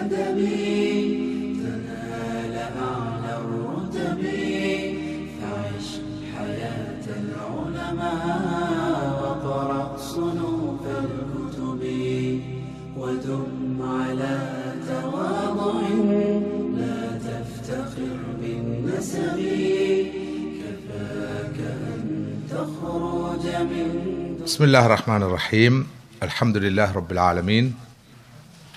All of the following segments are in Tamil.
الأدب تنال أعلى الرتب فعش حياة العلماء وقرأ صنوف الكتب ودم على تواضع لا تفتخر بالنسب كفاك أن تخرج من بسم الله الرحمن الرحيم الحمد لله رب العالمين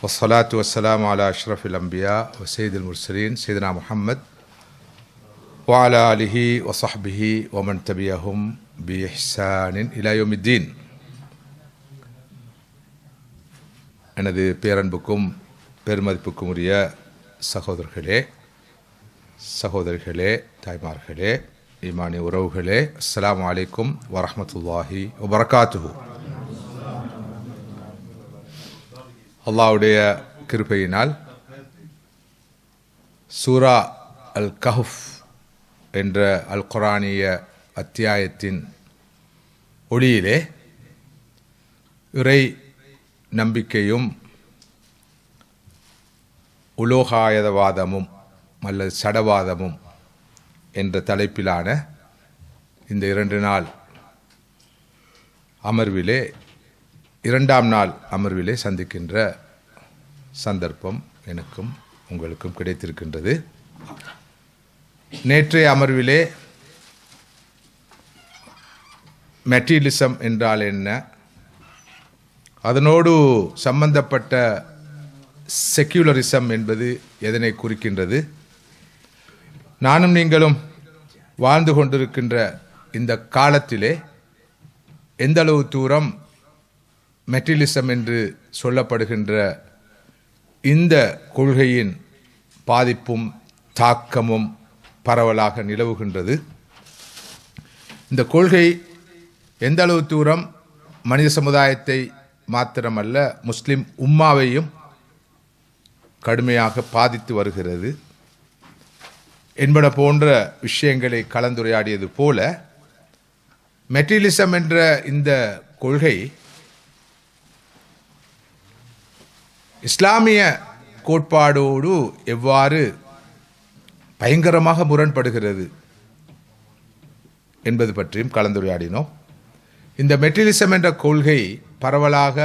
والصلاة والسلام على أشرف الأنبياء وسيد المرسلين سيدنا محمد وعلى آله وصحبه ومن تبعهم بإحسان إلى يوم الدين. எனது பேரன்புக்கும் பெருமதிப்புக்கும் உரிய சகோதரர்களே, சகோதரிகளே, தாய்மார்களே, ஈமானி உறவுகளே, அஸ்ஸலாமு அலைக்கும் வரஹ்மத்துல்லாஹி வபரகாத்துஹு. அல்லாஹ்வுடைய கிருபையினால் சூரா அல் கஹ்ஃப் என்ற அல் குர்ஆனிய அத்தியாயத்தின் ஒளியிலே இறை நம்பிக்கையும் உலோகாயதவாதமும் அல்லது சடவாதமும் என்ற தலைப்பிலான இந்த 2 நாள் அமர்விலே, 2ஆம் நாள் அமர்விலே சந்திக்கின்ற சந்தர்ப்பம் எனக்கும் உங்களுக்கும் கிடைத்திருக்கின்றது. நேற்றைய அமர்விலே மெட்டீரியலிசம் என்றால் என்ன, அதனோடு சம்பந்தப்பட்ட செக்யூலரிசம் என்பது எதனை குறிக்கின்றது, நானும் நீங்களும் வாழ்ந்து கொண்டிருக்கின்ற இந்த காலத்திலே எந்தளவு தூரம் மெட்டீரியலிசம் என்று சொல்லப்படுகின்ற இந்த கொள்கையின் பாதிப்பும் தாக்கமும் பரவலாக நிலவுகின்றது. இந்த கொள்கை எந்த அளவு தூரம் மனித சமுதாயத்தை மாத்திரமல்ல முஸ்லிம் உம்மாவையும் கடுமையாக பாதித்து வருகிறது என்பன போன்ற விஷயங்களை கலந்துரையாடியது போல, மெட்டீரியலிசம் என்ற இந்த கொள்கை இஸ்லாமிய கோட்பாடோடு எவ்வாறு பயங்கரமாக முரண்படுகிறது என்பது பற்றியும் கலந்துரையாடினோம். இந்த மெட்டீரியலிசம் என்ற கொள்கை பரவலாக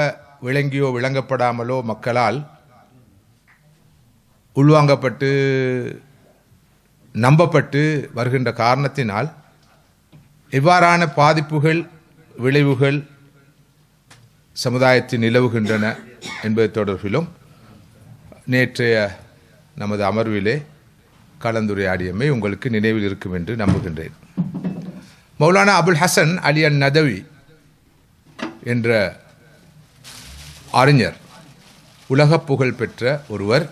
விளங்கியோ விளங்கப்படாமலோ மக்களால் உள்வாங்கப்பட்டு நம்பப்பட்டு வருகின்ற காரணத்தினால் எவ்வாறான பாதிப்புகள் விளைவுகள் சமுதாயத்தில் நிலவுகின்றன என்பது தொடர்பிலும் நேற்றைய நமது அமர்விலே கலந்துரையாடியமை உங்களுக்கு நினைவில் இருக்கும் என்று நம்புகின்றேன். மௌலானா அபுல் ஹசன் அலி அன் நதவி என்ற அறிஞர், உலக புகழ் பெற்ற ஒருவர்,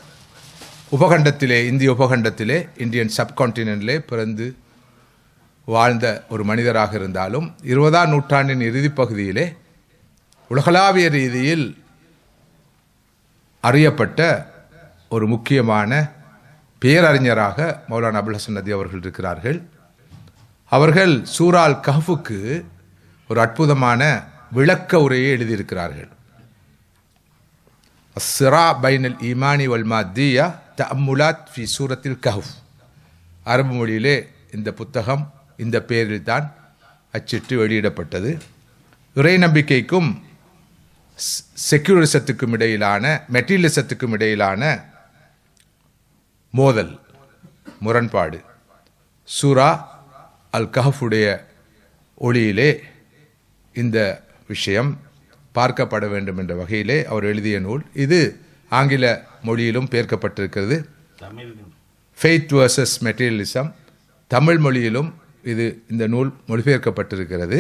உபகண்டத்திலே, இந்திய உபகண்டத்திலே, இந்தியன் சப்கான்டினென்டிலே பிறந்து வாழ்ந்த ஒரு மனிதராக இருந்தாலும் 20ஆம் நூற்றாண்டின் இறுதிப் பகுதியிலே உலகளாவிய ரீதியில் அறியப்பட்ட ஒரு முக்கியமான பேரறிஞராக மௌலானா அபுல் ஹசன் நதி அவர்கள் இருக்கிறார்கள். அவர்கள் சூரா அல் கஹ்ஃபுக்கு ஒரு அற்புதமான விளக்க உரையை எழுதியிருக்கிறார்கள். அஸ்ஸிரா பைனல் ஈமானி வல் மாத்தியா தஅம்முலாத் ஃபி சூரத்தில் கஹ்ஃப். அரபு மொழியிலே இந்த புத்தகம் இந்த பெயரில் தான் அச்சிட்டு வெளியிடப்பட்டது. இறை நம்பிக்கைக்கும் செக்யூலரிசத்துக்கும் இடையிலான, மெட்டீரியலிசத்துக்கும் இடையிலான மோதல், முரண்பாடு சூரா அல் கஹ்ஃபுடைய ஒளியிலே இந்த விஷயம் பார்க்கப்பட வேண்டும் என்ற வகையிலே அவர் எழுதிய நூல் இது. ஆங்கில மொழியிலும் பெயர்க்கப்பட்டிருக்கிறது, ஃபெய்த் வர்சஸ் மெட்டீரியலிசம். தமிழ் மொழியிலும் இந்த நூல் மொழிபெயர்க்கப்பட்டிருக்கிறது.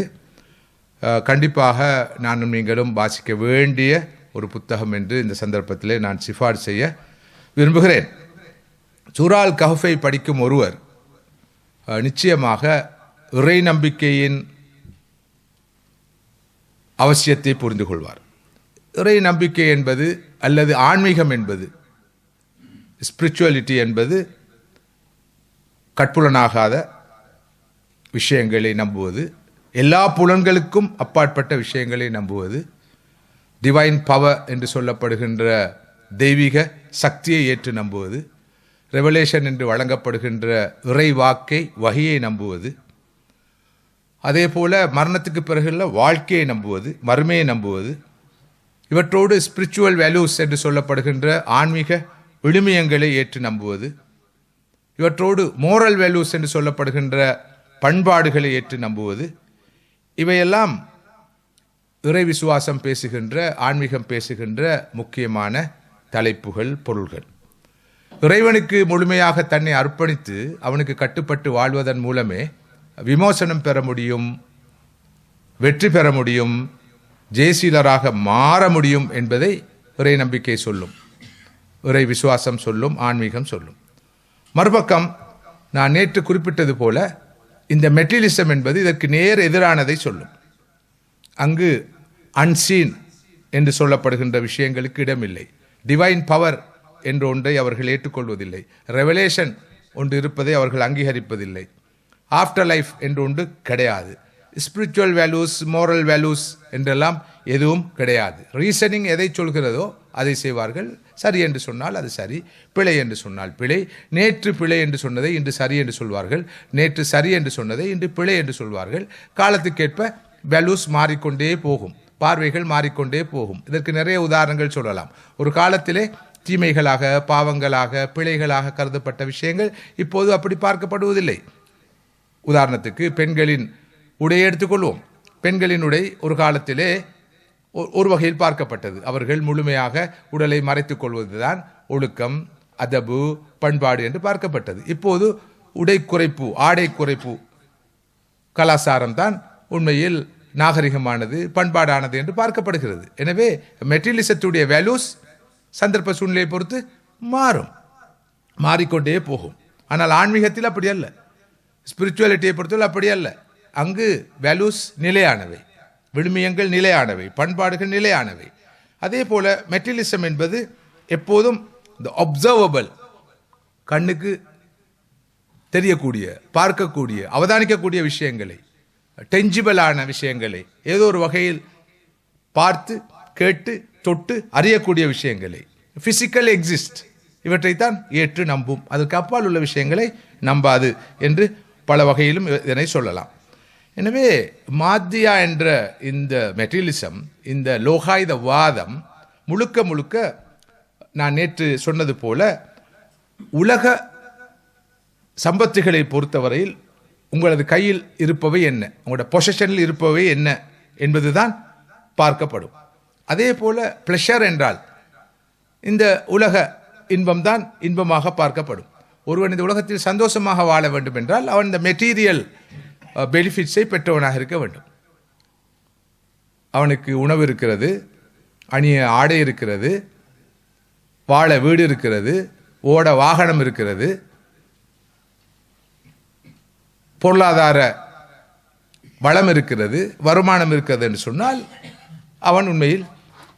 கண்டிப்பாக நானும் நீங்களும் வாசிக்க வேண்டிய ஒரு புத்தகம் என்று இந்த சந்தர்ப்பத்திலே நான் சிஃபாரிசு செய்ய விரும்புகிறேன். சூரா அல் கஹ்ஃபை படிக்கும் ஒருவர் நிச்சயமாக இறை நம்பிக்கையின் அவசியத்தை புரிந்து கொள்வார். இறை நம்பிக்கை என்பது அல்லது ஆன்மீகம் என்பது, ஸ்பிரிச்சுவலிட்டி என்பது கட்புலனாகாத விஷயங்களை நம்புவது, எல்லா புலன்களுக்கும் அப்பாற்பட்ட விஷயங்களை நம்புவது, டிவைன் பவர் என்று சொல்லப்படுகின்ற தெய்வீக சக்தியை ஏற்று நம்புவது, ரெவலேஷன் என்று வழங்கப்படுகின்ற இறை வாக்கை வகையை நம்புவது, அதே போல மரணத்துக்கு பிறகுள்ள வாழ்க்கையை நம்புவது, மறுமையை நம்புவது, இவற்றோடு ஸ்பிரிச்சுவல் வேல்யூஸ் என்று சொல்லப்படுகின்ற ஆன்மீக விழுமியங்களை ஏற்று நம்புவது, இவற்றோடு மோரல் வேல்யூஸ் என்று சொல்லப்படுகின்ற பண்பாடுகளை ஏற்று நம்புவது, இவையெல்லாம் இறை விசுவாசம் பேசுகின்ற, ஆன்மீகம் பேசுகின்ற முக்கியமான தலைப்புகள், பொருள்கள். இறைவனுக்கு முழுமையாக தன்னை அர்ப்பணித்து அவனுக்கு கட்டுப்பட்டு வாழ்வதன் மூலமே விமோசனம் பெற முடியும், வெற்றி பெற முடியும், ஜெயசீலராக மாற முடியும் என்பதை இறை நம்பிக்கை சொல்லும், இறை விசுவாசம் சொல்லும், ஆன்மீகம் சொல்லும். மறுபக்கம் நான் நேற்று குறிப்பிட்டது போல இந்த மெட்டீரியலிசம் என்பது இதற்கு நேர் எதிரானதை சொல்லும். அங்கு அன்சீன் என்று சொல்லப்படுகின்ற விஷயங்களுக்கு இடமில்லை. டிவைன் பவர் என்ற ஒன்றை அவர்கள் ஏற்றுக்கொள்வதில்லை. ரெவலேஷன் ஒன்று இருப்பதை அவர்கள் அங்கீகரிப்பதில்லை. ஆஃப்டர் லைஃப் என்று ஒன்று கிடையாது. ஸ்பிரிச்சுவல் வேல்யூஸ், மோரல் வேல்யூஸ் என்றெல்லாம் எதுவும் கிடையாது. ரீசனிங் எதை சொல்கிறதோ அதை செய்வார்கள். சரி என்று சொன்னால் அது சரி, பிழை என்று சொன்னால் பிழை. நேற்று பிழை என்று சொன்னதை இன்று சரி என்று சொல்வார்கள், நேற்று சரி என்று சொன்னதை இன்று பிழை என்று சொல்வார்கள். காலத்துக்கேற்ப வேல்யூஸ் மாறிக்கொண்டே போகும், பார்வைகள் மாறிக்கொண்டே போகும். இதற்கு நிறைய உதாரணங்கள் சொல்லலாம். ஒரு காலத்திலே தீமைகளாக, பாவங்களாக, பிழைகளாக கருதப்பட்ட விஷயங்கள் இப்போது அப்படி பார்க்கப்படுவதில்லை. உதாரணத்துக்கு பெண்களின் உடையை எடுத்துக்கொள்வோம். பெண்களின் உடை ஒரு காலத்திலே ஒரு வகையில் பார்க்கப்பட்டது. அவர்கள் முழுமையாக உடலை மறைத்துக் கொள்வதுதான் ஒழுக்கம், அதபு, பண்பாடு என்று பார்க்கப்பட்டது. இப்போது உடை குறைப்பு, ஆடை குறைப்பு கலாச்சாரம் தான் உண்மையில் நாகரிகமானது, பண்பாடானது என்று பார்க்கப்படுகிறது. எனவே மெட்டீரியலிசத்துடைய வேல்யூஸ் சந்தர்ப்ப சூழ்நிலையை பொறுத்து மாறும், மாறிக்கொண்டே போகும். ஆனால் ஆன்மீகத்தில் அப்படி அல்ல, ஸ்பிரிச்சுவாலிட்டியை பொறுத்தவரை அப்படி அல்ல. அங்கு வேல்யூஸ் நிலையானவை, விழுமியங்கள் நிலையானவை, பண்பாடுகள் நிலையானவை. அதே போல மெட்டீரியலிசம் என்பது எப்போதும் இந்த அப்சர்வபிள், கண்ணுக்கு தெரியக்கூடிய, பார்க்கக்கூடிய, அவதானிக்கக்கூடிய விஷயங்களை, டெஞ்சிபிளான விஷயங்களை, ஏதோ ஒரு வகையில் பார்த்து, கேட்டு, தொட்டு அறியக்கூடிய விஷயங்களை, பிசிக்கல் எக்ஸிஸ்ட், இவற்றைத்தான் ஏற்று நம்பும். அதற்கு அப்பால் உள்ள விஷயங்களை நம்பாது என்று பல வகையிலும் இதனை சொல்லலாம். எனவே மாத்தியா என்ற இந்த மெட்டீரியலிசம், இந்த லோகாயுத வாதம் முழுக்க முழுக்க நான் நேற்று சொன்னது போல உலக சம்பத்துகளை பொறுத்தவரையில் உங்களது கையில் இருப்பவை என்ன, உங்களோட பொசிஷனில் இருப்பவை என்ன என்பதுதான் பார்க்கப்படும். அதே போல பிளஷர் என்றால் இந்த உலக இன்பம்தான் இன்பமாக பார்க்கப்படும். ஒருவன் இந்த உலகத்தில் சந்தோஷமாக வாழ வேண்டும் என்றால் அவன் இந்த மெட்டீரியல் பெனிஃபிட்ஸை பெற்றவனாக இருக்க வேண்டும். அவனுக்கு உணவு இருக்கிறது, அணிய ஆடை இருக்கிறது, வாழ வீடு இருக்கிறது, ஓட வாகனம் இருக்கிறது, பொருளாதார வளம் இருக்கிறது, வருமானம் இருக்கிறது என்று சொன்னால் அவன் உண்மையில்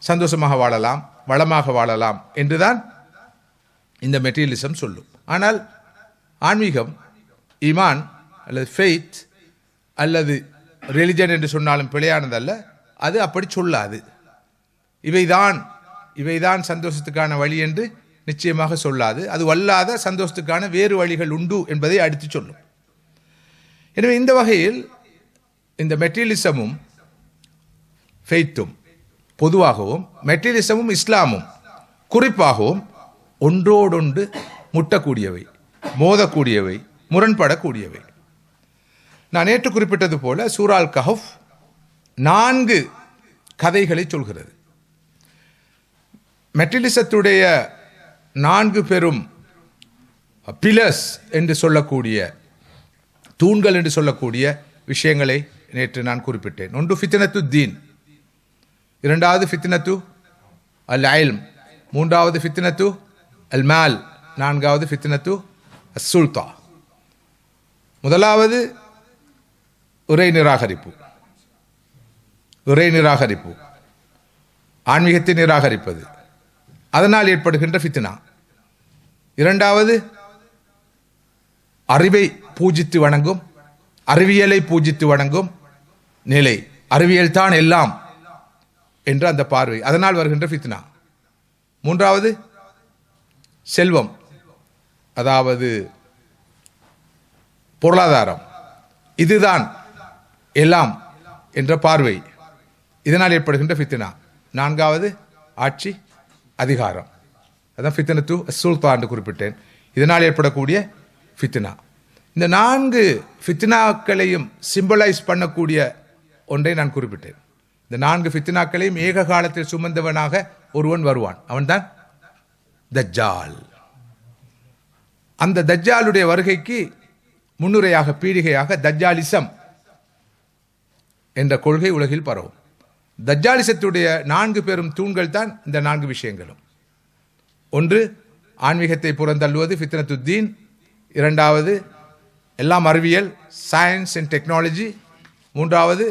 சந்தோஷமாக வாழலாம், வளமாக வாழலாம் என்றுதான் இந்த மெட்டீரியலிசம் சொல்லும். ஆனால் ஆன்மீகம், ஈமான் அல்லது ஃபெய்த் அல்லது ரிலிஜன் என்று சொன்னாலும் பிழையானதல்ல, அது அப்படி சொல்லாது. இவைதான் சந்தோஷத்துக்கான வழி என்று நிச்சயமாக சொல்லாது. அது வல்லாத சந்தோஷத்துக்கான வேறு வழிகள் உண்டு என்பதை அடித்து சொல்லும். எனவே இந்த வகையில் இந்த மெட்டீரியலிசமும் ஃபெய்த்தும் பொதுவாகவும், மெட்டீரியலிசமும் இஸ்லாமும் குறிப்பாகவும் ஒன்றோடொன்று முட்டக்கூடியவை, மோதக்கூடியவை, முரண்படக்கூடியவை. நான் நேற்று குறிப்பிட்டது போல சூரால் கஹஃப் 4 கதைகளை சொல்கிறது. மெட்டீரியலிசத்துடைய 4 பெரும் பில்லர்ஸ் என்று சொல்லக்கூடிய, தூண்கள் என்று சொல்லக்கூடிய விஷயங்களை நேற்று நான் குறிப்பிட்டேன். ஒன்று ஃபித்னத்து தீன், இரண்டாவது ஃபித்னத்து அல் இல்ம், மூன்றாவது ஃபித்னத்து அல் மால், நான்காவது ஃபித்னத்து அஸ் சுல்தா. முதலாவது இறை நிராகரிப்பு, இறை நிராகரிப்பு, ஆன்மீகத்தை நிராகரிப்பது, அதனால் ஏற்படுகின்ற ஃபித்னா. இரண்டாவது அறிவை பூஜித்து வணங்கும், அறிவியலை பூஜித்து வணங்கும் நிலை, அறிவியல் தான் எல்லாம் என்ற அந்த பார்வை, அதனால் வருகின்ற ஃபித்னா. மூன்றாவது செல்வம், அதாவது பொருளாதாரம், இதுதான் எல்லாம் என்ற பார்வை, இதனால் ஏற்படுகின்ற ஃபித்னா. 4வது ஆட்சி அதிகாரம், அதான் ஃபித்னத்து சுல்தான் என்று குறிப்பிட்டேன். இதனால் ஏற்படக்கூடிய ஃபித்னா. இந்த 4 ஃபித்னாக்களையும் சிம்பலைஸ் பண்ணக்கூடிய ஒன்றை நான் குறிப்பிட்டேன். இந்த 4 ஃபித்னாக்களையும் ஏக காலத்தில் சுமந்தவனாக ஒருவன் வருவான், அவன்தான் தஜ்ஜால். அந்த தஜ்ஜாலுடைய வருகைக்கு முன்னுரையாக, பீடிகையாக தஜ்ஜாலிசம் என்ற கொள்கை உலகில் பரவும். தஜ்ஜாலிசத்துடைய 4 பெரும் தூண்கள் தான் இந்த 4 விஷயங்களும். ஒன்று, ஆன்மீகத்தை புறந்தள்ளுவது, ஃபித்னத்துத்தீன். 2வது, எல்லாம் அறிவியல், சயின்ஸ் அண்ட் டெக்னாலஜி. 3வது,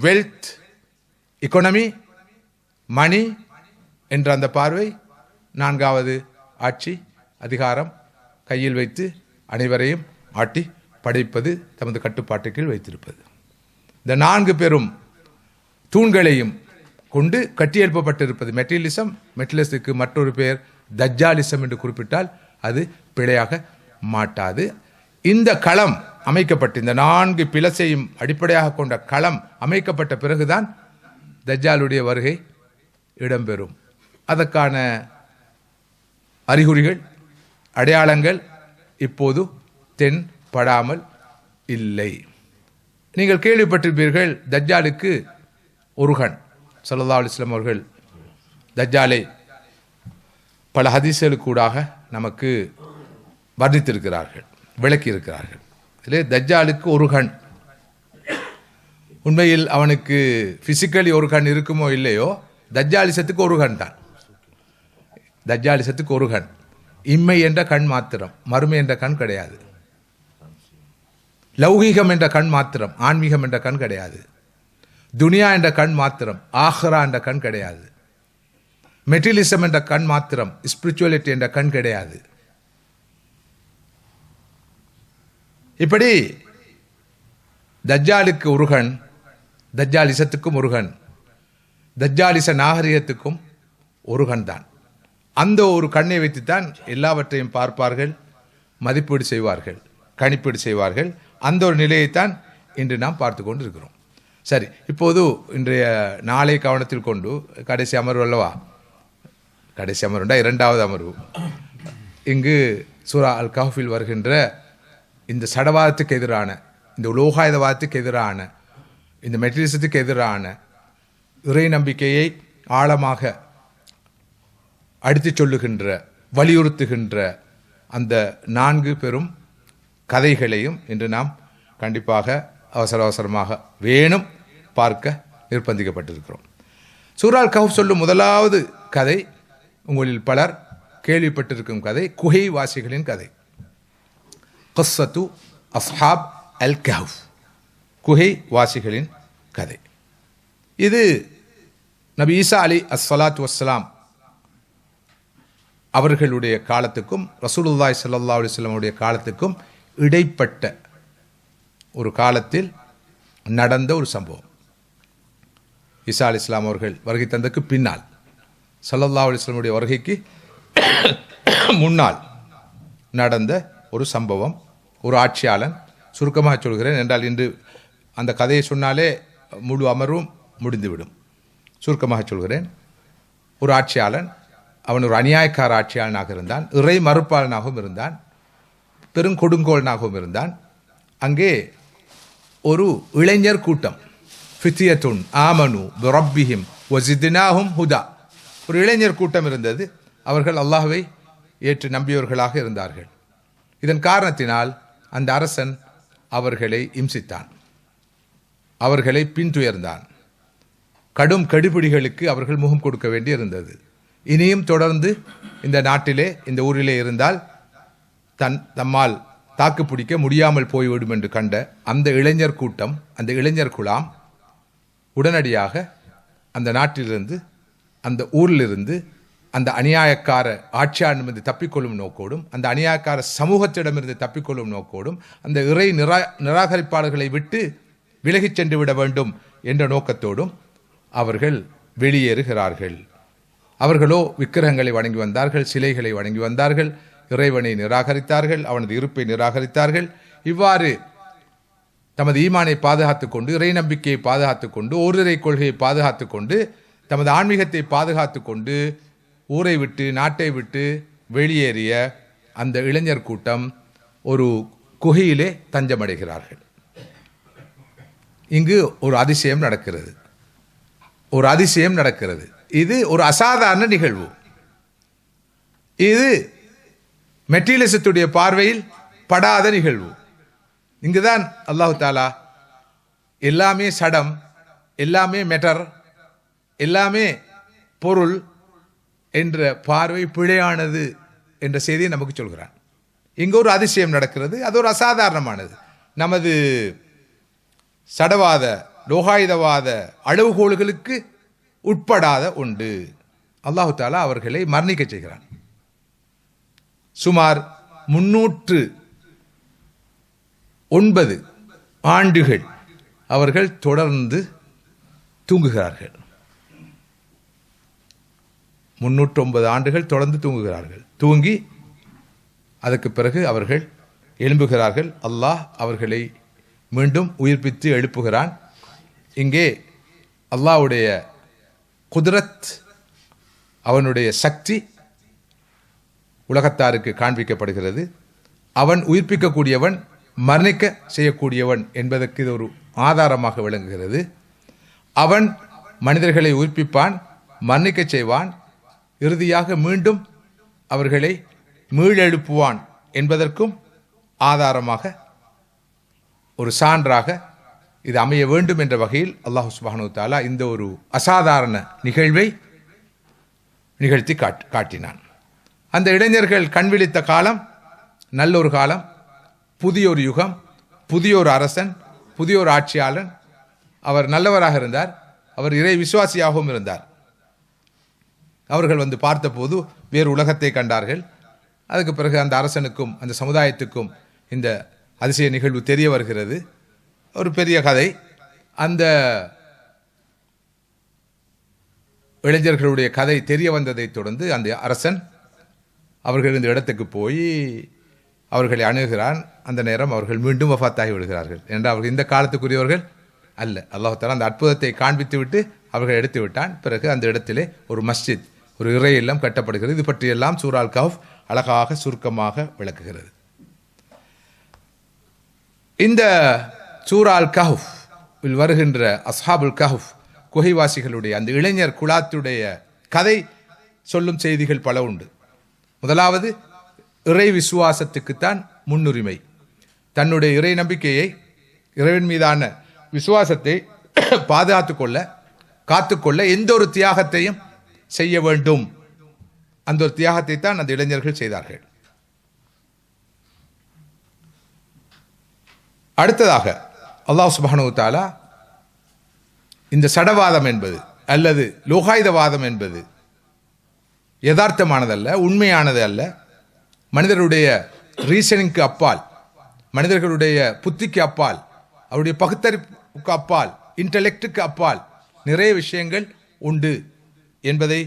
வெல்த், எக்கானமி, மணி என்ற அந்த பார்வை. 4வது, ஆட்சி அதிகாரம், கையில் வைத்து அனைவரையும் ஆட்டி படைப்பது, தமது கட்டுப்பாட்டுக்கு வைத்திருப்பது. இந்த 4 பெரும் தூண்களையும் கொண்டு கட்டியெழுப்பப்பட்டிருப்பது மெட்டீரியலிசம். மெட்டீரியலிசத்துக்கு மற்றொரு பெயர் தஜ்ஜாலிசம் என்று குறிப்பிட்டால் அது பிழையாக மாட்டாது. இந்த களம் அமைக்கப்பட்டு, இந்த 4 பிளஸையும் அடிப்படையாக கொண்ட களம் அமைக்கப்பட்ட பிறகுதான் தஜ்ஜாலுடைய வருகை இடம்பெறும். அதற்கான அறிகுறிகள், அடையாளங்கள் இப்போது தென்படாமல் இல்லை. நீங்கள் கேள்விப்பட்டிருப்பீர்கள், தஜ்ஜாலுக்கு ஒரு கண். ஸல்லல்லாஹு அலைஹி வஸல்லம் அவர்கள் தஜ்ஜாலை பல ஹதீஸ்களுக்கூடாக நமக்கு வர்ணித்திருக்கிறார்கள், விளக்கியிருக்கிறார்கள். இதிலே தஜ்ஜாலுக்கு ஒரு கண். உண்மையில் அவனுக்கு பிசிக்கலி ஒரு கண் இருக்குமோ இல்லையோ, தஜ்ஜாலிசத்துக்கு ஒரு கண் தான். தஜ்ஜாலிசத்துக்கு ஒரு கண், இம்மை என்ற கண் மாத்திரம், மறுமை என்ற கண் கிடையாது. லௌகீகம் என்ற கண் மாத்திரம், ஆன்மீகம் என்ற கண் கிடையாது. துனியா என்ற கண் மாத்திரம், ஆஹ்ரா என்ற கண் கிடையாது. மெட்டீரியலிசம் என்ற கண் மாத்திரம், ஸ்பிரிச்சுவலிட்டி என்ற கண் கிடையாது. இப்படி தஜ்ஜாலுக்கு ஒரு கண், தஜ்ஜாலிசத்துக்கும் ஒரு கண், தஜ்ஜாலிச நாகரிகத்துக்கும் ஒரு கண் தான். அந்த ஒரு கண்ணை வைத்துத்தான் எல்லாவற்றையும் பார்ப்பார்கள், மதிப்பீடு செய்வார்கள், கணிப்பீடு செய்வார்கள். அந்த ஒரு நிலையைத்தான் இன்று நாம் பார்த்து கொண்டு இருக்கிறோம். சரி, இப்போது இன்றைய நாளை கவனத்தில் கொண்டு கடைசி அமர்வு அல்லவா, கடைசி அமர்வுண்டா 2வது அமர்வு. இங்கு சூரா அல் கஹ்ஃபில் வருகின்ற இந்த சடவாதத்துக்கு எதிரான, இந்த உலோகாயுதவாதத்துக்கு எதிரான, இந்த மெட்டீரியலிசத்துக்கு எதிரான இறை நம்பிக்கையை ஆழமாக அடித்து சொல்லுகின்ற, வலியுறுத்துகின்ற அந்த 4 பெரும் கதைகளையும் இன்று நாம் கண்டிப்பாக அவசரமாக வேணும் பார்க்க நிர்பந்திக்கப்பட்டிருக்கிறோம். சூரா அல் கஹ்ஃப் சொல்லும் முதலாவது கதை, உங்களில் பலர் கேள்விப்பட்டிருக்கும் கதை, குகை வாசிகளின் கதை. கிஸ்ஸத்து அஸ்ஹாப் அல் கஹ்ஃப், குகை வாசிகளின் கதை. இது நபி ஈசா அலி அஸ்ஸலாத்து வஸ்ஸலாம் அவர்களுடைய காலத்துக்கும் ரசூலுல்லாஹி ஸல்லல்லாஹு அலைஹி வஸல்லம் உடைய காலத்துக்கும் இடைப்பட்ட ஒரு காலத்தில் நடந்த ஒரு சம்பவம். ஈசா அலி இஸ்லாம் அவர்கள் வருகை தந்ததுக்கு பின்னால், ஸல்லல்லாஹு அலைஹி வஸல்லம் உடைய வருகைக்கு முன்னால் நடந்த ஒரு சம்பவம். ஒரு ஆட்சியாளன், சுருக்கமாக சொல்கிறேன் என்றால் இன்று அந்த கதையை சொன்னாலே முழு அமர்வும் முடிந்துவிடும். சுருக்கமாக சொல்கிறேன். ஒரு ஆட்சியாளன், அவன் ஒரு அநியாயக்கார ஆட்சியாளனாக இருந்தான், இறை மறுப்பாளனாகவும் இருந்தான், பெருங்கொடுங்கோலனாகவும் இருந்தான். அங்கே ஒரு இளைஞர் கூட்டம், ஃபித்யத்துன் ஆமனு பிரப்பிஹிம் வஸித்னாஹும் ஹுதா, ஒரு இளைஞர் கூட்டம் இருந்தது. அவர்கள் அல்லாஹ்வை ஏற்று நம்பியவர்களாக இருந்தார்கள். இதன் காரணத்தினால் அந்த அரசன் அவர்களை இம்சித்தான், அவர்களை பின்துயர்ந்தான். கடும் கெடுபிடிகளுக்கு அவர்கள் முகம் கொடுக்க வேண்டி இருந்தது. இனியும் தொடர்ந்து இந்த நாட்டிலே, இந்த ஊரிலே இருந்தால் தம்மால் தாக்கு பிடிக்க முடியாமல் போய்விடும் என்று கண்ட அந்த இளைஞர் கூட்டம், அந்த இளைஞர் குழாம் உடனடியாக அந்த நாட்டிலிருந்து, அந்த ஊரிலிருந்து, அந்த அநியாயக்கார ஆட்சியாளமிருந்து தப்பிக்கொள்ளும் நோக்கோடும், அந்த அநியாயக்கார சமூகத்திடமிருந்து தப்பிக்கொள்ளும் நோக்கோடும், அந்த இறை நிராகரிப்பாளர்களை விட்டு விலகிச் சென்று விட வேண்டும் என்ற நோக்கத்தோடும் அவர்கள் வெளியேறுகிறார்கள். அவர்களோ விக்கிரகங்களை வணங்கி வந்தார்கள், சிலைகளை வணங்கி வந்தார்கள், இறைவனை நிராகரித்தார்கள், அவனது இருப்பை நிராகரித்தார்கள். இவ்வாறு தமது ஈமானை பாதுகாத்துக் கொண்டு, இறை நம்பிக்கையை பாதுகாத்துக் கொண்டு, ஓரிரை கொள்கையை பாதுகாத்துக் கொண்டு, தமது ஆன்மீகத்தை பாதுகாத்துக் கொண்டு ஊரை விட்டு நாட்டை விட்டு வெளியேறிய அந்த இளைஞர் கூட்டம் ஒரு குகையிலே தஞ்சமடைகிறார்கள். இங்கு ஒரு அதிசயம் நடக்கிறது, ஒரு அதிசயம் நடக்கிறது. இது ஒரு அசாதாரண நிகழ்வு. இது மெட்டீரியலிசத்துடைய பார்வையில் படாத நிகழ்வு. இங்குதான் அல்லாஹு தாலா எல்லாமே சடம், எல்லாமே மெட்டர், எல்லாமே பொருள் என்ற பார்வை பிழையானது என்ற செய்தியை நமக்கு சொல்கிறான். இங்கு ஒரு அதிசயம் நடக்கிறது, அது ஒரு அசாதாரணமானது. நமது சடவாத லோகாயுதவாத அளவுகோல்களுக்கு உட்படாத உண்டு. அல்லாஹு தாலா அவர்களை மரணிக்க செய்கிறான். சுமார் 309 ஆண்டுகள் அவர்கள் தொடர்ந்து தூங்குகிறார்கள். 309 ஆண்டுகள் தொடர்ந்து தூங்குகிறார்கள். தூங்கி அதற்கு பிறகு அவர்கள் எழும்புகிறார்கள். அல்லாஹ் அவர்களை மீண்டும் உயிர்ப்பித்து எழுப்புகிறான். இங்கே அல்லாஹ்வுடைய குத்ரத், அவனுடைய சக்தி உலகத்தாருக்கு காண்பிக்கப்படுகிறது. அவன் உயிர்ப்பிக்கக்கூடியவன், மரணிக்க செய்யக்கூடியவன் என்பதற்கு இது ஒரு ஆதாரமாக விளங்குகிறது. அவன் மனிதர்களை உயிர்ப்பிப்பான், மரணிக்க செய்வான், இறுதியாக மீண்டும் அவர்களை மீளெழுப்புவான் என்பதற்கும் ஆதாரமாக, ஒரு சான்றாக இது அமைய வேண்டும் என்ற வகையில் அல்லாஹ் சுப்ஹானஹு தஆலா இந்த ஒரு அசாதாரண நிகழ்வை நிகழ்த்தி காட்டினான். அந்த இளைஞர்கள் கண்விழித்த காலம் நல்லொரு காலம், புதிய ஒரு யுகம், புதிய ஒரு அரசன், புதிய ஒரு ஆட்சியாளன். அவர் நல்லவராக இருந்தார், அவர் இறை விசுவாசியாகவும் இருந்தார். அவர்கள் வந்து பார்த்தபோது வேறு உலகத்தை கண்டார்கள். அதுக்கு பிறகு அந்த அரசனுக்கும் அந்த சமுதாயத்துக்கும் இந்த அதிசய நிகழ்வு தெரிய வருகிறது. ஒரு பெரிய கதை. அந்த இளைஞர்களுடைய கதை தெரிய வந்ததை தொடர்ந்து அந்த அரசன் அவர்கள் இந்த இடத்துக்கு போய் அவர்களை அணுகிறான். அந்த நேரம் அவர்கள் மீண்டும் வஃபாத்தாகி விடுகிறார்கள். என்றால் அவர்கள் இந்த காலத்துக்குரியவர்கள் அல்ல. அல்லாஹ் தஆலா அந்த அற்புதத்தை காண்பித்து விட்டு அவர்கள் எடுத்து விட்டான். பிறகு அந்த இடத்திலே ஒரு மஸ்ஜித், ஒரு இறை இல்லம் கட்டப்படுகிறது. இது பற்றியெல்லாம் சூரா அல் கஹ்ஃப் அழகாக சுருக்கமாக விளக்குகிறது. இந்த சூரா அல் கஹ்ஃப் வருகின்ற அஸ்ஹாபுல் கஹ்ஃப், குகைவாசிகளுடைய அந்த இளைஞர் குலாத்துடைய கதை சொல்லும் செய்திகள் பல உண்டு. முதலாவது, இறை விசுவாசத்துக்குத்தான் முன்னுரிமை. தன்னுடைய இறை நம்பிக்கையை, இறைவன் மீதான விசுவாசத்தை காத்துக்கொள்ள எந்த ஒரு தியாகத்தையும் செய்ய வேண்டும். அந்த ஒரு தியாகத்தை தான் அந்த இளைஞர்கள் செய்தார்கள். அடுத்ததாக அல்லாஹ் சுப்ஹானஹு தஆலா இந்த சடவாதம் என்பது அல்லது லோகாயுதவாதம் என்பது யதார்த்தமானதல்ல, உண்மையானது அல்ல, மனிதருடைய ரீசனிங்க்கு அப்பால், மனிதர்களுடைய புத்திக்கு அப்பால், அவருடைய பகுத்தறிவுக்கு அப்பால், இன்டலெக்டுக்கு அப்பால் நிறைய விஷயங்கள் உண்டு என்பதை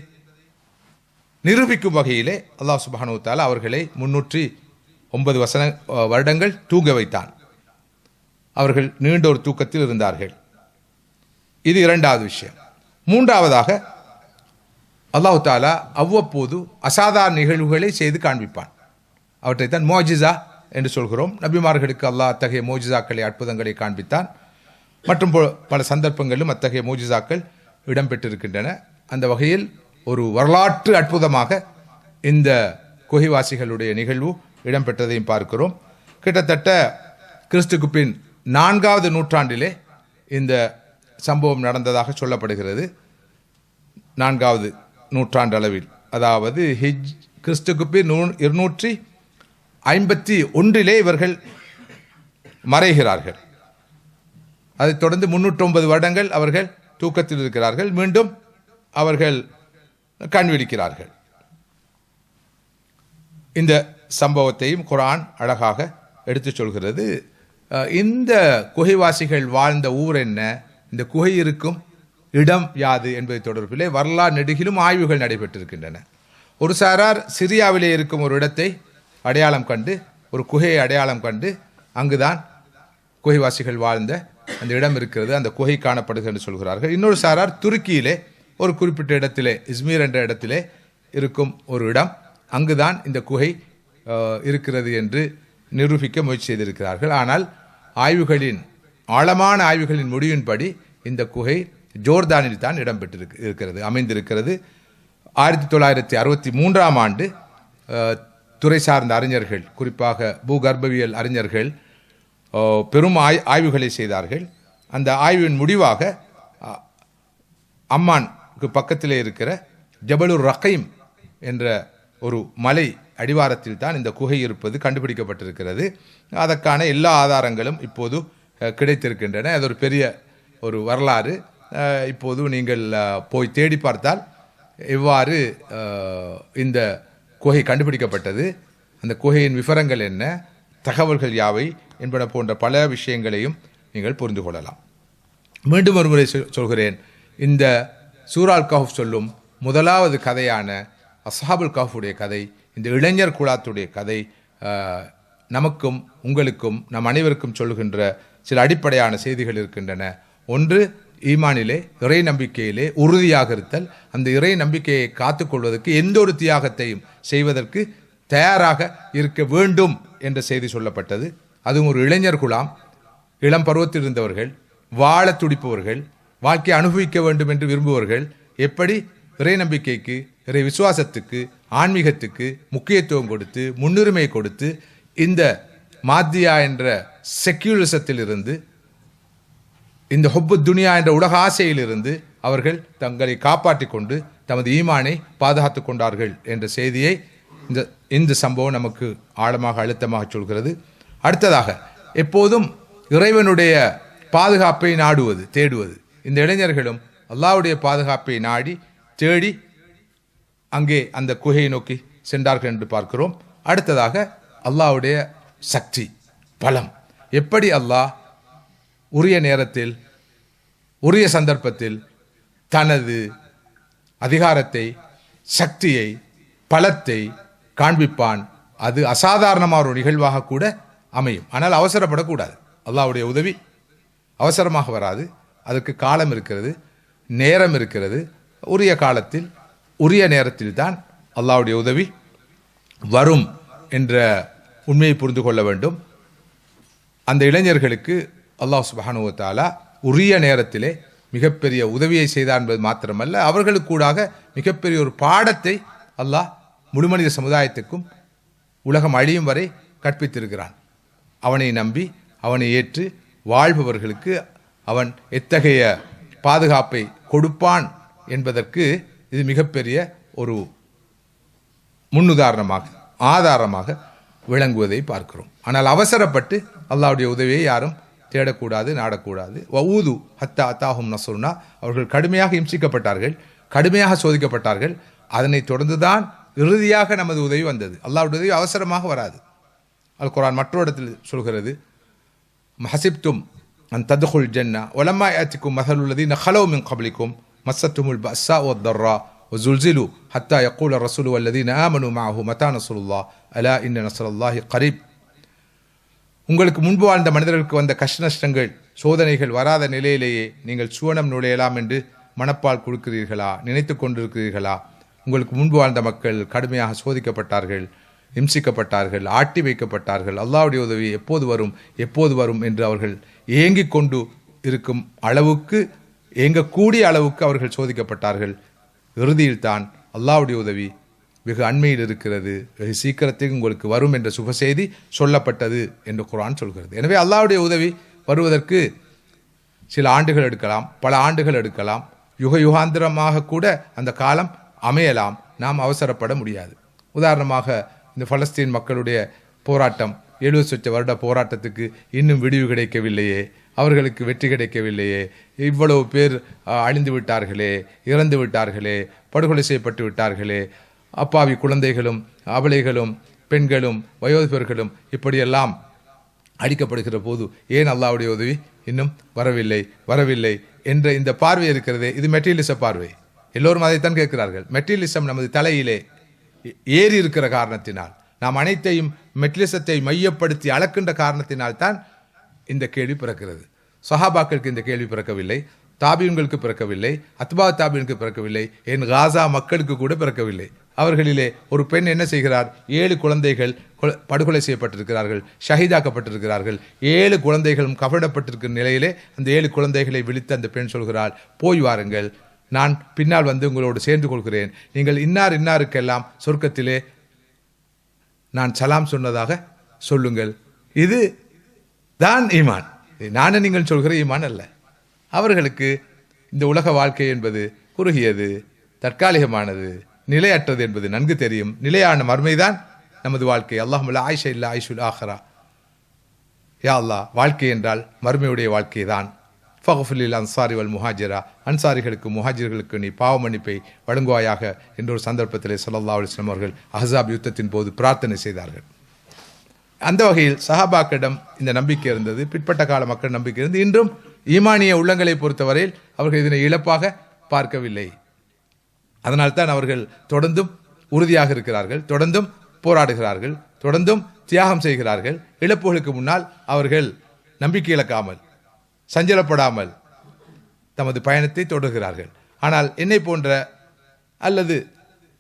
நிரூபிக்கும் வகையிலே அல்லாஹ் சுப்ஹானஹு தஆலா அவர்களை 309 வருடங்கள் தூங்க வைத்தான். அவர்கள் நீண்ட ஒரு தூக்கத்தில் இருந்தார்கள். இது இரண்டாவது விஷயம். மூன்றாவதாக அல்லாஹ் தஆலா அவ்வப்போது அசாதாரண நிகழ்வுகளை செய்து காண்பிப்பான். அவற்றைத்தான் மோஜிசா என்று சொல்கிறோம். நபிமார்களுக்கு அல்லாஹ் அத்தகைய மோஜிசாக்களை, அற்புதங்களை காண்பித்தான். மற்றும் பல சந்தர்ப்பங்களிலும் அத்தகைய மோஜிசாக்கள் இடம்பெற்றிருக்கின்றன. அந்த வகையில் ஒரு வரலாற்று அற்புதமாக இந்த குகைவாசிகளுடைய நிகழ்வு இடம்பெற்றதையும் பார்க்கிறோம். கிட்டத்தட்ட கிறிஸ்துக்கு பின் 4வது நூற்றாண்டிலே இந்த சம்பவம் நடந்ததாக சொல்லப்படுகிறது. 4வது நூற்றாண்டு அளவில், அதாவது கிறிஸ்துக்கு பின் 251 இவர்கள் மறைகிறார்கள். அதைத் தொடர்ந்து 309 வருடங்கள் அவர்கள் தூக்கத்தில் இருக்கிறார்கள். மீண்டும் அவர்கள் கண் விழிக்கிறார்கள். இந்த சம்பவத்தையும் குர்ஆன் அழகாக எடுத்து சொல்கிறது. இந்த குகைவாசிகள் வாழ்ந்த ஊர் என்ன, இந்த குகை இருக்கும் இடம் யாது என்பது தொடர்பிலே வரலாறு நெடுகிலும் ஆய்வுகள் நடைபெற்றிருக்கின்றன. ஒரு சாரார் சிரியாவிலே இருக்கும் ஒரு இடத்தை அடையாளம் கண்டு, ஒரு குகையை அடையாளம் கண்டு, அங்குதான் குகைவாசிகள் வாழ்ந்த அந்த இடம் இருக்கிறது, அந்த குகை காணப்படுகிறது என்று சொல்கிறார்கள். இன்னொரு சாரார் துருக்கியிலே ஒரு குறிப்பிட்ட இடத்திலே, இஸ்மீர் என்ற இடத்திலே இருக்கும் ஒரு இடம், அங்குதான் இந்த குகை இருக்கிறது என்று நிரூபிக்க முயற்சி செய்திருக்கிறார்கள். ஆனால் ஆழமான ஆய்வுகளின் முடிவின்படி இந்த குகை ஜோர்தானில் தான் இடம்பெற்றிருக்கிறது, அமைந்திருக்கிறது. 1963ஆம் ஆண்டு துறை சார்ந்த அறிஞர்கள், குறிப்பாக பூகர்ப்பவியல் அறிஞர்கள் பெரும் ஆய்வுகளை செய்தார்கள். அந்த ஆய்வின் முடிவாக அம்மானுக்கு பக்கத்திலே இருக்கிற ஜபலுர் ரகைம் என்ற ஒரு மலை அடிவாரத்தில் தான் இந்த குகை இருப்பது கண்டுபிடிக்கப்பட்டிருக்கிறது. அதற்கான எல்லா ஆதாரங்களும் இப்போது கிடைத்திருக்கின்றன. அது ஒரு பெரிய ஒரு வரலாறு. இப்போது நீங்கள் போய் தேடி பார்த்தால் எவ்வாறு இந்த குகை கண்டுபிடிக்கப்பட்டது, அந்த குகையின் விவரங்கள் என்ன, தகவல்கள் யாவை என்பன போன்ற பல விஷயங்களையும் நீங்கள் புரிந்து கொள்ளலாம். மீண்டும் ஒரு முறை சொல்கிறேன், இந்த சூரால் கஹஃப் சொல்லும் முதலாவது கதையான அஸ்ஹாபுல் கஹ்ஃபுடைய கதை, இந்த இளைஞர் குலாத்துடைய கதை நமக்கும் உங்களுக்கும் நம் அனைவருக்கும் சொல்லுகின்ற சில அடிப்படையான செய்திகள் இருக்கின்றன. ஒன்று, ஈமானிலே, இறை நம்பிக்கையிலே உறுதியாக இருத்தல், அந்த இறை நம்பிக்கையை காத்துக்கொள்வதற்கு எந்த ஒரு தியாகத்தையும் செய்வதற்கு தயாராக இருக்க வேண்டும் என்ற செய்தி சொல்லப்பட்டது. அதுவும் ஒரு இளைஞர் குலாம், இளம் பருவத்தில் இருந்தவர்கள், வாழ துடிப்பவர்கள், வாழ்க்கையை அனுபவிக்க வேண்டும் என்று விரும்புவர்கள் எப்படி இறை நம்பிக்கைக்கு, இறை விசுவாசத்துக்கு, ஆன்மீகத்துக்கு முக்கியத்துவம் கொடுத்து, முன்னுரிமை கொடுத்து, இந்த மாத்தியா என்ற செக்யூலிசத்தில் இருந்து, இந்த ஹொப்பு துனியா என்ற உலக ஆசையிலிருந்து அவர்கள் தங்களை காப்பாற்றிக் கொண்டு தமது ஈமானை பாதுகாத்து கொண்டார்கள் என்ற செய்தியை இந்த சம்பவம் நமக்கு ஆழமாக அழுத்தமாக சொல்கிறது. அடுத்ததாக, எப்போதும் இறைவனுடைய பாதுகாப்பை நாடுவது, தேடுவது. இந்த இளைஞர்களும் அல்லாஹ்வுடைய பாதுகாப்பை நாடி தேடி அங்கே அந்த குகையை நோக்கி சென்றார்கள் என்று பார்க்கிறோம். அடுத்ததாக, அல்லாஹ்வுடைய சக்தி, பலம். எப்படி அல்லாஹ் உரிய நேரத்தில், உரிய சந்தர்ப்பத்தில் தனது அதிகாரத்தை, சக்தியை, பலத்தை காண்பிப்பான். அது அசாதாரணமான ஒரு நிகழ்வாக கூட அமையும். ஆனால் அவசரப்படக்கூடாது. அல்லாஹ்வுடைய உதவி அவசரமாக வராது. அதுக்கு காலம் இருக்கிறது, நேரம் இருக்கிறது. உரிய காலத்தில், உரிய நேரத்தில் தான் அல்லாஹ்வுடைய உதவி வரும் என்ற உண்மையை புரிந்து கொள்ள வேண்டும். அந்த இளைஞர்களுக்கு அல்லாஹ் சுப்ஹானஹு வ தஆலா உரிய நேரத்திலே மிகப்பெரிய உதவியை செய்தார் என்பது மாத்திரமல்ல, அவர்களுக்கூடாக மிகப்பெரிய ஒரு பாடத்தை அல்லாஹ் முழுமனித சமுதாயத்துக்கும் உலகம் அழியும் வரை கற்பித்திருக்கிறான். அவனை நம்பி, அவனை ஏற்று வாழ்பவர்களுக்கு அவன் எத்தகைய பாதுகாப்பை கொடுப்பான் என்பதற்கு இது மிகப்பெரிய ஒரு முன்னுதாரணமாக, ஆதாரமாக விளங்குவதை பார்க்கிறோம். ஆனால் அவசரப்பட்டு அல்லாஹ்வுடைய உதவியை யாரும் தேடக்கூடாது, நாடக்கூடாது. வஊது ஹத்தா அத்தாஹும் நஸ்ருனா, அவர்கள் கடுமையாக இம்சிக்கப்பட்டார்கள், கடுமையாக சோதிக்கப்பட்டார்கள். அதனை தொடர்ந்துதான் இறுதியாக நமது உதவி வந்தது. அல்லாஹ்வுடைய உதவி அவசரமாக வராது. அல் குர்ஆன் மற்றொரு இடத்தில் சொல்கிறது, ஹஸிப்தும் அன் தத்குல் ஜன்னா வலம்மா யாத்திக்கும் மஸலுல் லதீன ஹலவ் மின் கப்லிக்கும் மஸ்ஸத்துமுல் பஸ்ஸா வத்-தர்ரா வஸுல்ஸிலு ஹத்தா யகூல الرسول والذين آمنوا معه متى نصر الله ألا إن نصر الله قريب. உங்களுக்கு முன்பு வாழ்ந்த மனிதர்களுக்கு வந்த கஷ்ட நஷ்டங்கள், சோதனைகள் வராத நிலையிலேயே நீங்கள் சுவனம் நுழையலாம் என்று மனப்பால் கொடுக்கிறீர்களா, நினைத்து கொண்டிருக்கிறீர்களா? உங்களுக்கு முன்பு வாழ்ந்த மக்கள் கடுமையாக சோதிக்கப்பட்டார்கள், இம்சிக்கப்பட்டார்கள், ஆட்டி வைக்கப்பட்டார்கள். அல்லாஹ்வுடைய உதவி எப்போது வரும், எப்போது வரும் என்று அவர்கள் ஏங்கிக் கொண்டு இருக்கும் அளவுக்கு, ஏங்கக்கூடிய அளவுக்கு அவர்கள் சோதிக்கப்பட்டார்கள். இறுதியில் தான் அல்லாஹ்வுடைய உதவி வெகு அண்மையில் இருக்கிறது, வெகு சீக்கிரத்தில் உங்களுக்கு வரும் என்ற சுப செய்தி சொல்லப்பட்டது என்று குர்ஆன் சொல்கிறது. எனவே அல்லாஹ்வுடைய உதவி வருவதற்கு சில ஆண்டுகள் எடுக்கலாம், பல ஆண்டுகள் எடுக்கலாம், யுக யுகாந்திரமாக கூட அந்த காலம் அமையலாம். நாம் அவசரப்பட முடியாது. உதாரணமாக, இந்த பலஸ்தீன் மக்களுடைய போராட்டம், 70 வருட போராட்டத்துக்கு இன்னும் விடிவு கிடைக்கவில்லையே, அவர்களுக்கு வெற்றி கிடைக்கவில்லையே, இவ்வளவு பேர் அழிந்து விட்டார்களே, இறந்து விட்டார்களே, படுகொலை செய்யப்பட்டு விட்டார்களே, அப்பாவி குழந்தைகளும் அபலைகளும் பெண்களும் வயோதிபர்களும் இப்படியெல்லாம் அடிக்கப்படுகிற போது ஏன் அல்லாஹ்வுடைய உதவி இன்னும் வரவில்லை என்ற இந்த பார்வை இருக்கிறது, இது மெட்டீரியலிச பார்வை. எல்லோரும் அதைத்தான் கேட்கிறார்கள். மெட்டீரியலிசம் நமது தலையிலே ஏறி இருக்கிற காரணத்தினால், நாம் அனைத்தையும் மெட்டீரியலிசத்தை மையப்படுத்தி அளக்கின்ற காரணத்தினால் தான் இந்த கேள்வி பிறக்கிறது. சஹாபாக்களுக்கு இந்த கேள்வி பிறக்கவில்லை, தாபியன்களுக்கு பிறக்கவில்லை, அத்பா தாபியனுக்கு பிறக்கவில்லை, என் காசா மக்களுக்கு கூட பிறக்கவில்லை. அவர்களிலே ஒரு பெண் என்ன செய்கிறார்? 7 குழந்தைகள் படுகொலை செய்யப்பட்டிருக்கிறார்கள், ஷஹீதாக்கப்பட்டிருக்கிறார்கள். 7 குழந்தைகளும் கபடப்பட்டிருக்கிற நிலையிலே அந்த 7 குழந்தைகளை விழித்து அந்த பெண் சொல்கிறாள், போய் வாருங்கள், நான் பின்னால் வந்து உங்களோடு சேர்ந்து கொள்கிறேன், நீங்கள் இன்னார் இன்னாருக்கெல்லாம் சொர்க்கத்திலே நான் சலாம் சொன்னதாக சொல்லுங்கள். இது தான் ஈமான். நானும் நீங்கள் சொல்கிற ஈமான் அல்ல. அவர்களுக்கு இந்த உலக வாழ்க்கை என்பது குறுகியது, தற்காலிகமானது, நிலையற்றது என்பது நன்கு தெரியும். நிலையான மர்மைதான் நமது வாழ்க்கை. அல்லாஹும்ம ஆயிஷா இல்லா ஆயிஷுல் ஆஹரா. யா அல்லாஹ், வாழ்க்கை என்றால் மர்மையுடைய வாழ்க்கை தான். ஃபக்ஃபிலில் அன்சாரி வல் முஹாஜிரா, அன்சாரிகளுக்கு முஹாஜிர்களுக்கு நீ பாவ மன்னிப்பை வழங்குவாயாக என்ற ஒரு சந்தர்ப்பத்திலே ஸல்லல்லாஹு அலைஹி வஸல்லம் அவர்கள் அஹ்ஸாப் யுத்தத்தின் போது பிரார்த்தனை செய்தார்கள். அந்த வகையில் சஹாபாக்களிடம் இந்த நம்பிக்கை இருந்தது, பிற்பட்ட கால மக்கள் நம்பிக்கை இருந்தது. இன்றும் ஈமானிய உள்ளங்களை பொறுத்தவரையில் அவர்கள் இதனை இழப்பாக பார்க்கவில்லை. அதனால்தான் அவர்கள் தொடர்ந்தும் உறுதியாக இருக்கிறார்கள், தொடர்ந்தும் போராடுகிறார்கள், தொடர்ந்தும் தியாகம் செய்கிறார்கள். இழப்புகளுக்கு முன்னால் அவர்கள் நம்பிக்கை இழக்காமல், சஞ்சலப்படாமல் தமது பயணத்தை தொடர்கிறார்கள். ஆனால் என்னை போன்ற அல்லது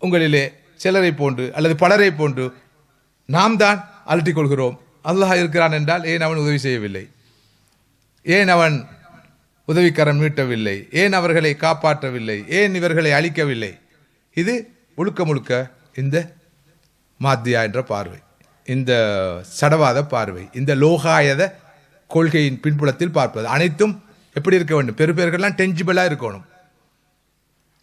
உங்களிலே சிலரை போன்று அல்லது பலரை போன்று நாம் தான் அலட்டிக் கொள்கிறோம். அல்லாஹ் இருக்கிறான் என்றால் ஏன் அவன் உதவி செய்யவில்லை, ஏன் அவன் உதவிக்கரம் நீட்டவில்லை, ஏன் அவர்களை காப்பாற்றவில்லை, ஏன் இவர்களை அழிக்கவில்லை? இது முழுக்க முழுக்க இந்த மாத்தியா என்ற பார்வை, இந்த சடவாத பார்வை, இந்த லோகாயத கொள்கையின் பின்புலத்தில் பார்ப்பது. அனைத்தும் எப்படி இருக்க வேண்டும்? பெருப்பேர்கள்லாம் டெஞ்சிபிளாக இருக்கணும்,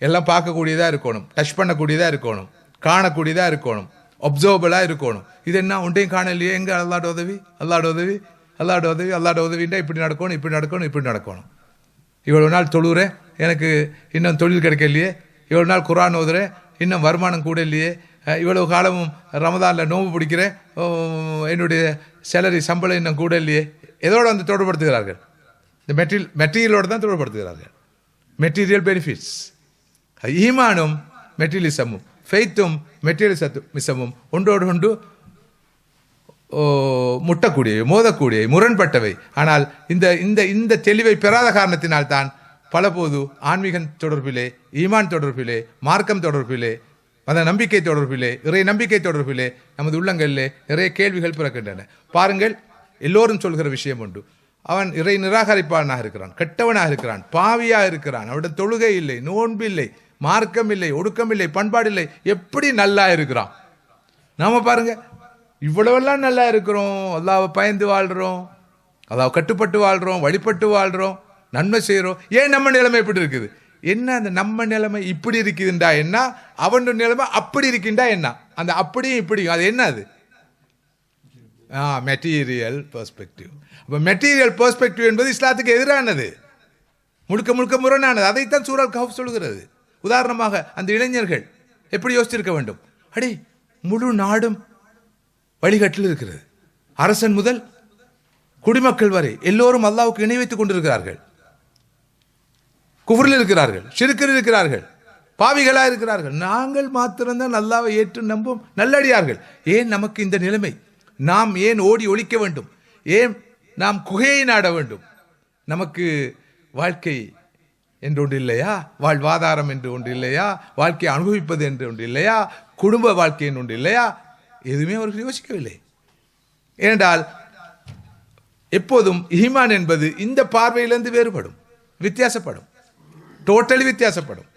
எல்லாம் பார்க்கக்கூடியதாக இருக்கணும், டச் பண்ணக்கூடியதாக இருக்கணும், காணக்கூடியதாக இருக்கணும், ஒப்சர்வபிளாக இருக்கணும். இது என்ன ஒன்றையும் காணலையே, எங்கே அல்லாட உதவி, அல்லாட உதவி, அல்லாட உதவி, அல்லாட உதவின்றா இப்படி நடக்கணும், இப்படி நடக்கணும், இப்படி நடக்கணும். இவ்வளோ நாள் தொழுகிறேன், எனக்கு இன்னும் தொழில் கிடைக்கலையே, இவ்வளோ நாள் குர்ஆன் ஓதுறேன், இன்னும் வருமானம் கூட இல்லையே, இவ்வளவு காலமும் ரமதானில் நோன்பு பிடிக்கிறேன், என்னுடைய சேலரி சம்பளம் இன்னும் கூட இல்லையே. எதோடு வந்து தொடர்படுத்துகிறார்கள்? இந்த மெட்டீரியலோடு தான் தொடர்படுத்துகிறார்கள். Material benefits. ஈமானும் மெட்டீரியலிசமும், ஃபெய்த்தும் மெட்டீரியலிசமும் ஒன்றோடு ஒன்று முட்டக்கூடியவை, மோதக்கூடியவை, முரண்பட்டவை. ஆனால் இந்த இந்த இந்த தெளிவை பெறாத காரணத்தினால் தான் பலபோது ஆன்மீக தொடர்பிலே, ஈமான் தொடர்பிலே, மார்க்கம் தொடர்பிலே, மத நம்பிக்கை தொடர்பிலே, இறை நம்பிக்கை தொடர்பிலே நமது உள்ளங்களிலே நிறைய கேள்விகள் பிறக்கின்றன. பாருங்கள், எல்லோரும் சொல்கிற விஷயம் உண்டு. அவன் இறை நிராகரிப்பாளனாக இருக்கிறான், கெட்டவனாக இருக்கிறான், பாவியாக இருக்கிறான், அவனிடம் தொழுகை இல்லை, நோன்பு இல்லை, மார்க்கம் இல்லை, ஒடுக்கம் இல்லை, பண்பாடு இல்லை, எப்படி நல்லா இருக்கிறான்? நாம பாருங்க, இவ்வளவெல்லாம் நல்லா இருக்கிறோம், அல்லாஹ்வை பயந்து வாழ்கிறோம், அல்லாஹ் கட்டுப்பட்டு வாழ்கிறோம், வழிபட்டு வாழ்கிறோம், நன்மை செய்கிறோம். ஏன் நம்ம நிலைமை எப்படி இருக்குது? என்ன அந்த நம்ம நிலைமை இப்படி இருக்குதுண்டா என்ன, அவன் நிலைமை அப்படி இருக்கின்றா என்ன? அந்த அப்படியும் இப்படியும் அது என்ன? அது மெட்டீரியல் பெர்ஸ்பெக்டிவ். அப்போ மெட்டீரியல் பெர்ஸ்பெக்டிவ் என்பது இஸ்லாத்துக்கு எதிரானது, முழுக்க முழுக்க முரணானது. அதைத்தான் சூரா கஹஃப் சொல்கிறது. உதாரணமாக அந்த இளைஞர்கள் எப்படி யோசிச்சிருக்க வேண்டும்? அடி, முழு நாடும் வழிகட்டில் இருக்கிறது, அரசன் முதல் குடிமக்கள் வரை எல்லோரும் அல்லாஹ்வுக்கு இணை வைத்துக் கொண்டிருக்கிறார்கள், குஃப்ரில் இருக்கிறார்கள், ஷிர்கில் இருக்கிறார்கள், பாவிகளாக இருக்கிறார்கள். நாங்கள் மாத்திரம்தான் அல்லாஹ்வை ஏற்று நம்பும் நல்லடியார்கள். ஏன் நமக்கு இந்த நிலைமை? நாம் ஏன் ஓடி ஒழிக்க வேண்டும்? ஏன் நாம் குகையை நாட வேண்டும்? நமக்கு வாழ்க்கை என்று ஒன்று இல்லையா? வாழ்வாதாரம் என்று ஒன்று இல்லையா? வாழ்க்கையை அனுபவிப்பது என்று ஒன்று இல்லையா? குடும்ப வாழ்க்கை என்று ஒன்று இல்லையா? எதுவுமே அவர்கள் யோசிக்கவில்லை. ஏனென்றால் எப்போதும் ஈமான் என்பது இந்த பார்வையிலிருந்து வேறுபடும், வித்தியாசப்படும், டோட்டலி வித்தியாசப்படும்.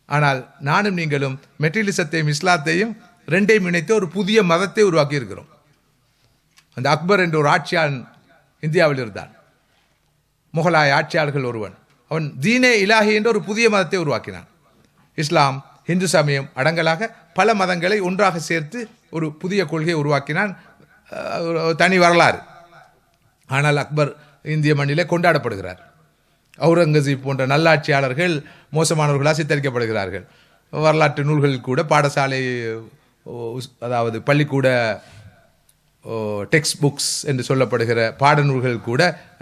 ஆனால் நானும் நீங்களும் மெட்டீரியலிசத்தையும் இஸ்லாத்தையும் ரெண்டையும் இணைத்து ஒரு புதிய மதத்தை உருவாக்கி இருக்கிறோம். அந்த அக்பர் என்ற ஒரு ஆட்சியாளன் இந்தியாவில் இருந்தான், முகலாய ஆட்சியாளர்கள் ஒருவன். அவன் தீனே இலாஹி என்ற ஒரு புதிய மதத்தை உருவாக்கினான். இஸ்லாம், இந்து சமயம் அடங்கலாக பல மதங்களை ஒன்றாக சேர்த்து ஒரு புதிய கொள்கையை உருவாக்கினான். தனி வரலாறு. ஆனால் அக்பர் இந்திய மண்ணிலே கொண்டாடப்படுகிறார். அவுரங்கசீப் போன்ற நல்லாட்சியாளர்கள் மோசமானவர்களாக சித்தரிக்கப்படுகிறார்கள். வரலாற்று நூல்களில் கூட, பாடசாலை, அதாவது பள்ளிக்கூட டெக்ஸ்ட் புக்ஸ் என்று சொல்லப்படுகிற பாடநூல்கள் கூட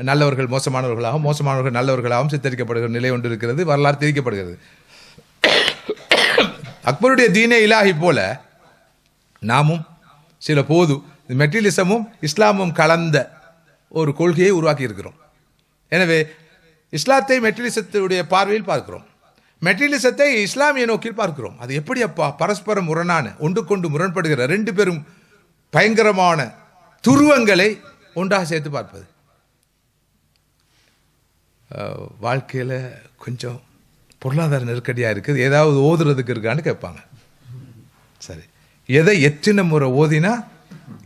நல்லவர்கள் மோசமானவர்களாகவும் மோசமானவர்கள் நல்லவர்களாகவும் சித்தரிக்கப்படுகிற நிலை ஒன்று இருக்கிறது, வரலாறு திரிக்கப்படுகிறது. அக்பருடைய தீனே இலாஹி போல நாமும் சில போது மெட்டீரியலிசமும் இஸ்லாமும் கலந்த ஒரு கொள்கையை உருவாக்கி இருக்கிறோம். எனவே இஸ்லாத்தை மெட்டீரியலிசத்துடைய பார்வையில் பார்க்கிறோம், மெட்டீரியலிசத்தை இஸ்லாமிய நோக்கில் பார்க்கிறோம். அது எப்படி அப்பா பரஸ்பர முரணான ஒன்றுக்கொண்டு முரண்படுகிற ரெண்டு பேரும் பயங்கரமான துருவங்களை ஒன்றாக சேர்த்து பார்ப்பது. வாழ்க்கையில் கொஞ்சம் பொருளாதார நெருக்கடியாக இருக்குது, ஏதாவது ஓதுறதுக்கு இருக்கான்னு கேட்பாங்க. சரி, எதை எத்தனை முறை ஓதினா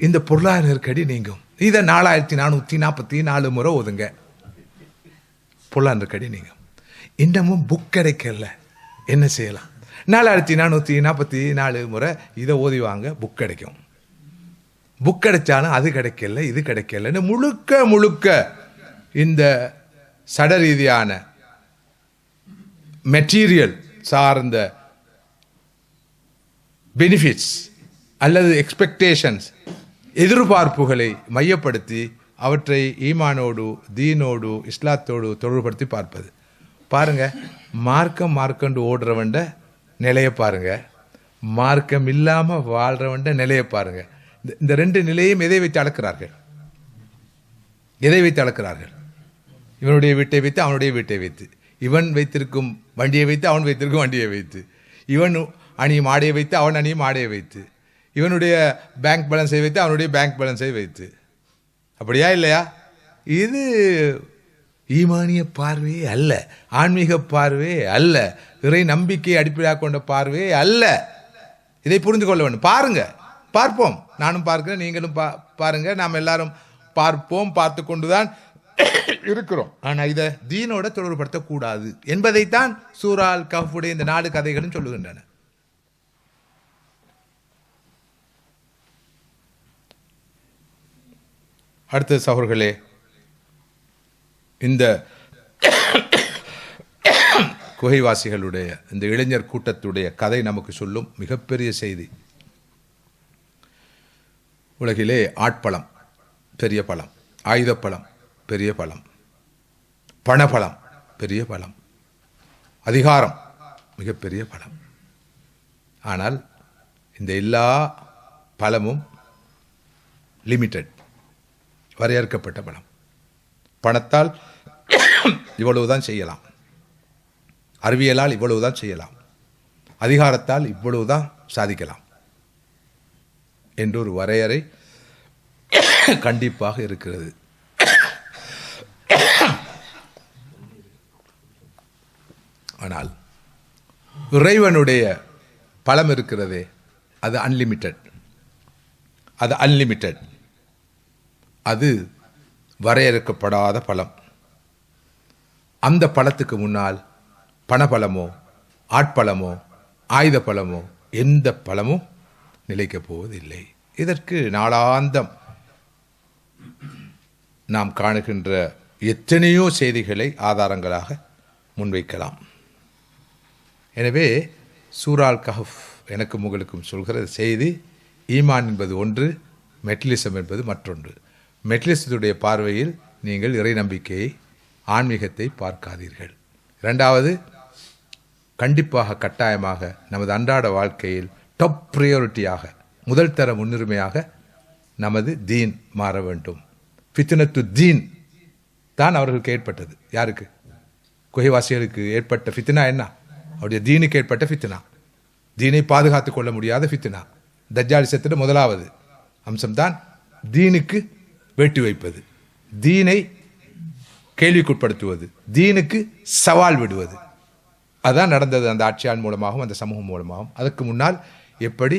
இந்த பொருளாதார நெருக்கடி நீங்கும்? இதை 4444 முறை ஓதுங்க, பொருளாதார நெருக்கடி நீங்கும். இன்னமும் புக் கிடைக்கல, என்ன செய்யலாம்? 4444 முறை இதை ஓதிவாங்க, புக் கிடைக்கும். புக் கிடைச்சாலும் அது கிடைக்கல, இது கிடைக்கலன்னு முழுக்க முழுக்க இந்த சட ரீதியான மெட்டீரியல் சார்ந்த பெனிஃபிட்ஸ் அல்லது எக்ஸ்பெக்டேஷன்ஸ், எதிர்பார்ப்புகளை மையப்படுத்தி அவற்றை ஈமானோடு தீனோடு இஸ்லாத்தோடு தொடர்புபடுத்தி பார்ப்பது. பாருங்க, மார்க்கண்டு ஓடுறவண்ட நிலையை பாருங்க, மார்க்கம் இல்லாமல் வாழ்றவண்ட நிலையை பாருங்க. இந்த ரெண்டு நிலையும் எதை வைத்து அளக்கிறார்கள்? எதை வைத்து அளக்கிறார்கள்? இவனுடைய வீட்டை வைத்து அவனுடைய வீட்டை வைத்து, இவன் வைத்திருக்கும் வண்டியை வைத்து அவன் வைத்திருக்கும் வண்டியை வைத்து, இவன் அணியும் ஆடையை வைத்து அவன் அணியும் ஆடையை வைத்து, இவனுடைய பேங்க் பேலன்ஸை வைத்து அவனுடைய பேங்க் பேலன்ஸை வைத்து. அப்படியா இல்லையா? இது ஈமானிய பார்வையே அல்ல, ஆன்மீக பார்வையே அல்ல, இறை நம்பிக்கை அடிப்படையாக கொண்ட பார்வையே அல்ல. இதை புரிந்து கொள்ள வேண்டும். பாருங்க, பார்ப்போம், நானும் பார்க்கிறேன், நீங்களும் பாருங்க, நாம் எல்லாரும் பார்ப்போம், பார்த்து கொண்டுதான் இருக்கிறோம். ஆனால் இதை தீனோட தொடர்புபடுத்தக்கூடாது என்பதைத்தான் சூரால் கஃபுடைய இந்த 4 கதைகளும் சொல்லுகின்றன. அடுத்த சகோதரர்களே, இந்த குகைவாசிகளுடைய இந்த இளைஞர் கூட்டத்துடைய கதை நமக்கு சொல்லும் மிகப்பெரிய செய்தி. உலகிலே ஆட்பலம் பெரிய பலம், ஆயுதப்பலம் பெரிய பலம், பணபலம் பெரிய பலம், அதிகாரம் மிகப்பெரிய பலம். ஆனால் இந்த எல்லா பலமும் லிமிட்டட், வரையறுக்கப்பட்ட பலம். பணத்தால் இவ்வளவுதான் செய்யலாம், அறிவியலால் இவ்வளவுதான் செய்யலாம், அதிகாரத்தால் இவ்வளவுதான் சாதிக்கலாம் என்று ஒரு வரையறை கண்டிப்பாக இருக்கிறது. ஆனால் இறைவனுடைய பலம் இருக்கிறதே, அது அன்லிமிட்டட், அது அன்லிமிட்டட், அது வரையறுக்கப்படாத பலம். அந்த பலத்துக்கு முன்னால் பணபலமோ ஆட்பலமோ ஆயுத பலமோ எந்த பலமும் நிலைக்கப் போவதில்லை. இதற்கு நாளாந்தம் நாம் காணுகின்ற எத்தனையோ செய்திகளை ஆதாரங்களாக முன்வைக்கலாம். எனவே சூரால் கஹஃப் எனக்கும் உங்களுக்கும் சொல்கிற செய்தி, ஈமான் என்பது ஒன்று, மெட்டீரியலிசம் என்பது மற்றொன்று. மெட்டீரியலிசத்துடைய பார்வையில் நீங்கள் இறை நம்பிக்கையை ஆன்மீகத்தை பார்க்காதீர்கள். இரண்டாவது, கண்டிப்பாக கட்டாயமாக நமது அன்றாட வாழ்க்கையில் டாப் ப்ரையாரிட்டியாக, முதல் தர முன்னுரிமையாக நமது தீன் மாற வேண்டும். ஃபித்னத்து தீன் தான் அவர்களுக்கு ஏற்பட்டது. யாருக்கு? குகைவாசிகளுக்கு ஏற்பட்ட ஃபித்னா என்ன? அவருடைய தீனுக்கு ஏற்பட்ட ஃபித்னா, தீனை பாதுகாத்து கொள்ள முடியாத ஃபித்னா. தஜ்ஜாலிசத்தில் முதலாவது அம்சம்தான் தீனுக்கு வேட்டி வைப்பது, தீனை கேள்விக்குட்படுத்துவது, தீனுக்கு சவால் விடுவது. அதுதான் நடந்தது அந்த ஆட்சியாளர் மூலமாகவும் அந்த சமூகம் மூலமாகவும். அதற்கு முன்னால் எப்படி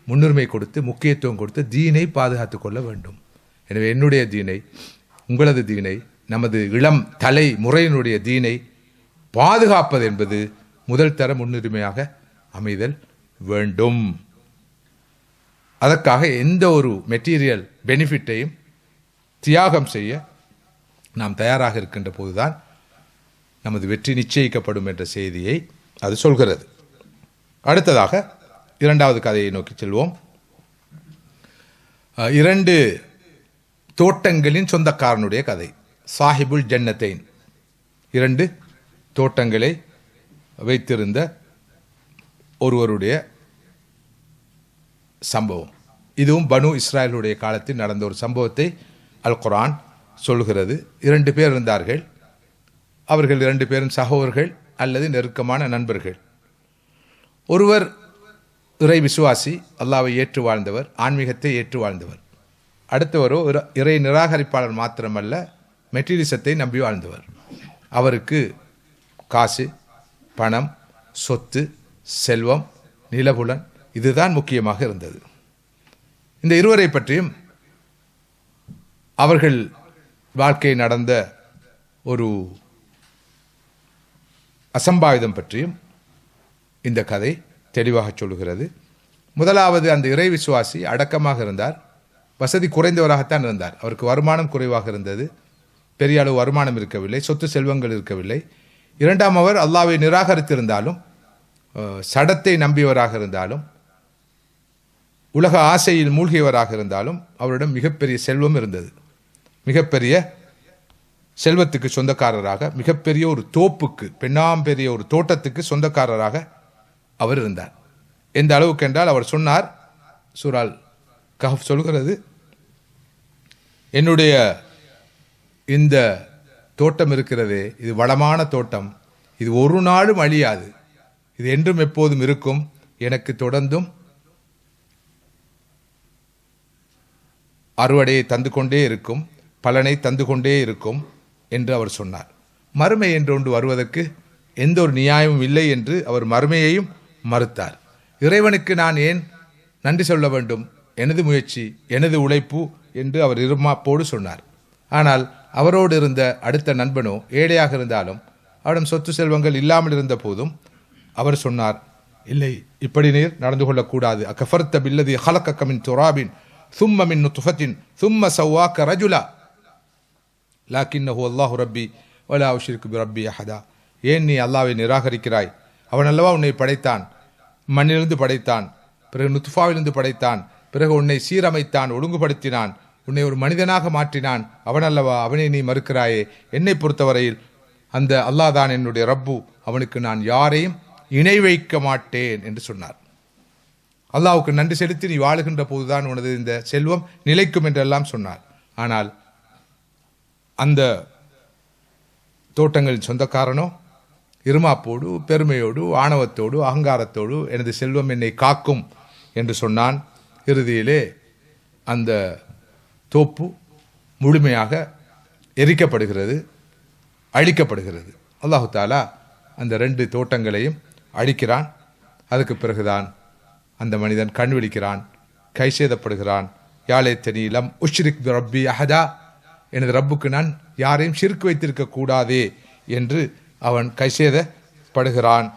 முன்னுரிமை கொடுத்து முக்கியத்துவம் கொடுத்து தீனை பாதுகாத்து கொள்ள வேண்டும். எனவே என்னுடைய தீனை, உங்களது தீனை, நமது இளம் தலைமுறையினுடைய தீனை பாதுகாப்பது என்பது முதல் தர முன்னுரிமையாக அமைதல் வேண்டும். அதற்காக எந்த ஒரு மெட்டீரியல் பெனிஃபிட்டையும் தியாகம் செய்ய நாம் தயாராக இருக்கின்ற போதுதான் நமது வெற்றி நிச்சயிக்கப்படும் என்ற செய்தியை அது சொல்கிறது. அடுத்ததாக இரண்டாவது கதையை நோக்கி செல்வோம். 2 தோட்டங்களின் சொந்தக்காரனுடைய கதை. சாஹிபுல் ஜன்னத்தைன், 2 தோட்டங்களை வைத்திருந்த ஒருவருடைய சம்பவம். இதுவும் பனு இஸ்ராயலுடைய காலத்தில் நடந்த ஒரு சம்பவத்தை அல் குர்ஆன் சொல்கிறது. 2 பேர் இருந்தார்கள். அவர்கள் 2 பேரும் சகோதரர்கள் அல்லது நெருக்கமான நண்பர்கள். ஒருவர் இறை விசுவாசி, அல்லாஹ்வை ஏற்று வாழ்ந்தவர், ஆன்மீகத்தை ஏற்று வாழ்ந்தவர். அடுத்தவரோ இறை நிராகரிப்பாளர் மாத்திரமல்ல, மெட்டீரியலிசத்தை நம்பி வாழ்ந்தவர். அவருக்கு காசு, பணம், சொத்து, செல்வம், நிலபுலன் இதுதான் முக்கியமாக இருந்தது. இந்த இருவரை பற்றியும் அவர்கள் வாழ்க்கை நடந்த ஒரு அசம்பாவிதம் பற்றியும் இந்த கதை தெளிவாக சொல்கிறது. முதலாவது, அந்த இறை விசுவாசி அடக்கமாக இருந்தார், வசதி குறைந்தவராகத்தான் இருந்தார். அவருக்கு வருமானம் குறைவாக இருந்தது, பெரிய அளவு வருமானம் இருக்கவில்லை, சொத்து செல்வங்கள் இருக்கவில்லை. 2ஆம் அவர் அல்லாஹ்வை நிராகரித்திருந்தாலும், சடத்தை நம்பியவராக இருந்தாலும், உலக ஆசையில் மூழ்கியவராக இருந்தாலும் அவரிடம் மிகப்பெரிய செல்வம் இருந்தது. மிகப்பெரிய செல்வத்துக்கு சொந்தக்காரராக, மிகப்பெரிய ஒரு தோப்புக்கு, பெரிய ஒரு தோட்டத்துக்கு சொந்தக்காரராக அவர் இருந்தார். எந்த அளவுக்கு என்றால் அவர் சொன்னார், சூரால் கஹஃப் சொல்கிறது, என்னுடைய இந்த தோட்டம் இருக்கிறதே, இது வளமான தோட்டம், இது ஒரு நாளும் அழியாது, இது என்றும் எப்போதும் இருக்கும், எனக்கு தொடர்ந்தும் அறுவடையை தந்து கொண்டே இருக்கும், பலனை தந்து கொண்டே இருக்கும் என்று அவர் சொன்னார். மறுமை என்று ஒன்று வருவதற்கு எந்த ஒரு நியாயமும் இல்லை என்று அவர் மறுமையையும் மறுத்தார். இறைவனுக்கு நான் ஏன் நன்றி சொல்ல வேண்டும், எனது முயற்சி, எனது உழைப்பு என்று அவர் இருமாப்போடு சொன்னார். ஆனால் அவரோடு இருந்த அடுத்த நண்பனோ ஏழையாக இருந்தாலும், அவரிடம் சொத்து செல்வங்கள் இல்லாமல் இருந்த போதும் அவர் சொன்னார், இல்லை, இப்படி நீர் நடந்து கொள்ளக்கூடாது. அகஃபர்த பில்லதி ஹலகக மின் துராபின் சும்ம மின் நுத்ஃபத்தின் சும்ம சவ்வாக்க ரஜுலா லாக்கின்னஹு அல்லாஹு ரப்பி வலா உஷ்ரிகு பிரப்பி அஹதா. ஏன் நீ அல்லாஹ்வை நிராகரிக்கிறாய்? அவன் அல்லவா உன்னை படைத்தான், மண்ணிலிருந்து படைத்தான், பிறகு நுத்ஃபாவிலிருந்து படைத்தான், பிறகு உன்னை சீரமைத்தான், ஒழுங்குபடுத்தினான், உன்னை ஒரு மனிதனாக மாற்றினான். அவன் அல்லவா, அவனை நீ மறுக்கிறாயே? என்னை பொறுத்தவரையில் அந்த அல்லாஹ் தான் என்னுடைய ரப்பு, அவனுக்கு நான் யாரையும் இணை வைக்க மாட்டேன் என்று சொன்னார். அல்லாஹ்வுக்கு நன்றி செலுத்தி நீ வாழுகின்ற போதுதான் உனது இந்த செல்வம் நிலைக்கும் என்றெல்லாம் சொன்னார். ஆனால் அந்த தோட்டங்களின் சொந்தக்காரனோ இருமாப்போடு, பெருமையோடு, ஆணவத்தோடு, அகங்காரத்தோடு எனது செல்வம் என்னை காக்கும் என்று சொன்னான். இறுதியிலே அந்த தோப்பு முழுமையாக எரிக்கப்படுகிறது, அழிக்கப்படுகிறது. அல்லாஹு தாலா அந்த 2 தோட்டங்களையும் அழிக்கிறான். அதுக்கு பிறகுதான் அந்த மனிதன் கண் விழிக்கிறான், கைசேதப்படுகிறான். யாழே தெனிலம் உஷ்ரிக் ரப்பி அஹதா, எனது ரப்புக்கு நான் யாரையும் ஷிர்க் வைத்திருக்க கூடாதே என்று அவன் கைசேதப்படுகிறான்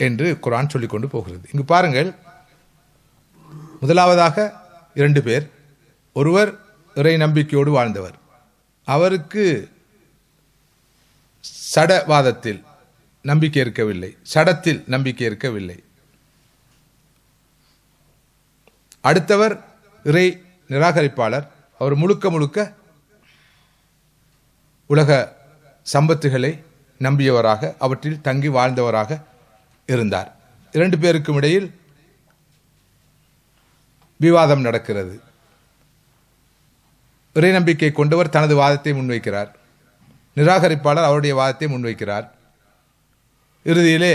என்று குர்ஆன் சொல்லிக்கொண்டு போகிறது. இங்கு பாருங்கள், முதலாவதாக 2 பேர். ஒருவர் இறை நம்பிக்கையோடு வாழ்ந்தவர், அவருக்கு சடவாதத்தில் நம்பிக்கை இருக்கவில்லை, சடத்தில் நம்பிக்கை இருக்கவில்லை. அடுத்தவர் இறை நிராகரிப்பாளர், அவர் முழுக்க முழுக்க உலக சம்பத்துகளை நம்பியவராக, அவற்றில் தங்கி வாழ்ந்தவராக இருந்தார். 2 பேருக்கும் இடையில் விவாதம் நடக்கிறது. இறை நம்பிக்கை கொண்டவர் தனது வாதத்தை முன்வைக்கிறார், நிராகரிப்பாளர் அவருடைய வாதத்தை முன்வைக்கிறார். இறுதியிலே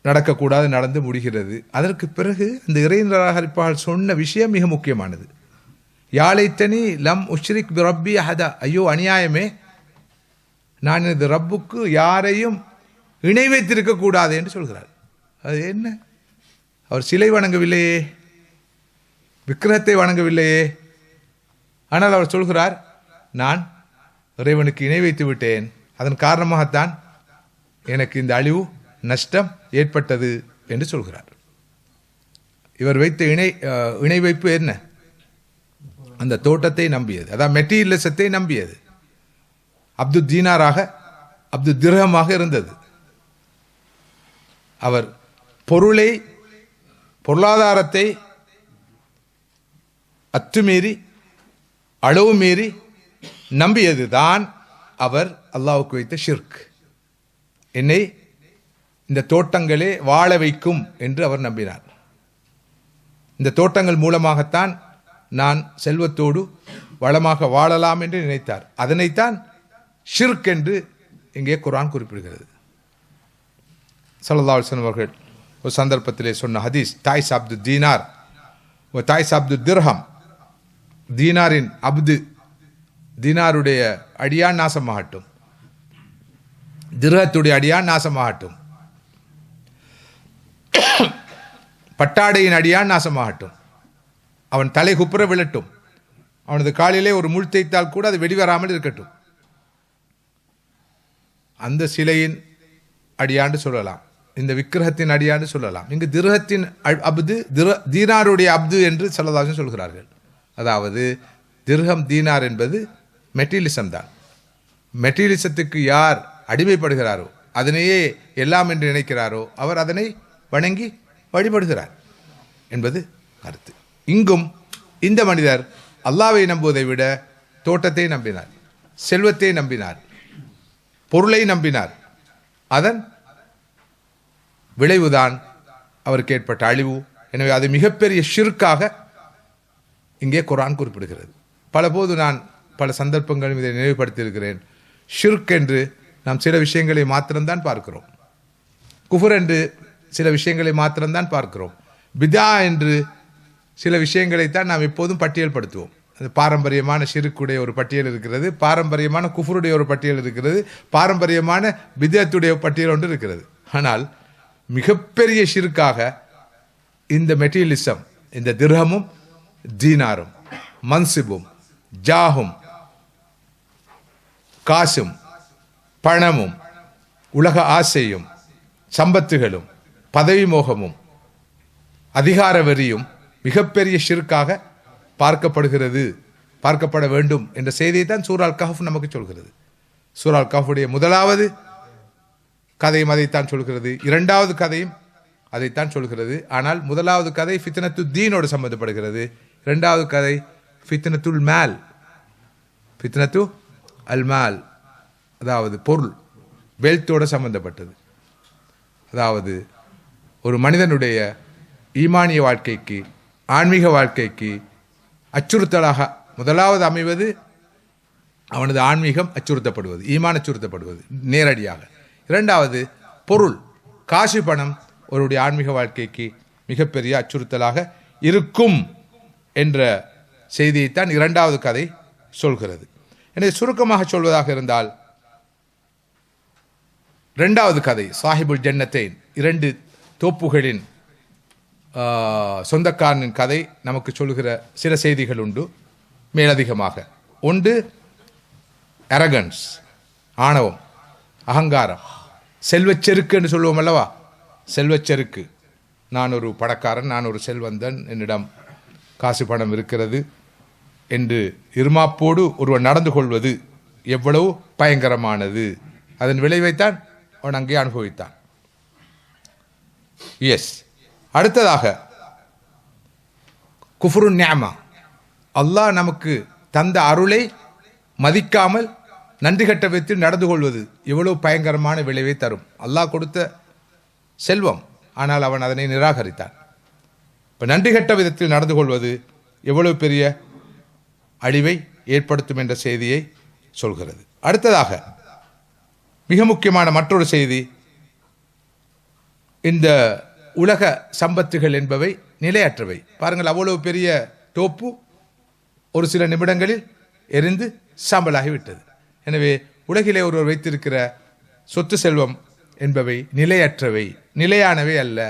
நடக்கக்கூடாது, நடந்து முடிகிறது. அதற்கு பிறகு அந்த இறை நிராகரிப்பாளர் சொன்ன விஷயம் மிக முக்கியமானது. யாழைத்தனி லம் உஷ்ரிக் பி ரப்பி அஹதா, ஐயோ அநியாயமே, நான் எனது ரப்புக்கு யாரையும் இணை வைத்திருக்க கூடாது என்று சொல்கிறார். அது என்ன? அவர் சிலை வணங்கவில்லையே, விக்கிரகத்தை வணங்கவில்லையே. ஆனால் அவர் சொல்கிறார், நான் இறைவனுக்கு இணை வைத்து விட்டேன், அதன் காரணமாகத்தான் எனக்கு இந்த அழிவு, நஷ்டம் ஏற்பட்டது என்று சொல்கிறார். இவர் வைத்த இணை வைப்பு என்ன? அந்த தோட்டத்தை நம்பியது, அதாவது மெட்டீரியலிசத்தை நம்பியது. அப்து தீனாராக, அப்து திர்ஹமாக இருந்தது. அவர் பொருளாதாரத்தை அத்துமீறி அளவு மீறி நம்பியதுதான் அவர் அல்லாஹ்வுக்கு வைத்த ஷிர்க். என்னை இந்த தோட்டங்களே வாழ வைக்கும் என்று அவர் நம்பினார். இந்த தோட்டங்கள் மூலமாகத்தான் நான் செல்வத்தோடு வளமாக வாழலாம் என்று நினைத்தார். அதனைத்தான் ஷிர்க் என்று இங்கே குர்ஆன் குறிப்பிடுகிறது. ஸல்லல்லாஹு அலைஹி வஸல்லம் அவர்கள் ஒரு சந்தர்ப்பத்திலே சொன்ன ஹதீஸ், தாய்ஸ் அப்து தீனார் தாய்ஸ் அப்து திர்ஹம், தீனாரின் அப்து, தீனாருடைய அடியான் நாசமாகட்டும், திர்ஹத்துடைய அடியான் நாசமாகட்டும், பட்டாடையின் அடியான் நாசமாகட்டும், அவன் தலை குப்புற விழட்டும், அவனது காலிலே ஒரு முள் தேய்த்தால் கூட அது வெளிவராமல் இருக்கட்டும். அந்த சிலையின் அடியாண்டு சொல்லலாம், இந்த விக்கிரகத்தின் அடியாண்டு சொல்லலாம். இங்கு திர்ஹத்தின் அப்து, தீனாருடைய அப்து என்று ஸல்லல்லாஹு சொல்கிறார்கள். அதாவது திர்ஹம் தீனார் என்பது மெட்டீரியலிசம் தான். மெட்டீரியலிசத்துக்கு யார் அடிமைப்படுகிறாரோ, அதனையே எல்லாம் என்று நினைக்கிறாரோ, அவர் அதனை வணங்கி வழிபடுகிறார் என்பது கருத்து. இங்கும் இந்த மனிதர் அல்லாஹ்வை நம்புவதை விட தோட்டத்தை நம்பினார், செல்வத்தை நம்பினார், பொருளை நம்பினார். அதன் விளைவுதான் அவருக்கு ஏற்பட்ட அழிவு. எனவே அது மிகப்பெரிய ஷிர்க்காக இங்கே குர்ஆன் குறிப்பிடுகிறது. பலபோது நான் பல சந்தர்ப்பங்களும் இதை நினைவுபடுத்தியிருக்கிறேன். ஷிர்க் என்று நாம் சில விஷயங்களை மாத்திரம்தான் பார்க்கிறோம், குஃபர் என்று சில விஷயங்களை மாத்திரம்தான் பார்க்கிறோம், பிதா என்று சில விஷயங்களைத்தான் நாம் எப்போதும் பட்டியல்படுத்துவோம். அது பாரம்பரியமான ஷிர்க்குடைய ஒரு பட்டியல் இருக்கிறது, பாரம்பரியமான குஃபருடைய ஒரு பட்டியல் இருக்கிறது, பாரம்பரியமான பிதத்துடைய பட்டியல் ஒன்று இருக்கிறது. ஆனால் மிகப்பெரிய ஷிர்க்காக இந்த மெட்டீரியலிசம், இந்த திர்ஹமும் தீனாரும் மன்சிபும் ஜாகும் காசும் பணமும் உலக ஆசையும் சம்பத்துகளும் பதவி மோகமும் அதிகார வெறியும் மிகப்பெரிய ஷிர்க்காக பார்க்கப்படுகிறது, பார்க்கப்பட வேண்டும் என்ற செய்தியை தான் சூரா அல் கஹஃப் நமக்கு சொல்கிறது. சூரா அல் கஹ்ஃபுடைய முதலாவது கதையும் அதைத்தான் சொல்கிறது, இரண்டாவது கதையும் அதைத்தான் சொல்கிறது. ஆனால் முதலாவது கதை ஃபித்னத்து தீனோடு சம்பந்தப்படுகிறது, இரண்டாவது கதை ஃபித்னத்துல் மால், ஃபித்னத்து அல் மால், அதாவது பொருள், வெல்த்தோடு சம்பந்தப்பட்டது. அதாவது ஒரு மனிதனுடைய ஈமானிய வாழ்க்கைக்கு, ஆன்மீக வாழ்க்கைக்கு அச்சுறுத்தலாக முதலாவது அமைவது அவனது ஆன்மீகம் அச்சுறுத்தப்படுவது, ஈமான் அச்சுறுத்தப்படுவது நேரடியாக. இரண்டாவது பொருள், காசு பணம் அவருடைய ஆன்மீக வாழ்க்கைக்கு மிகப்பெரிய அச்சுறுத்தலாக இருக்கும் என்ற செய்தியைத்தான் இரண்டாவது கதை சொல்கிறது. எனவே சுருக்கமாக சொல்வதாக இருந்தால், இரண்டாவது கதை சாஹிபுல் ஜன்னத்தைன், இரண்டு தோப்புகளின் சொந்தக்காரனின் கதை நமக்கு சொல்கிற சில செய்திகள் உண்டு. மேலதிகமாக ஒன்று அரகன்ஸ், ஆணவம், அகங்காரம், செல்வச்செருக்கு என்று சொல்லுவோம் அல்லவா, செல்வச்செருக்கு. நான் ஒரு பணக்காரன், நான் ஒரு செல்வந்தன், என்னிடம் காசு பணம் இருக்கிறது என்று இருமாப்போடு ஒருவன் நடந்து கொள்வது எவ்வளவு பயங்கரமானது. அதன் விளைவைத்தான் அவன் அங்கே அனுபவித்தான். எஸ். அடுத்ததாக குஃப்ரு நிஅமா, அல்லாஹ் நமக்கு தந்த அருளை மதிக்காமல் நன்றி கட்ட விதத்தில் நடந்து கொள்வது எவ்வளவு பயங்கரமான விளைவை தரும். அல்லாஹ் கொடுத்த செல்வம், ஆனால் அவன் அதனை நிராகரித்தான். இப்போ நன்றி கட்ட விதத்தில் நடந்து கொள்வது எவ்வளவு பெரிய அழிவை ஏற்படுத்தும் என்ற செய்தியை சொல்கிறது. அடுத்ததாக மிக முக்கியமான மற்றொரு செய்தி, இந்த உலக சம்பத்துகள் என்பவை நிலையற்றவை. பாருங்கள், அவ்வளவு பெரிய தோப்பு ஒரு சில நிமிடங்களில் எரிந்து சாம்பலாகிவிட்டது. எனவே உலகிலே ஒருவர் வைத்திருக்கிற சொத்து செல்வம் என்பவை நிலையற்றவை, நிலையானவை அல்ல.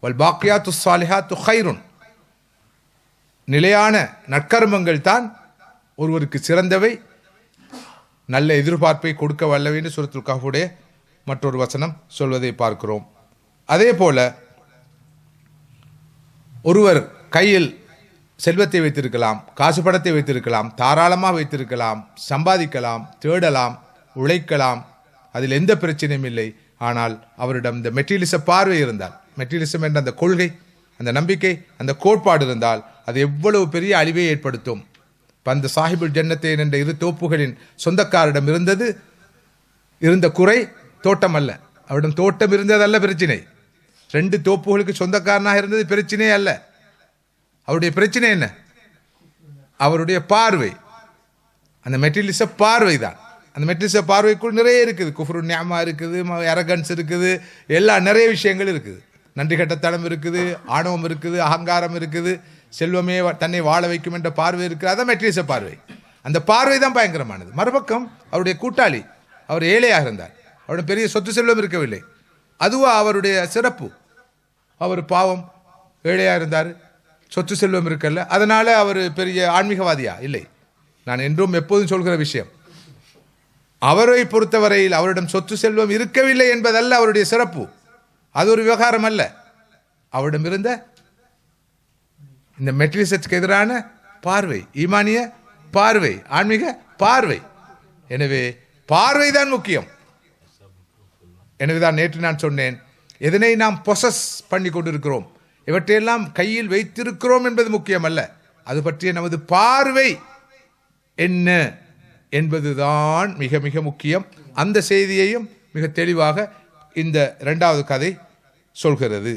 வல் பாக்கியாத்து ஸாலிஹாத்து கைருன், நிலையான நற்கர்மங்கள் தான் ஒருவருக்கு சிறந்தவை, நல்ல எதிர்பார்ப்பை கொடுக்க வல்லவை என்று சூரத்துல் கஹ்ஃபுடைய மற்றொரு வசனம் சொல்வதை பார்க்கிறோம். அதே போல ஒருவர் கையில் செல்வத்தை வைத்திருக்கலாம், காசு பணத்தை வைத்திருக்கலாம், தாராளமாக வைத்திருக்கலாம், சம்பாதிக்கலாம், தேடலாம், உழைக்கலாம், அதில் எந்த பிரச்சனையும் இல்லை. ஆனால் அவரிடம் இந்த மெட்டீரியலிச பார்வை இருந்தால், மெட்டீரியலிசம் என்ற அந்த கொள்கை அந்த நம்பிக்கை, அந்த கோட்பாடு இருந்தால் அது எவ்வளவு பெரிய அழிவை ஏற்படுத்தும். அந்த சாஹிபுல் ஜன்னத்தைன் என்ற இரு தோப்புகளின் சொந்தக்காரிடம் இருந்த குறை தோட்டம் அல்ல. அவரிடம் தோட்டம் இருந்ததல்ல பிரச்சினை. 2 தோப்புகளுக்கு சொந்தக்காரனாக இருந்தது பிரச்சனையே அல்ல. அவருடைய பிரச்சனை என்ன? அவருடைய பார்வை, அந்த மெட்டீரியலிச பார்வை தான். அந்த மெட்டீரியலிச பார்வைக்குள் நிறைய இருக்குது. குஃப்ரு நியாமா இருக்குது, அரகன்ஸ் இருக்குது, நிறைய விஷயங்கள் இருக்குது. நன்றி கட்டத்தனம் இருக்குது, ஆணவம் இருக்குது, அகங்காரம் இருக்குது, செல்வமே தன்னை வாழ வைக்கும் என்ற பார்வை இருக்குது. அதான் மெட்டீரியலிச பார்வை. அந்த பார்வை தான் பயங்கரமானது. மறுபக்கம் அவருடைய கூட்டாளி, அவர் ஏழையாக இருந்தார், அவருடைய பெரிய சொத்து செல்வம் இருக்கவில்லை. அதுவா அவருடைய சிறப்பு? அவர் பாவம் ஏழையாக இருந்தார், சொத்து செல்வம் இருக்கல்ல, அதனால அவர் பெரிய ஆன்மீகவாதியா? இல்லை. நான் என்றும் எப்போதும் சொல்கிற விஷயம், அவரை பொறுத்தவரையில் அவரிடம் சொத்து செல்வம் இருக்கவில்லை என்பதல்ல அவருடைய சிறப்பு. அது ஒரு விவகாரம் அல்ல. அவரிடம் இருந்த இந்த மெட்டீரியலிசத்துக்கு எதிரான பார்வை, ஈமானிய பார்வை, ஆன்மீக பார்வை. எனவே பார்வை தான் முக்கியம். எனவேதான் நேற்று நான் சொன்னேன், எதனை நாம் பொசஸ் பண்ணி கொண்டிருக்கிறோம், இவற்றையெல்லாம் கையில் வைத்திருக்கிறோம் என்பது முக்கியம் அல்ல. அது பற்றிய நமது பார்வை என்ன என்பதுதான் மிக மிக முக்கியம். அந்த செய்தியையும் மிக தெளிவாக இந்த 2வது கதை சொல்கிறது.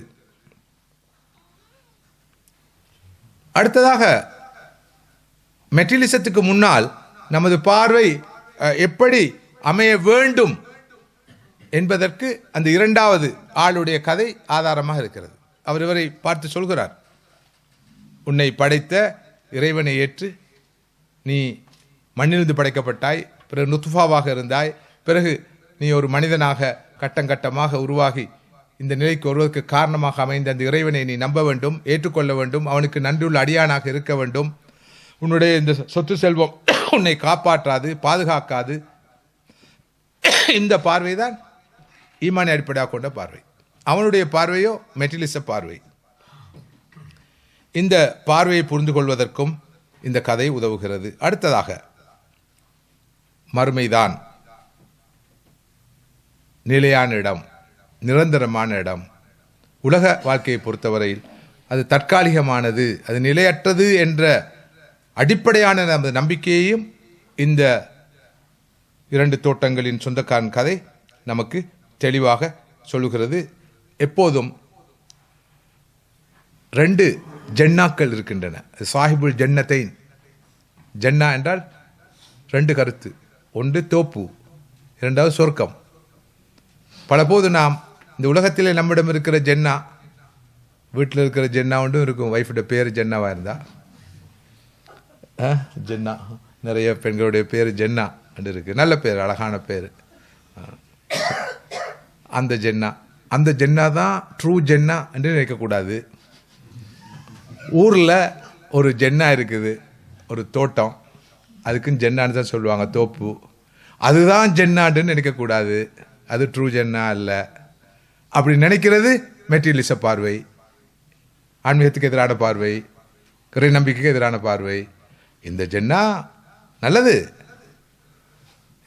அடுத்ததாக, மெட்டீரியலிசத்துக்கு முன்னால் நமது பார்வை எப்படி அமைய வேண்டும் என்பதற்கு அந்த 2வது ஆளுடைய கதை ஆதாரமாக இருக்கிறது. அவர் இவரை பார்த்து சொல்கிறார், உன்னை படைத்த இறைவனை ஏற்று நீ மண்ணிலிருந்து படைக்கப்பட்டாய், பிறகு நுத்ஃபாவாக இருந்தாய், பிறகு நீ ஒரு மனிதனாக கட்டமாக உருவாகி இந்த நிலைக்கு வருவதற்கு காரணமாக அமைந்த அந்த இறைவனை நீ நம்ப வேண்டும், ஏற்றுக்கொள்ள வேண்டும், அவனுக்கு நன்றியுள்ள அடியானாக இருக்க வேண்டும். உன்னுடைய இந்த சொத்து செல்வம் உன்னை காப்பாற்றாது, பாதுகாக்காது. இந்த பார்வை தான் ஈமானை அடிப்படையாக கொண்ட பார்வை. அவனுடைய பார்வையோ மெட்டீரியலிச பார்வை. இந்த பார்வையை புரிந்து கொள்வதற்கும் இந்த கதை உதவுகிறது. அடுத்ததாக, மறுமைதான் நிலையான இடம், நிரந்தரமான இடம். உலக வாழ்க்கையை பொறுத்தவரையில் அது தற்காலிகமானது, அது நிலையற்றது என்ற அடிப்படையான நமது நம்பிக்கையையும் இந்த 2 தோட்டங்களின் சொந்தக்காரன் கதை நமக்கு தெளிவாக சொல்லுகிறது. எப்போதும் 2 ஜன்னாக்கள் இருக்கின்றன. சாஹிபுல் ஜன்னத்தைன். ஜன்னா என்றால் 2 கருத்து. ஒன்று தோப்பு, 2வது சொர்க்கம். பலபோது நாம் இந்த உலகத்திலே நம்மிடம் இருக்கிற ஜென்னா, வீட்டில் இருக்கிற ஜென்னா ஒன்றும் இருக்கும். ஒய்ஃபோட பேர் ஜென்னாவாக இருந்தால் ஜென்னா, நிறைய பெண்களுடைய பேர் ஜென்னா என்று இருக்குது. நல்ல பேர், அழகான பேர். அந்த ஜென்னா தான் ட்ரூ ஜென்னா என்று நினைக்கக்கூடாது. ஊரில் ஒரு ஜென்னா இருக்குது, ஒரு தோட்டம், அதுக்குன்னு ஜென்னான்னு தான் சொல்லுவாங்க, தோப்பு. அதுதான் ஜென்னான்னு நினைக்கக்கூடாது, அது ட்ரூ ஜென்னா அல்ல. அப்படி நினைக்கிறது மெட்டீரியலிச பார்வை, ஆன்மீகத்துக்கு எதிரான பார்வை, இறை நம்பிக்கைக்கு எதிரான பார்வை. இந்த ஜென்னா நல்லது,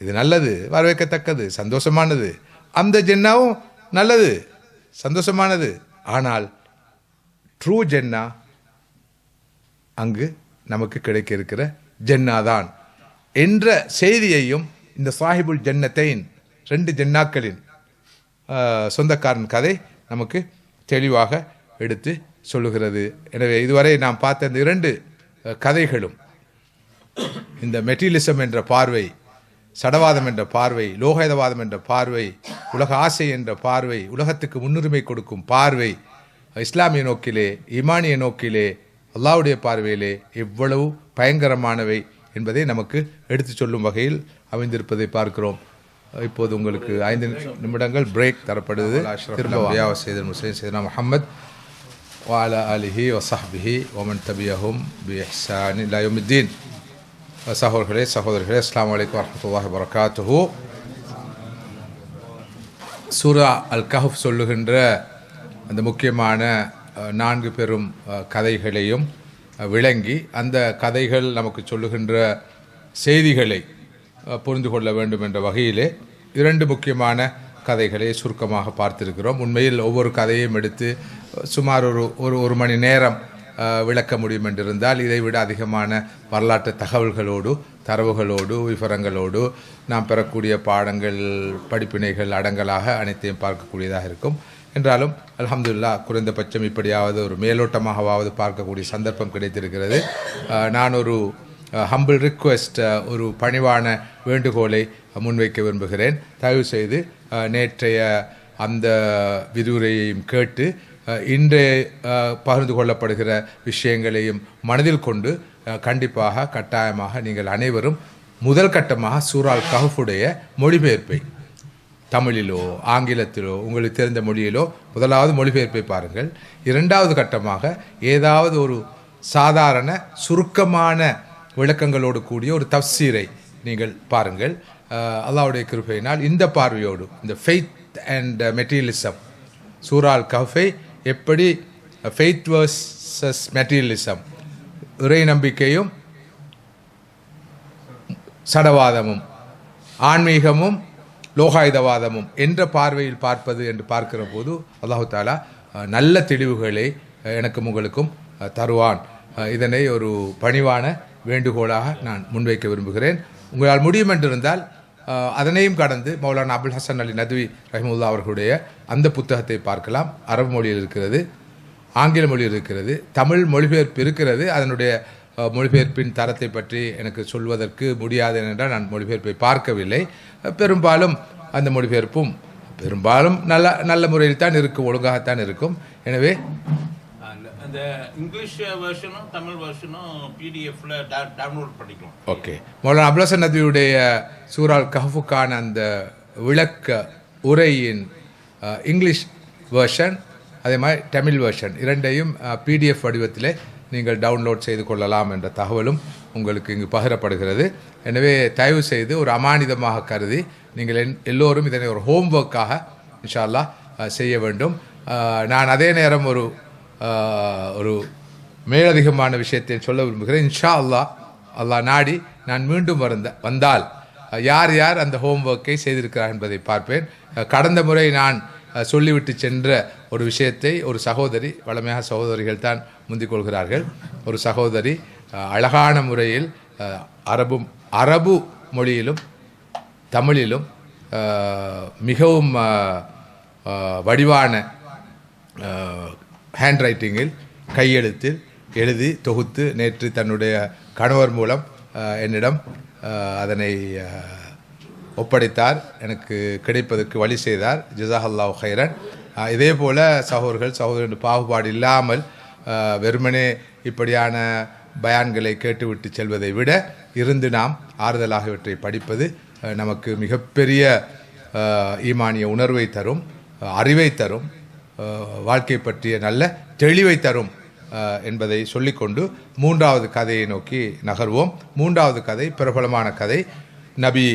இது நல்லது, வரவேற்கத்தக்கது, சந்தோஷமானது. அந்த ஜென்னாவும் நல்லது, சந்தோஷமானது. ஆனால் ட்ரூ ஜென்னா அங்கு நமக்கு கிடைக்க இருக்கிற ஜென்னாதான் என்ற செய்தியையும் இந்த சாஹிபுல் ஜன்னத்தைன் 2 ஜன்னாக்களின் சொந்தக்காரன் கதை நமக்கு தெளிவாக எடுத்து சொல்லுகிறது. எனவே இதுவரை நாம் பார்த்த இந்த 2 கதைகளும் இந்த மெட்டீரியலிசம் என்ற பார்வை, சடவாதம் என்ற பார்வை, லோகேதவாதம் என்ற பார்வை, உலக ஆசை என்ற பார்வை, உலகத்துக்கு முன்னுரிமை கொடுக்கும் பார்வை, இஸ்லாமிய நோக்கிலே, ஈமானிய நோக்கிலே, அல்லாஹ்வுடைய பார்வையிலே எவ்வளவு பயங்கரமானவை என்பதை நமக்கு எடுத்து சொல்லும் வகையில் அமைந்திருப்பதை பார்க்கிறோம். இப்போது உங்களுக்கு 5 நிமிடங்கள் பிரேக் தரப்படுது. சையதுனா முஹம்மத் வஅலா ஆலிஹி வஸஹ்பிஹி வமன் தபியஹும் பிஇஹ்சான் இலா யௌமித்தீன். சகோதரர்களே, அஸ்ஸலாமு அலைக்கும் வரஹ்மத்துல்லாஹி வபரகாத்துஹு. சூரா அல் கஹஃப் சொல்லுகின்ற அந்த முக்கியமான 4 பெரும் கதைகளையும் விளங்கி, அந்த கதைகள் நமக்கு சொல்லுகின்ற செய்திகளை புரிந்து கொள்ள வேண்டும் என்ற வகையிலே 2 முக்கியமான கதைகளை சுருக்கமாக பார்த்திருக்கிறோம். உண்மையில் ஒவ்வொரு கதையும் எடுத்து சுமார் ஒரு மணி நேரம் விளக்க முடியும் என்றிருந்தால் இதை விட அதிகமான வரலாற்று தகவல்களோடு தரவுகளோடு விவரங்களோடு நாம் பெறக்கூடிய பாடங்கள் படிப்பினைகள் அடங்கலாக அனைத்தையும் பார்க்கக்கூடியதாக இருக்கும். என்றாலும் அல்ஹம்துலில்லாஹ் குறைந்தபட்சம் இப்படியாவது ஒரு மேலோட்டமாகவாவது பார்க்கக்கூடிய சந்தர்ப்பம் கிடைத்திருக்கிறது. நான் ஒரு ஹம்பிள் ரிக்வெஸ்ட், ஒரு பணிவான வேண்டுகோளை முன்வைக்க விரும்புகிறேன். தயவு செய்து நேற்றைய அந்த விரிவுரையையும் கேட்டு இன்றைய பகிர்ந்து கொள்ளப்படுகிற விஷயங்களையும் மனதில் கொண்டு கண்டிப்பாக கட்டாயமாக நீங்கள் அனைவரும் முதல் கட்டமாக சூரால் கஹ்ஃபுடைய மொழிபெயர்ப்பை தமிழிலோ ஆங்கிலத்திலோ உங்களுக்கு தெரிந்த மொழியிலோ முதலாவது மொழிபெயர்ப்பை பாருங்கள். இரண்டாவது கட்டமாக ஏதாவது ஒரு சாதாரண சுருக்கமான விளக்கங்களோடு கூடிய ஒரு தஃப்சீரை நீங்கள் பாருங்கள். அல்லாஹ்வுடைய கிருபையினால் இந்த பார்வையோடு இந்த ஃபெய்த் அண்ட் மெட்டீரியலிசம், சூரால் கஹ்ஃபை எப்படி ஃபெய்த் வர்சஸ் மெட்டீரியலிசம், இறை நம்பிக்கையும் சடவாதமும் ஆன்மீகமும் லோகாயுதவாதமும் என்ற பார்வையில் பார்ப்பது என்று பார்க்கிற போது அல்லாஹு தாலா நல்ல தெளிவுகளை எனக்கும் உங்களுக்கும் தருவான். இதனை ஒரு பணிவான வேண்டுகோளாக நான் முன்வைக்க விரும்புகிறேன். உங்களால் முடியும் என்றிருந்தால் அதனையும் கடந்து மௌலானா அபுல் ஹசன் அலி நத்வி ரஹிமுல்லா அவர்களுடைய அந்த புத்தகத்தை பார்க்கலாம். அரபு மொழியில் இருக்கிறது, ஆங்கில மொழியில் இருக்கிறது, தமிழ் மொழிபெயர்ப்பு இருக்கிறது. அதனுடைய மொழிபெயர்ப்பின் தரத்தை பற்றி எனக்கு சொல்வதற்கு முடியாது என்றால் நான் மொழிபெயர்ப்பை பார்க்கவில்லை. பெரும்பாலும் அந்த மொழிபெயர்ப்பும் பெரும்பாலும் நல்ல முறையில் தான் இருக்கும், ஒழுங்காகத்தான் இருக்கும். எனவே அந்த இங்கிலீஷ் வெர்ஷனும் தமிழ் வெர்ஷனும் பிடிஎஃப்ல டவுன்லோட் பண்ணிக்கலாம். ஓகே. மௌலானா அபுல் ஹசன் நத்வியுடைய சூரால் கஹ்ஃபுக்கான அந்த விளக்க உரையின் இங்கிலீஷ் வெர்ஷன் அதே மாதிரி தமிழ் வெர்ஷன் இரண்டையும் பிடிஎஃப் வடிவத்திலே நீங்கள் டவுன்லோட் செய்து கொள்ளலாம் என்ற தகவலும் உங்களுக்கு இங்கு பகிரப்படுகிறது. எனவே தயவு செய்து ஒரு அமானிதமாக கருதி நீங்கள் எல்லோரும் இதனை ஒரு ஹோம்ஒர்க்காக இன்ஷா அல்லாஹ் செய்ய வேண்டும். நான் அதே நேரம் ஒரு மேலதிகமான விஷயத்தை சொல்ல விரும்புகிறேன். இன்ஷா அல்லாஹ் நாடி நான் மீண்டும் வந்தால் யார் யார் அந்த ஹோம்ஒர்க்கை செய்திருக்கிறார் என்பதை பார்ப்பேன். கடந்த முறை நான் சொல்லிவிட்டு சென்ற ஒரு விஷயத்தை ஒரு சகோதரி, வளமையாக சகோதரிகள் தான் முந்திக் கொள்கிறார்கள், ஒரு சகோதரி அழகான முறையில் அரபு மொழியிலும் தமிழிலும் மிகவும் வடிவான ஹேண்ட் ரைட்டிங்கில் கையெழுத்தில் எழுதி தொகுத்து நேற்று தன்னுடைய கணவர் மூலம் என்னிடம் அதனை ஒப்படைத்தார். எனக்கு கிடைப்பதற்கு வழி செய்தார். ஜஸாஹல்லாஹு ஹைரன். இதே போல் சகோதரன் பாகுபாடு இல்லாமல் வெறுமனே இப்படியான பயான்களை கேட்டுவிட்டு செல்வதை விட இருந்து நாம் ஆறுதலாக இவற்றை படிப்பது நமக்கு மிகப்பெரிய ஈமானிய உணர்வை தரும், அறிவை தரும், வாழ்க்கை பற்றிய நல்ல தெளிவை தரும் என்பதை சொல்லிக்கொண்டு மூன்றாவது கதையை நோக்கி நகர்வோம். மூன்றாவது கதை பிரபலமான கதை. நபி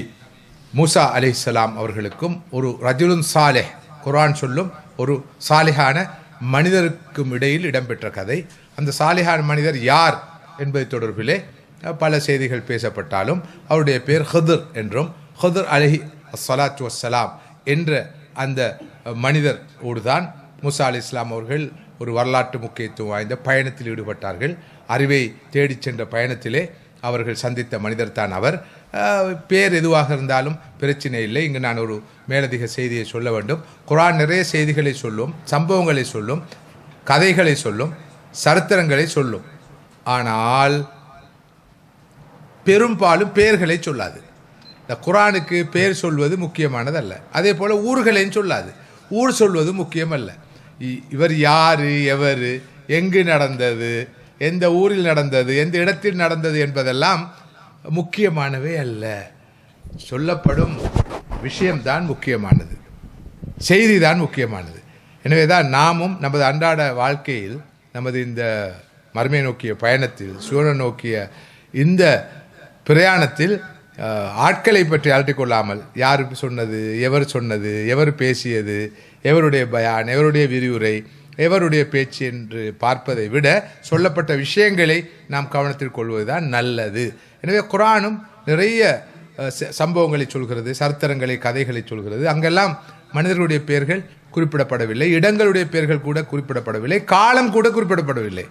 மூசா அலைஹிஸ்ஸலாம் அவர்களுக்கும் ஒரு ரஜுலுன் சாலிஹ், குர்ஆன் சொல்லும் ஒரு சாலிஹான மனிதருக்கும் இடையில் இடம்பெற்ற கதை. அந்த சாலிஹான மனிதர் யார் என்பது தொடர்பிலே பல செய்திகள் பேசப்பட்டாலும் அவருடைய பேர் ஹித்ர் என்றும், ஹித்ர் அலைஹி அஸ்ஸலாத்து வஸ்ஸலாம் என்ற அந்த மனிதர் ஓடுதான் மூசா அலைஹிஸ்ஸலாம் அவர்கள் ஒரு வரலாற்று முக்கியத்துவம் வாய்ந்த பயணத்தில் ஈடுபட்டார்கள். அறிவை தேடிச் சென்ற பயணத்திலே அவர்கள் சந்தித்த மனிதர் தான் அவர். பேர் எதுவாக இருந்தாலும் பிரச்சனை இல்லை. இங்கு நான் ஒரு மேலதிக செய்தியை சொல்ல வேண்டும். குர்ஆன் நிறைய செய்திகளை சொல்லும், சம்பவங்களை சொல்லும், கதைகளை சொல்லும், சரித்திரங்களை சொல்லும். ஆனால் பெரும்பாலும் பெயர்களை சொல்லாது. இந்த குர்ஆனுக்கு பெயர் சொல்வது முக்கியமானதல்ல. அதே போல் ஊர்களையும் சொல்லாது. ஊர் சொல்வது முக்கியமல்ல. இவர் யார், எவர், எங்கு நடந்தது, எந்த ஊரில் நடந்தது, எந்த இடத்தில் நடந்தது என்பதெல்லாம் முக்கியமானவே அல்ல. சொல்லப்படும் விஷயம்தான் முக்கியமானது, செய்தி தான் முக்கியமானது. எனவே தான் நாமும் நமது அன்றாட வாழ்க்கையில், நமது இந்த மர்மை நோக்கிய பயணத்தில், சூழ நோக்கிய இந்த பிரயாணத்தில் ஆட்களை பற்றி அலட்டிக்கொள்ளாமல் யார் சொன்னது, எவர் பேசியது, எவருடைய பயான், எவருடைய விரிவுரை, எவருடைய பேச்சு என்று பார்ப்பதை விட சொல்லப்பட்ட விஷயங்களை நாம் கவனத்தில் கொள்வதுதான் நல்லது. எனவே குர்ஆனும் நிறைய சம்பவங்களை சொல்கிறது, சரித்திரங்களை, கதைகளை சொல்கிறது. அங்கெல்லாம் மனிதர்களுடைய பெயர்கள் குறிப்பிடப்படவில்லை, இடங்களுடைய பெயர்கள் கூட குறிப்பிடப்படவில்லை, காலம் கூட குறிப்பிடப்படவில்லை.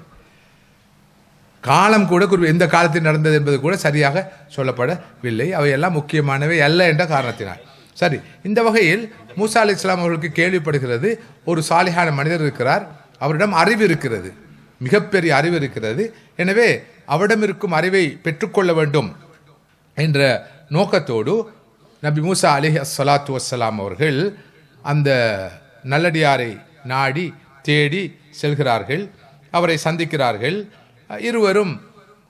காலம் கூட எந்த காலத்தில் நடந்தது என்பது கூட சரியாக சொல்லப்படவில்லை. அவையெல்லாம் முக்கியமானவை அல்ல என்ற காரணத்தினால். சரி, இந்த வகையில் மூசா அலைஹிஸ்ஸலாம் அவர்களுக்கு கேள்விப்படுகிறது, ஒரு சாலிஹான மனிதர் இருக்கிறார், அவரிடம் அறிவு இருக்கிறது, மிகப்பெரிய அறிவு இருக்கிறது, எனவே அவரிடம் இருக்கும் அறிவை பெற்றுக்கொள்ள வேண்டும் என்ற நோக்கத்தோடு நபி மூசா அலைஹிஸ்ஸலாத்து வஸ்ஸலாம் அவர்கள் அந்த நல்லடியாரை நாடி தேடி செல்கிறார்கள், அவரை சந்திக்கிறார்கள். இருவரும்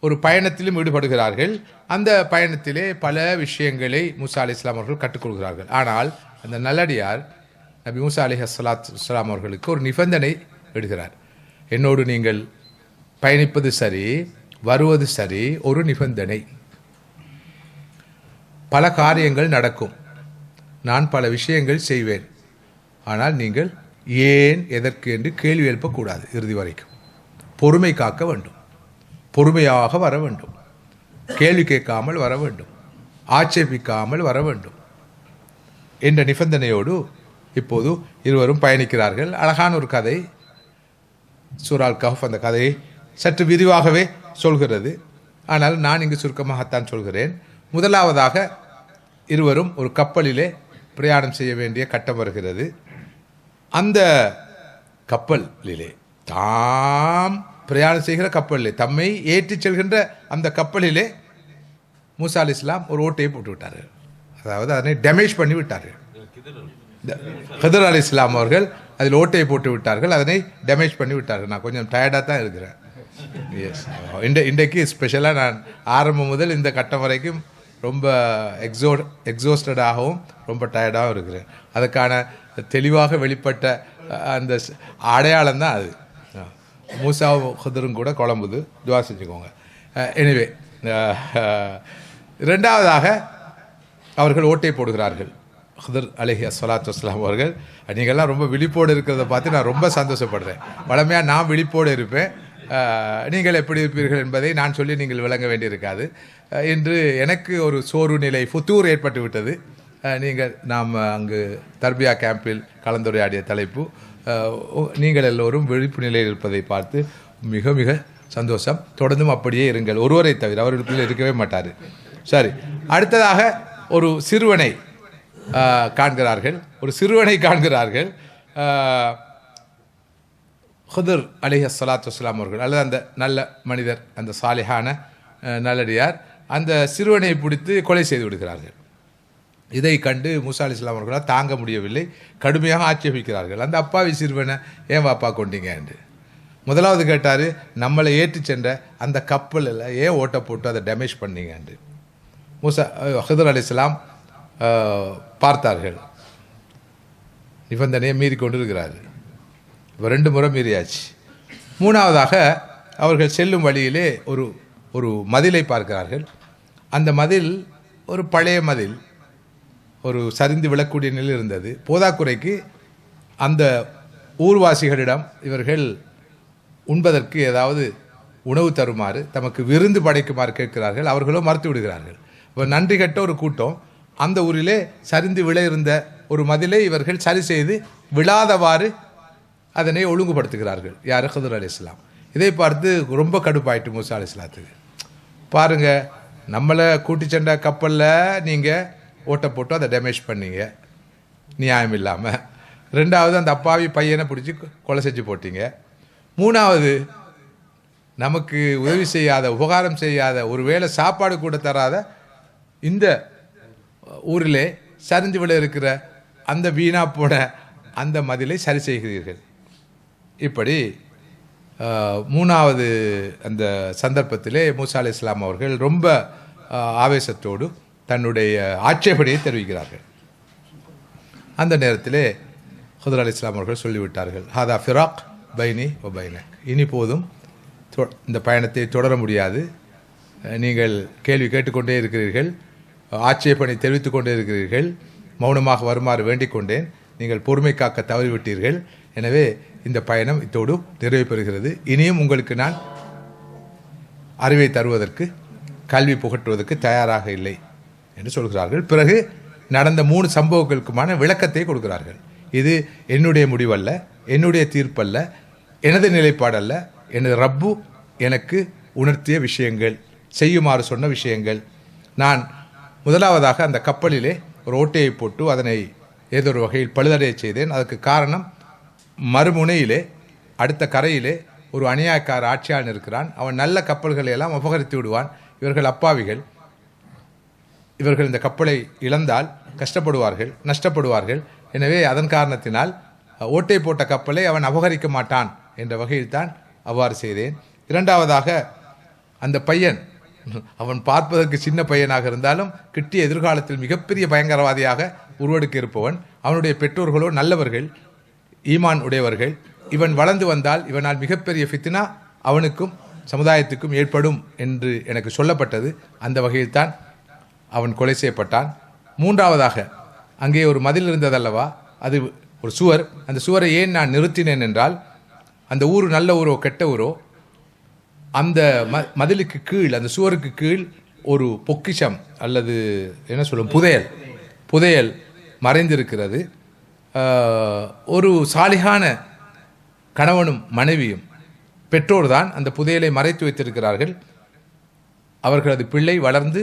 ஒரு பயணத்திலும் ஈடுபடுகிறார்கள். அந்த பயணத்திலே பல விஷயங்களை மூசா அலைஹிஸ்ஸலாம் அவர்கள் கற்றுக்கொள்கிறார்கள். ஆனால் அந்த நல்லடியார் நபி மூசா அலைஹிஸ்ஸலாத்து வஸ்ஸலாம் அவர்களுக்கு ஒரு நிபந்தனை இடுகிறார். என்னோடு நீங்கள் பயணிப்பது சரி, வருவது சரி, ஒரு நிபந்தனை. பல காரியங்கள் நடக்கும், நான் பல விஷயங்கள் செய்வேன், ஆனால் நீங்கள் ஏன் எதற்கு என்று கேள்வி எழுப்பக்கூடாது. இறுதி வரைக்கும் பொறுமை காக்க வேண்டும், பொறுமையாக வர வேண்டும், கேள்வி கேட்காமல் வர வேண்டும், ஆட்சேபிக்காமல் வர வேண்டும் என்ற நிபந்தனையோடு இப்போது இருவரும் பயணிக்கிறார்கள். அழகான ஒரு கதை, சூரா கஹஃப் அந்த கதையை சற்று விரிவாகவே சொல்கிறது. ஆனால் நான் இங்கு சுருக்கமாகத்தான் சொல்கிறேன். முதலாவதாக இருவரும் ஒரு கப்பலிலே பிரயாணம் செய்ய வேண்டிய கட்டம் வருகிறது. அந்த கப்பலிலே தாம் பிரயாணம் செய்கிற கப்பலிலே, தம்மை ஏற்றிச் செல்கின்ற அந்த கப்பலிலே மூசா அலைஹிஸ்ஸலாம் ஒரு ஓட்டையை போட்டு விட்டார்கள். அதாவது அதனை டேமேஜ் பண்ணி விட்டார்கள். ஹிதர் அலைஹிஸ்ஸலாம் அவர்கள் அதில் ஓட்டையை போட்டு விட்டார்கள், அதனை டேமேஜ் பண்ணி விட்டார்கள். நான் கொஞ்சம் டயர்டாக தான் இருக்கிறேன். எஸ், இன்றைக்கு ஸ்பெஷலாக நான் ஆரம்பம் முதல் இந்த கட்டம் வரைக்கும் ரொம்ப எக்ஸோஸ்டடாகவும் ரொம்ப டயர்டாகவும் இருக்கிறேன். அதுக்கான தெளிவாக வெளிப்பட்ட அந்த அடையாளம் தான் அது. மூசாவும் ஹிதரும் கூட குழம்புது, துவா செஞ்சுக்கோங்க. எனிவே, இரண்டாவதாக அவர்கள் ஓட்டை போடுகிறார்கள். ஹிதர் அலைஹிஸ்ஸலாத்து வஸ்ஸலாம் அவர்கள், நீங்கள்லாம் ரொம்ப விழிப்போடு இருக்கிறத பார்த்து நான் ரொம்ப சந்தோஷப்படுறேன். வழமையாக நான் விழிப்போடு இருப்பேன், நீங்கள் எப்படி இருப்பீர்கள் என்பதை நான் சொல்லி நீங்கள் விளங்க வேண்டியிருக்காது. இன்று எனக்கு ஒரு சோர்வு நிலை, ஃபுத்தூர் ஏற்பட்டு விட்டது. நாம் அங்கு தர்பியா கேம்பில் கலந்துரையாடிய தலைப்பு, நீங்கள் எல்லோரும் விழிப்பு நிலையில் இருப்பதை பார்த்து மிக மிக சந்தோஷம். தொடர்ந்தும் அப்படியே இருங்கள், ஒருவரை தவிர அவர்களுக்குள்ளே இருக்கவே மாட்டார். சரி, அடுத்ததாக ஒரு சிறுவனை காண்கிறார்கள். ஒரு சிறுவனை காண்கிறார்கள். ஹிதர் அலைஹிஸ்ஸலாத்து வஸ்ஸலாம் அவர்கள், அல்லது அந்த நல்ல மனிதர், அந்த சாலிஹான நல்லடியார், அந்த சிறுவனை பிடித்து கொலை செய்து விடுகிறார்கள். இதை கண்டு மூசா அலைஹிஸ்ஸலாம் அவர்களால் தாங்க முடியவில்லை, கடுமையாக ஆட்சேபிக்கிறார்கள். அந்த அப்பாவி சிறுவனை ஏன் வாப்பா கொண்டீங்க என்று. முதலாவது கேட்டார், நம்மளை ஏற்றி சென்ற அந்த கப்பலில் ஏன் ஓட்ட போட்டு அதை டேமேஜ் பண்ணீங்க என்று. ஹிதர் அலைஹிஸ்ஸலாம் பார்த்தார்கள், நிபந்தனையை மீறி கொண்டு இருக்கிறார்கள். இப்போ 2 முறை மீறியாச்சு. மூணாவதாக அவர்கள் செல்லும் வழியிலே ஒரு மதிலை பார்க்கிறார்கள். அந்த மதில் ஒரு பழைய மதில், ஒரு சரிந்து விழக்கூடிய நிலையில் இருந்தது. போதாக்குறைக்கு அந்த ஊர்வாசிகளிடம் இவர்கள் உண்பதற்கு ஏதாவது உணவு தருமாறு, தமக்கு விருந்து படைக்குமாறு கேட்கிறார்கள். அவர்களோ மறுத்து விடுகிறார்கள். இப்போ நன்றி கட்ட ஒரு கூட்டம் அந்த ஊரிலே சரிந்து விழ இருந்த ஒரு மதிலை இவர்கள் சரி செய்து விழாதவாறு அதனை ஒழுங்குபடுத்துகிறார்கள். யார்? ஹிதர் அலைஹிஸ்ஸலாம். இதை பார்த்து ரொம்ப கடுப்பாயிட்டு மூசா அலைஹிஸ்ஸலாத்துக்கு. பாருங்கள், நம்மளை கூட்டி சென்ற கப்பலில் நீங்கள் ஓட்டை போட்டு அதை டேமேஜ் பண்ணீங்க நியாயம் இல்லாமல். ரெண்டாவது, அந்த அப்பாவி பையனை பிடிச்சி கொலை செஞ்சு போட்டீங்க. மூணாவது, நமக்கு உதவி செய்யாத, உபகாரம் செய்யாத, ஒரு வேளை சாப்பாடு கூட தராத இந்த ஊரிலே சரிஞ்சு விட இருக்கிற அந்த வீணா போன அந்த மதிலை சரி செய்கிறீர்கள். இப்படி மூணாவது அந்த சந்தர்ப்பத்திலே மூசா அலைஹிஸ்ஸலாம் அவர்கள் ரொம்ப ஆவேசத்தோடு தன்னுடைய ஆட்சேபனையை தெரிவிக்கிறார்கள். அந்த நேரத்திலே ஹிதர் அலைஹிஸ்ஸலாம் அவர்கள் சொல்லிவிட்டார்கள், ஹாதா ஃபிராக் பைனி வ பைனக், இனி போதும், இந்த பயணத்தை தொடர முடியாது. நீங்கள் கேள்வி கேட்டுக்கொண்டே இருக்கிறீர்கள், ஆட்சேபனை தெரிவித்து கொண்டே இருக்கிறீர்கள், மௌனமாக வருமாறு வேண்டிக் கொண்டேன், நீங்கள் பொறுமை காக்க தவறிவிட்டீர்கள். எனவே இந்த பயணம் இத்தோடு நிறைவு பெறுகிறது. இனியும் உங்களுக்கு நான் அறிவை தருவதற்கு, கல்வி புகட்டுவதற்கு தயாராக இல்லை என்று சொல்கிறார்கள். பிறகு நடந்த 3 சம்பவங்களுக்குமான விளக்கத்தை கொடுக்கிறார்கள். இது என்னுடைய முடிவல்ல, என்னுடைய தீர்ப்பல்ல, எனது நிலைப்பாடல்ல, எனது ரப்பு எனக்கு உணர்த்திய விஷயங்கள், செய்யுமாறு சொன்ன விஷயங்கள். நான் முதலாவதாக அந்த கப்பலிலே ஒரு ஓட்டையை போட்டு அதனை ஏதோ ஒரு வகையில் பழுதடைய செய்தேன். அதற்கு காரணம், மறுமுனையிலே அடுத்த கரையிலே ஒரு அநியாயக்கார ஆட்சியாளன் இருக்கிறான். அவன் நல்ல கப்பல்களை எல்லாம் அபகரித்து விடுவான். இவர்கள் அப்பாவிகள், இவர்கள் இந்த கப்பலை இழந்தால் கஷ்டப்படுவார்கள், நஷ்டப்படுவார்கள். எனவே அதன் காரணத்தினால் ஓட்டை போட்ட கப்பலை அவன் அபகரிக்க மாட்டான் என்ற வகையில் தான் அவ்வாறு செய்தேன். இரண்டாவதாக, அந்த பையன், அவன் பார்ப்பதற்கு சின்ன பையனாக இருந்தாலும் கிட்டிய எதிர்காலத்தில் மிகப்பெரிய பயங்கரவாதியாக உருவெடுக்க இருப்பவன். அவனுடைய பெற்றோர்களோ நல்லவர்கள், ஈமான் உடையவர்கள். இவன் வளர்ந்து வந்தால் இவனால் மிகப்பெரிய ஃபித்னா அவனுக்கும் சமுதாயத்துக்கும் ஏற்படும் என்று எனக்கு சொல்லப்பட்டது. அந்த வகையில்தான் அவன் கொலை செய்யப்பட்டான். மூன்றாவதாக, அங்கே ஒரு மதில் இருந்ததல்லவா, அது ஒரு சுவர். அந்த சுவரை ஏன் நான் நிறுத்தினேன் என்றால், அந்த ஊர் நல்ல ஊரோ கெட்ட ஊரோ, அந்த மதிலுக்கு கீழ், அந்த சுவருக்கு கீழ் ஒரு பொக்கிஷம் அல்லது என்ன சொல்லும், புதையல் மறைந்திருக்கிறது. ஒரு சாலிகான கணவனும் மனைவியும் பெற்றோர் தான் அந்த புதையலை மறைத்து வைத்திருக்கிறார்கள். அவர்களது பிள்ளை வளர்ந்து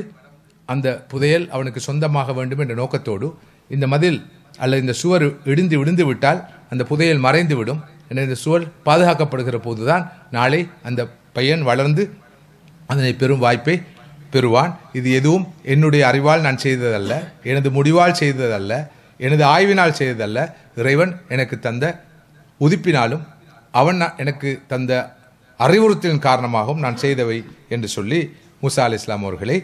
அந்த புதையல் அவனுக்கு சொந்தமாக வேண்டும் என்ற நோக்கத்தோடு இந்த மதில் அல்லது இந்த சுவர் இடிந்து விழுந்து விட்டால் அந்த புதையல் மறைந்து விடும். என இந்த சுவர் பாதுகாக்கப்படுகிற போதுதான் நாளை அந்த பையன் வளர்ந்து அதனை பெறும் வாய்ப்பை பெறுவான். இது எதுவும் என்னுடைய அறிவால் நான் செய்ததல்ல, எனது முடிவால் செய்ததல்ல, எனது ஆய்வினால் செய்ததல்ல. இறைவன் எனக்கு தந்த உதிப்பினாலும் அவன் எனக்கு தந்த அறிவுறுத்தலின் காரணமாகவும் நான் செய்தவை என்று சொல்லி மூசா அலைஹிஸ்ஸலாம் அவர்களை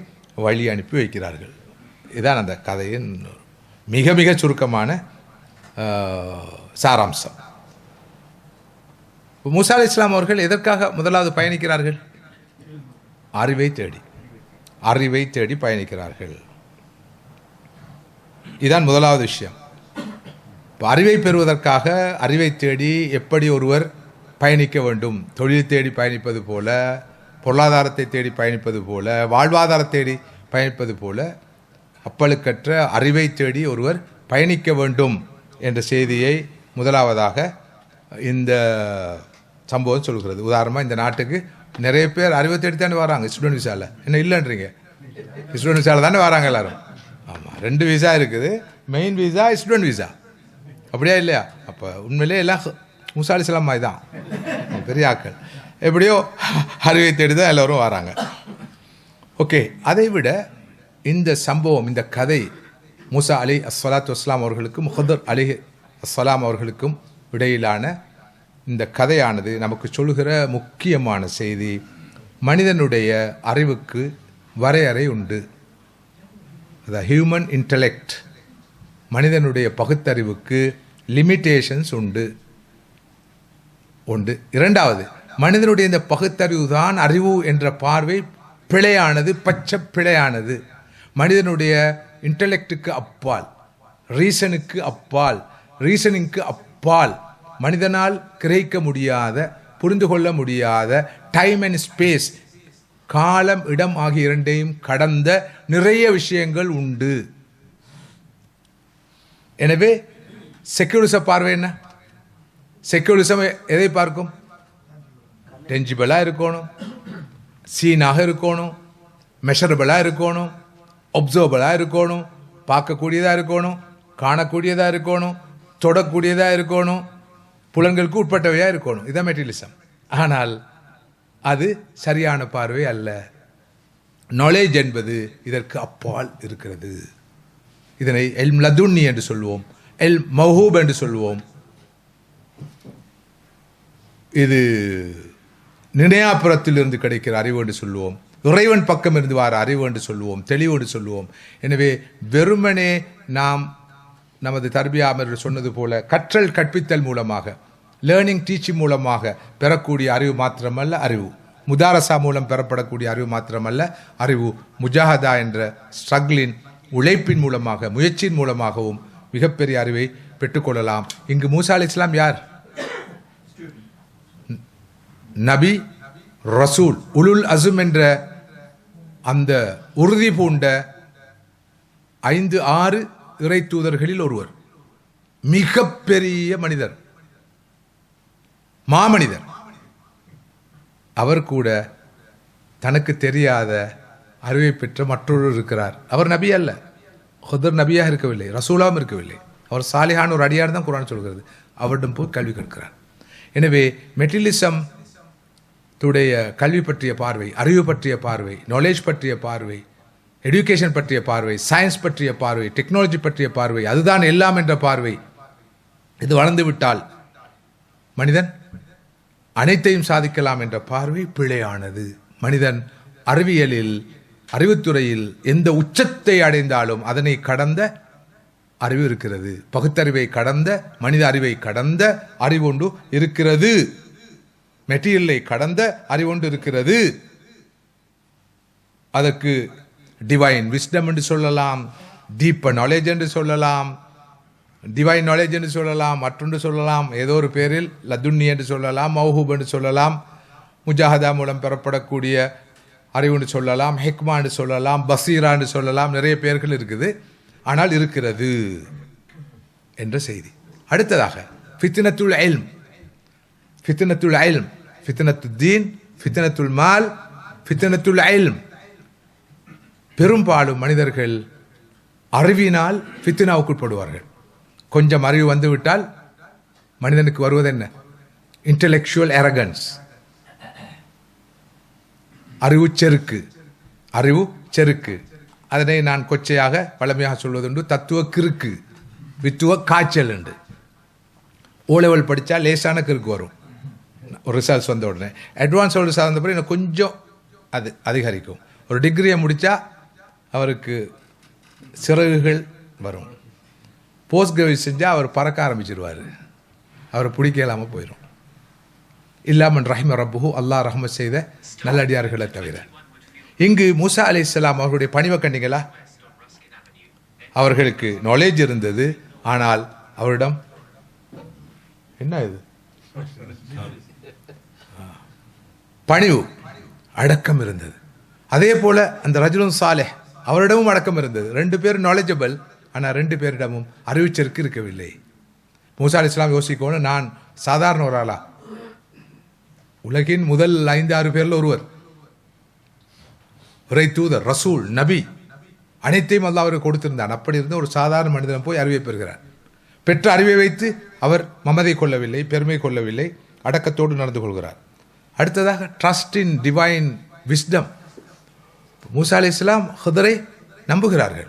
வழி அனுப்பி வைக்கிறார்கள். இதுதான் அந்த கதையின் மிக மிக சுருக்கமான சாராம்சம். மூசா அலைஹிஸ்ஸலாம் அவர்கள் எதற்காக முதலாவது பயணிக்கிறார்கள்? அறிவை தேடி பயணிக்கிறார்கள். இதுதான் முதலாவது விஷயம். அறிவை பெறுவதற்காக அறிவை தேடி எப்படி ஒருவர் பயணிக்க வேண்டும்? தொழில் தேடி பயணிப்பது போல, பொருளாதாரத்தை தேடி பயணிப்பது போல, வாழ்வாதாரத்தை தேடி பயணிப்பது போல அப்பழுக்கற்ற அறிவை தேடி ஒருவர் பயணிக்க வேண்டும் என்ற செய்தியை முதலாவதாக இந்த சம்பவம் சொல்கிறது. உதாரணமாக, இந்த நாட்டுக்கு நிறைய பேர் அறிவை தேடி தானே வராங்க ஸ்டூடெண்ட் விசாவில். என்ன இல்லைன்றீங்க? ஸ்டூடெண்ட் விசாவில் தானே வராங்க எல்லாரும். ஆமாம், 2 விசா இருக்குது, மெயின் விசா, ஸ்டூடெண்ட் விசா. அப்படியா இல்லையா? அப்போ உண்மையிலே எல்லாம் மூசா அலைஹிஸ்ஸலாம் மாதிரி தான், பெரிய ஆக்கள். எப்படியோ அறிவை தேடி தான் எல்லோரும் வராங்க. ஓகே, அதை விட இந்த சம்பவம், இந்த கதை மூசா அலைஹிஸ்ஸலாத்து வஸ்ஸலாம் அவர்களுக்கும் ஹிதர் அலைஹிஸ்ஸலாம் அவர்களுக்கும் இடையிலான இந்த கதையானது நமக்கு சொல்கிற முக்கியமான செய்தி, மனிதனுடைய அறிவுக்கு வரையறை உண்டு. அதாவது ஹியூமன் இன்டலெக்ட், மனிதனுடைய பகுத்தறிவுக்கு லிமிட்டேஷன்ஸ் உண்டு. இரண்டாவது, மனிதனுடைய இந்த பகுத்தறிவு தான் அறிவு என்ற பார்வை பிழையானது, பச்சை பிழையானது. மனிதனுடைய இன்டலெக்டுக்கு அப்பால், ரீசனிங்க்கு அப்பால் மனிதனால் கிரகிக்க முடியாத, புரிந்து கொள்ள முடியாத, டைம் அண்ட் ஸ்பேஸ், காலம் இடம் ஆகிய இரண்டையும் கடந்த நிறைய விஷயங்கள் உண்டு. எனவே செக்யூரிச பார்வை என்ன? செக்யூரிசம் எதை பார்க்கும்? டென்ஜிபிளாக இருக்கணும், சீனாக இருக்கணும், மெஷரபிளாக இருக்கணும், ஒப்சர்வபிளாக இருக்கணும், பார்க்கக்கூடியதாக இருக்கணும், காணக்கூடியதாக இருக்கணும், தொடக்கூடியதாக இருக்கணும், புலன்களுக்கு உட்பட்டவையாக இருக்கணும். இதான் மெட்டீரியலிசம். ஆனால் அது சரியான பார்வை அல்ல. நாலேஜ் என்பது இதற்கு அப்பால் இருக்கிறது. இதனை எல் லதுன்னி என்று சொல்வோம், எல் மௌஹூப் என்று சொல்வோம். இது நினையாப்புறத்தில் இருந்து கிடைக்கிற அறிவு என்று சொல்லுவோம், இறைவன் பக்கம் இருந்து வர அறிவு என்று சொல்லுவோம், தெளிவு என்று சொல்லுவோம். எனவே வெறுமனே நாம் நமது தர்பியா அமர்கள் சொன்னது போல கற்றல் கற்பித்தல் மூலமாக, லேர்னிங் டீச்சிங் மூலமாக பெறக்கூடிய அறிவு மாத்திரமல்ல அறிவு, முதாரசா மூலம் பெறப்படக்கூடிய அறிவு மாத்திரமல்ல அறிவு, முஜாஹதா என்ற ஸ்ட்ரகிளின், உழைப்பின் மூலமாக, முயற்சியின் மூலமாகவும் மிகப்பெரிய அறிவை பெற்றுக்கொள்ளலாம். இங்கு மூசா அலைஹிஸ்ஸலாம் யார்? நபி, ரசூல், உலுல் அஸும் என்ற அந்த உறுதி பூண்ட 5-6 இறை தூதர்களில் ஒருவர். மிகப்பெரிய மனிதர், மாமனிதர். அவர் கூட தனக்கு தெரியாத அறிவை பெற்ற மற்றொரு இருக்கிறார். அவர் நபி அல்ல, ஹுதர் நபியாக இருக்கவில்லை, ரசூலாவும் இருக்கவில்லை. அவர் சாலிஹான ஒரு அடியார் தான் குர்ஆன் சொல்கிறது. அவரிடம் போய் கல்வி கற்கிறார். எனவே மெட்டீரியலிசம் துடைய கல்வி பற்றிய பார்வை, அறிவு பற்றிய பார்வை, நாலேஜ் பற்றிய பார்வை, எஜுகேஷன் பற்றிய பார்வை, சயின்ஸ் பற்றிய பார்வை, டெக்னாலஜி பற்றிய பார்வை, அதுதான் எல்லாம் என்ற பார்வை, இது வளர்ந்து விட்டால் மனிதன் அனைத்தையும் சாதிக்கலாம் என்ற பார்வை பிழையானது. மனிதன் அறிவியலில், அறிவுத்துறையில் எந்த உச்சத்தை அடைந்தாலும் அதனை கடந்த அறிவு இருக்கிறது. பகுத்தறிவை கடந்த, மனித அறிவை கடந்த அறிவொன்று இருக்கிறது. மெட்டீரியலை கடந்த அறிவொன்று இருக்கிறது. அதற்கு டிவைன் விஸ்டம் என்று சொல்லலாம், டீப்பர் நாலேஜ் என்று சொல்லலாம், டிவைன் நாலேஜ் என்று சொல்லலாம், மற்றொன்று சொல்லலாம், ஏதோ ஒரு பேரில் லதுன்னி என்று சொல்லலாம், மௌஹூப் என்று சொல்லலாம், முஜாஹதா மூலம் பெறப்படக்கூடிய அறிவு என்று சொல்லலாம், ஹிக்மா என்று சொல்லலாம், பசீரா என்று சொல்லலாம், நிறைய பேர்கள் இருக்குது. ஆனால் இருக்கிறது என்ற செய்தி. அடுத்ததாக ஃபித்னத்துல் இல்ம், ஃபித்னத்துல் இல்ம், ஃபித்னத்துத் தீன், ஃபித்னத்துல் மால், ஃபித்னத்துல் இல்ம். பெரும்பாலும் மனிதர்கள் அறிவினால் ஃபித்னாவுக்குட்படுவார்கள். கொஞ்சம் அறிவு வந்துவிட்டால் மனிதனுக்கு வருவது என்ன? இன்டலெக்சுவல் அரகன்ஸ், அறிவு செருக்கு, அறிவு செருக்கு. அதனை நான் கொச்சையாக பழமையாக சொல்வதுண்டு, தத்துவ கிறுக்கு, வித்துவ காய்ச்சல் என்று. ஓ லெவல் படித்தா லேசான கிறுக்கு வரும், ஒரு ரிசல்ட்ஸ் வந்த உடனே. அட்வான்ஸ் ரிசல்ட் வந்த பிறகு இன்னும் கொஞ்சம் அது அதிகரிக்கும். ஒரு டிகிரியை முடித்தா அவருக்கு சிறகுகள் வரும். போஸ்ட் கிராஜுவேட் செஞ்சால் அவர் பறக்க ஆரம்பிச்சிருவார், அவரை பிடிக்க இல்லாமல் போயிடும். இல்லாமன் ரஹிம ரப்புஹு, அல்லாஹ் ரஹ்மத் செய்த நல்லடியார்களை தவிர. இங்கு மூசா அலைஹிஸ்ஸலாம் அவர்களுடைய பணிவை கண்டீங்களா? அவர்களுக்கு நாலேஜ் இருந்தது, ஆனால் அவரிடம் என்ன இது பணிவு, அடக்கம் இருந்தது. அதே போல அந்த ரஜுலுன் சாலிஹ், அவரிடமும் அடக்கம் இருந்தது. 2 பேரும் நாலேஜபிள், ஆனால் 2 பேரிடமும் அறிவிச்சருக்கு இருக்கவில்லை. மூசா அலைஹிஸ்ஸலாம் யோசிக்கணும், நான் சாதாரண ஒரு ஆளா? உலகின் முதல் 5-6 பேரில் ஒருவர், இறை தூதர், ரசூல், நபி, அனைத்தையும் அல்லாஹ் அவருக்கு கொடுத்திருந்தான். அப்படி இருந்த ஒரு சாதாரண மனிதன் போய் அறிவை பெறுகிறார். பெற்ற அறிவை வைத்து அவர் மமதை கொள்ளவில்லை, பெருமை கொள்ளவில்லை, அடக்கத்தோடு நடந்து கொள்கிறார். அடுத்ததாக ட்ரஸ்ட் இன் டிவைன் விஸ்டம். மூசா அலைஹிஸ்ஸலாம் ஹிதரை நம்புகிறார்கள்.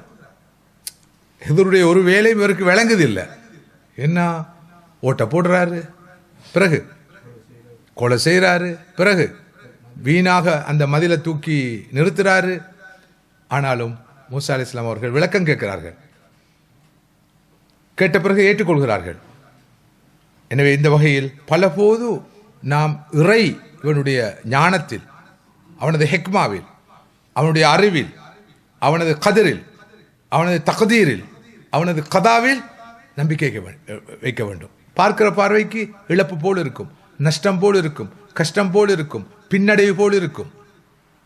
ஹிதருடைய ஒரு வேலையும் இவருக்கு விளங்குதில்லை. என்ன ஓட்ட போடுறாரு, பிறகு கொலை செய்கிறாரு, பிறகு வீணாக அந்த மதிலை தூக்கி நிறுத்துறாரு. ஆனாலும் மூசா அலைஹிஸ்ஸலாம் அவர்கள் விளக்கம் கேட்கிறார்கள். கேட்ட பிறகு ஏற்றுக்கொள்கிறார்கள். எனவே இந்த வகையில் பலபோது நாம் இறை இவனுடைய ஞானத்தில், அவனது ஹெக்மாவில், அவனுடைய அறிவில், அவனது கதிரில், அவனது தக்தீரில், அவனது கதாவில் நம்பிக்கை வைக்க வேண்டும். பார்க்கிற பார்வைக்கு இழப்பு போல் இருக்கும், நஷ்டம் போல் இருக்கும், கஷ்டம் போல் இருக்கும், பின்னடைவு போல் இருக்கும்.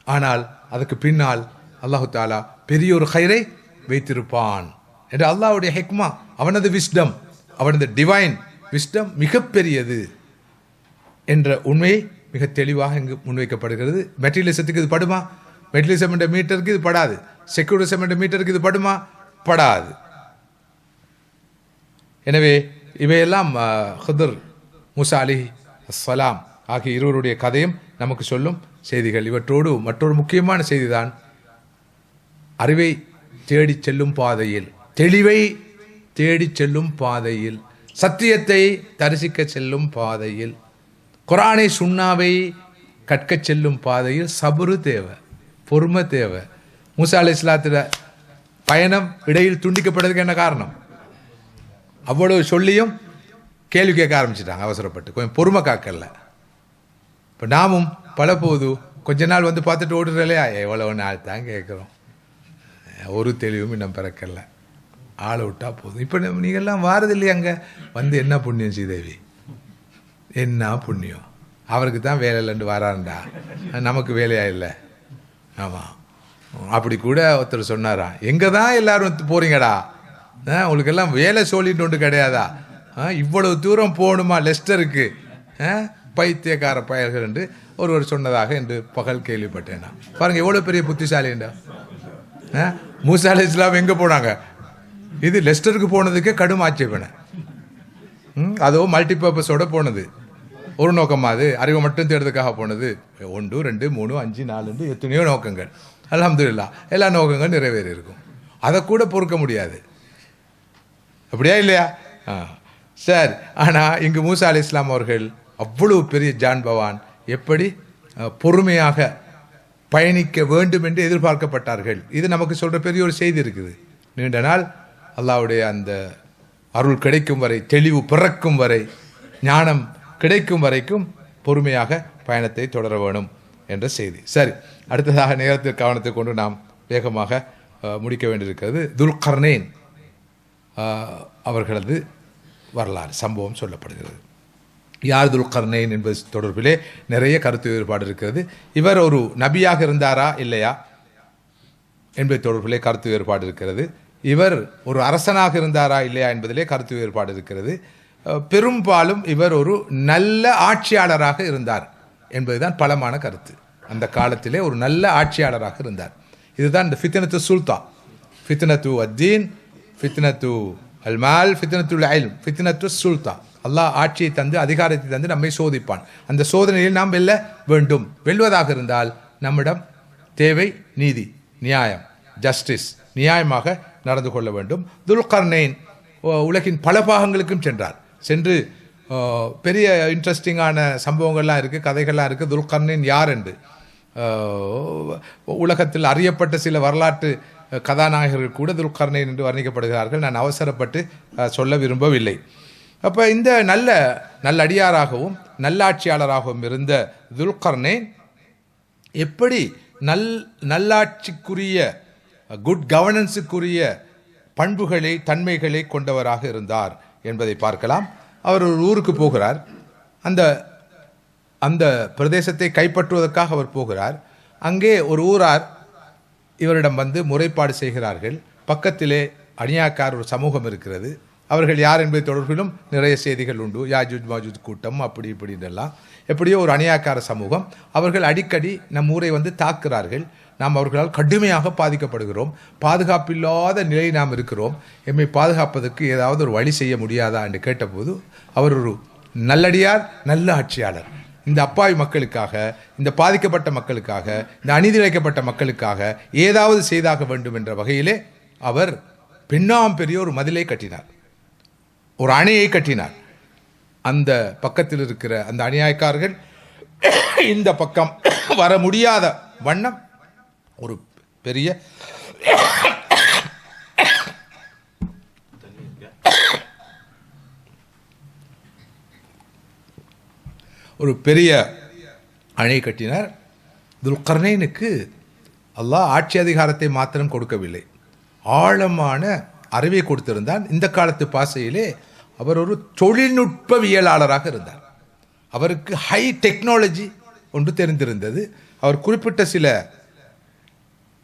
ஆனால் அதுக்கு பின்னால் அல்லாஹு தாலா பெரிய ஒரு ஹைரை வைத்திருப்பான் என்று அல்லாஹ்வுடைய ஹெக்மா, அவனது விஸ்டம், அவனது டிவைன் விஸ்டம் மிகப்பெரியது என்ற உண்மையை மிக தெளிவாக இங்கு முன்வைக்கப்படுகிறது. மெட்டீரியலிசத்துக்கு இது படுமா? மெட்டீரியலிசம் என்ற மீட்டருக்கு இது படாது. செக்குலரிசம் என்ற மீட்டருக்கு இது படுமா? படாது. எனவே இவையெல்லாம் ஹிதர், மூசா அலைஹிஸ்ஸலாம் ஆகிய இருவருடைய கதையும் நமக்கு சொல்லும் செய்திகள். இவற்றோடு மற்றொரு முக்கியமான செய்திதான், அறிவை தேடி செல்லும் பாதையில், தெளிவை தேடி செல்லும் பாதையில், சத்தியத்தை தரிசிக்க செல்லும் பாதையில், குர்ஆனை சுன்னாவை கற்க செல்லும் பாதையில் சபுரு தேவை, பொறுமை தேவை. மூசா அலைஹிஸ்ஸலாத்தோட பயணம் இடையில் துண்டிக்கப்பட்டதுக்கு என்ன காரணம்? அவ்வளவு சொல்லியும் கேள்வி கேட்க ஆரம்பிச்சிட்டாங்க அவசரப்பட்டு, கொஞ்சம் பொறுமை காக்கல. இப்போ நாமும் பல போது கொஞ்ச நாள் வந்து பார்த்துட்டு ஓடுறலையா, எவ்வளவு நாள் தான் கேட்குறோம், ஒரு தெளிவும் இன்னும் பிறக்கல, ஆளை விட்டா போதும். இப்போ நீங்கள்லாம் வாரது இல்லையா? அங்கே வந்து என்ன புண்ணியம் ஸ்ரீதேவி, என்ன புண்ணியம், அவருக்கு தான் வேலை இல்லைன்னு வரான்டா, நமக்கு வேலையா இல்லை. ஆமாம், அப்படி கூட ஒருத்தர் சொன்னாரா, எங்கே தான் எல்லாரும் போகிறீங்கடா, உங்களுக்கு எல்லாம் வேலை சொல்லிட்டு ஒன்று கிடையாதா? இவ்வளவு தூரம் போகணுமா லெஸ்டருக்கு? பைத்தியக்கார பயல்கள் என்று ஒருவர் சொன்னதாக என்று பகல் கேள்விப்பட்டேன். நான் பாருங்க எவ்வளோ பெரிய புத்திசாலிண்டா. மூசா அலைஹிஸ்ஸலாம் எங்கே போனாங்க? இது லெஸ்டருக்கு போனதுக்கே கடும் ஆட்சேபனை. அதோ மல்டிபர்பஸோடு போனது, ஒரு நோக்கமாக அது அறிவை மட்டும் தேடுறதுக்காக போனது. 1 2 3 5 4 எத்தனையோ நோக்கங்கள். அல்ஹம்துலில்லாஹ் எல்லா நோக்கங்கள் நிறைவேறி இருக்கும். அதை கூட பொறுக்க முடியாது. அப்படியா இல்லையா? சரி. ஆனால் இங்கு மூசா அலைஹிஸ்ஸலாம் அவர்கள் அவ்வளவு பெரிய ஜான்பவான் எப்படி பொறுமையாக பயணிக்க வேண்டும் என்று எதிர்பார்க்கப்பட்டார்கள். இது நமக்கு சொல்கிற பெரிய ஒரு செய்தி இருக்குது. நீண்ட நாள் அல்லாஹ்வுடைய அந்த அருள் கிடைக்கும் வரை, தெளிவு பிறக்கும் வரை, ஞானம் கிடைக்கும் வரைக்கும் பொறுமையாக பயணத்தை தொடர வேணும் என்ற செய்தி. சரி, அடுத்ததாக நேரத்தில் கவனத்தை கொண்டு நாம் வேகமாக முடிக்க வேண்டியிருக்கிறது. துல்கர்னைன் அவர்களது வரலாறு சம்பவம் சொல்லப்படுகிறது. யார் துல்கர்னைன் என்பது தொடர்பிலே நிறைய கருத்து வேறுபாடு இருக்கிறது. இவர் ஒரு நபியாக இருந்தாரா இல்லையா என்பது தொடர்பிலே கருத்து வேறுபாடு இருக்கிறது. இவர் ஒரு அரசனாக இருந்தாரா இல்லையா என்பதிலே கருத்து வேறுபாடு இருக்கிறது. பெரும்பாலும் இவர் ஒரு நல்ல ஆட்சியாளராக இருந்தார் என்பதுதான் பலமான கருத்து. அந்த காலத்திலே ஒரு நல்ல ஆட்சியாளராக இருந்தார். இதுதான் இந்த ஃபித்னத்து சுல்தான், ஃபித்னத்து அத்தீன், ஃபித்னத்து அல்மால், ஃபித்னத்துல் இல்ம், ஃபித்னத்து சுல்தான். அல்லாஹ் ஆட்சியை தந்து அதிகாரத்தை தந்து நம்மை சோதிப்பான். அந்த சோதனையில் நாம் வெல்ல வேண்டும். வெல்வதாக இருந்தால் நம்மிடம் தேவை நீதி, நியாயம், ஜஸ்டிஸ். நியாயமாக நடந்து கொள்ள வேண்டும். துல்கர்னைன் உலகின் பல பாகங்களுக்கும் சென்றார். சென்று பெரிய இன்ட்ரெஸ்டிங்கான சம்பவங்கள்லாம் இருக்குது, கதைகள்லாம் இருக்குது. துல்கர்னைன் யார் என்று உலகத்தில் அறியப்பட்ட சில வரலாற்று கதாநாயகர்கள் கூட துல்கர்னைன் என்று வர்ணிக்கப்படுகிறார்கள். நான் அவசரப்பட்டு சொல்ல விரும்பவில்லை. அப்போ இந்த நல்ல அடியாராகவும் நல்லாட்சியாளராகவும் இருந்த துல்கர்னைன் எப்படி நல்லாட்சிக்குரிய குட் கவர்னன்ஸுக்குரிய பண்புகளை தன்மைகளை கொண்டவராக இருந்தார் என்பதை பார்க்கலாம். அவர் ஒரு ஊருக்கு போகிறார். அந்த பிரதேசத்தை கைப்பற்றுவதற்காக அவர் போகிறார். அங்கே ஒரு ஊரார் இவரிடம் வந்து முறைப்பாடு செய்கிறார்கள். பக்கத்திலே அநியாக்கார் ஒரு சமூகம் இருக்கிறது. அவர்கள் யார் என்பதை தொடர்பிலும் நிறைய செய்திகள் உண்டு. யாஜூஜ் மாஜூஜ் கூட்டம் அப்படி இப்படின்னெல்லாம். எப்படியோ ஒரு அநியாக்கார சமூகம். அவர்கள் அடிக்கடி நம் ஊரை வந்து தாக்குகிறார்கள். நாம் அவர்களால் கடுமையாக பாதிக்கப்படுகிறோம். பாதுகாப்பில்லாத நிலை நாம் இருக்கிறோம். எம்மை பாதுகாப்பதற்கு ஏதாவது ஒரு வழி செய்ய முடியாதா என்று கேட்டபோது அவர் ஒரு நல்லடியார், நல்ல ஆட்சியாளர். இந்த அப்பாவி மக்களுக்காக, இந்த பாதிக்கப்பட்ட மக்களுக்காக, இந்த அநீதிழைக்கப்பட்ட மக்களுக்காக ஏதாவது செய்தாக வேண்டும் என்ற வகையிலே அவர் பின்னாம் பெரிய ஒரு மதிலை கட்டினார், ஒரு அணையை கட்டினார். அந்த பக்கத்தில் இருக்கிற அந்த அநியாயக்காரர்கள் இந்த பக்கம் வர முடியாத வண்ணம் ஒரு பெரிய அணை கட்டினார். துல்கர்னைனுக்கு அல்லாஹ் ஆட்சி அதிகாரத்தை மாத்திரம் கொடுக்கவில்லை, ஆழமான அறிவை கொடுத்திருந்தான். இந்த காலத்து பாசையிலே அவர் ஒரு தொழில்நுட்பவியலாளராக இருந்தார். அவருக்கு ஹை டெக்னாலஜி ஒன்று தெரிந்திருந்தது. அவர் குறிப்பிட்ட சில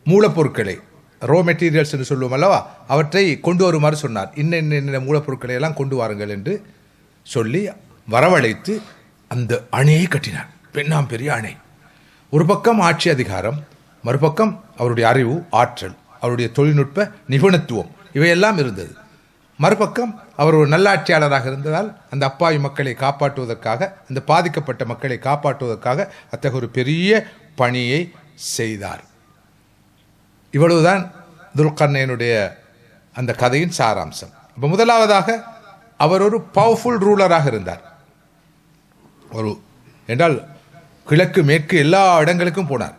மூலப்பொருட்களை, ரோ மெட்டீரியல்ஸ் என்று சொல்லுவோம் அல்லவா, அவற்றை கொண்டு வருமாறு சொன்னார். இன்ன மூலப்பொருட்களை எல்லாம் கொண்டு வாருங்கள் என்று சொல்லி வரவழைத்து அந்த அணையை கட்டினார். பெண்ணாம் பெரிய அணை. ஒரு பக்கம் ஆட்சி அதிகாரம், மறுபக்கம் அவருடைய அறிவு, ஆற்றல், அவருடைய தொழில்நுட்ப நிபுணத்துவம் இவையெல்லாம் இருந்தது. மறுபக்கம் அவர் ஒரு நல்லாட்சியாளராக இருந்ததால் அந்த அப்பாவி மக்களை காப்பாற்றுவதற்காக, அந்த பாதிக்கப்பட்ட மக்களை காப்பாற்றுவதற்காக அத்தகைய ஒரு பெரிய பணியை செய்தார். இவ்வளவுதான் துல்கர்னைனுடைய அந்த கதையின் சாராம்சம். இப்போ முதலாவதாக அவர் ஒரு பவர்ஃபுல் ரூலராக இருந்தார். என்றால் கிழக்கு மேற்கு எல்லா இடங்களுக்கும் போனார்.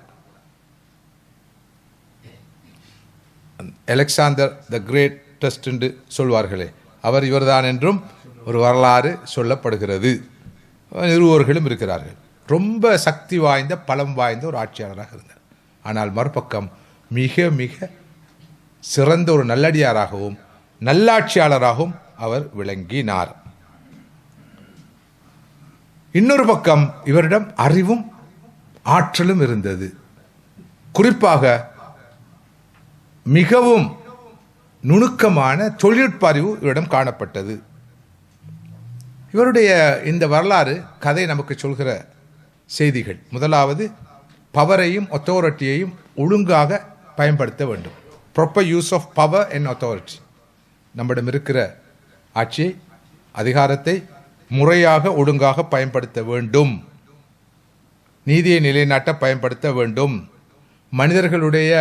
அலெக்சாண்டர் த கிரேட்டஸ்ட் என்று சொல்வார்களே, அவர் இவர்தான் என்றும் ஒரு வரலாறு சொல்லப்படுகிறது. நிறுவர்களும் இருக்கிறார்கள். ரொம்ப சக்தி வாய்ந்த, பலம் வாய்ந்த ஒரு ஆட்சியாளராக இருந்தார். ஆனால் மறுபக்கம் மிக மிக சிறந்த ஒரு நல்லடியாராகவும் நல்லாட்சியாளராகவும் அவர் விளங்கினார். இன்னொரு பக்கம் இவரிடம் அறிவும் ஆற்றலும் இருந்தது. குறிப்பாக மிகவும் நுணுக்கமான தொழில்நுட்ப அறிவு இவரிடம் காணப்பட்டது. இவருடைய இந்த வரலாறு கதை நமக்கு சொல்கிற செய்திகள். முதலாவது, பவரையும் அத்தாரிட்டியையும் ஒழுங்காக பயன்படுத்த வேண்டும். Proper use of power and authority. நம்மிடம் இருக்கிற ஆட்சியை, அதிகாரத்தை முறையாக ஒழுங்காக பயன்படுத்த வேண்டும். நீதியை நிலைநாட்ட பயன்படுத்த வேண்டும். மனிதர்களுடைய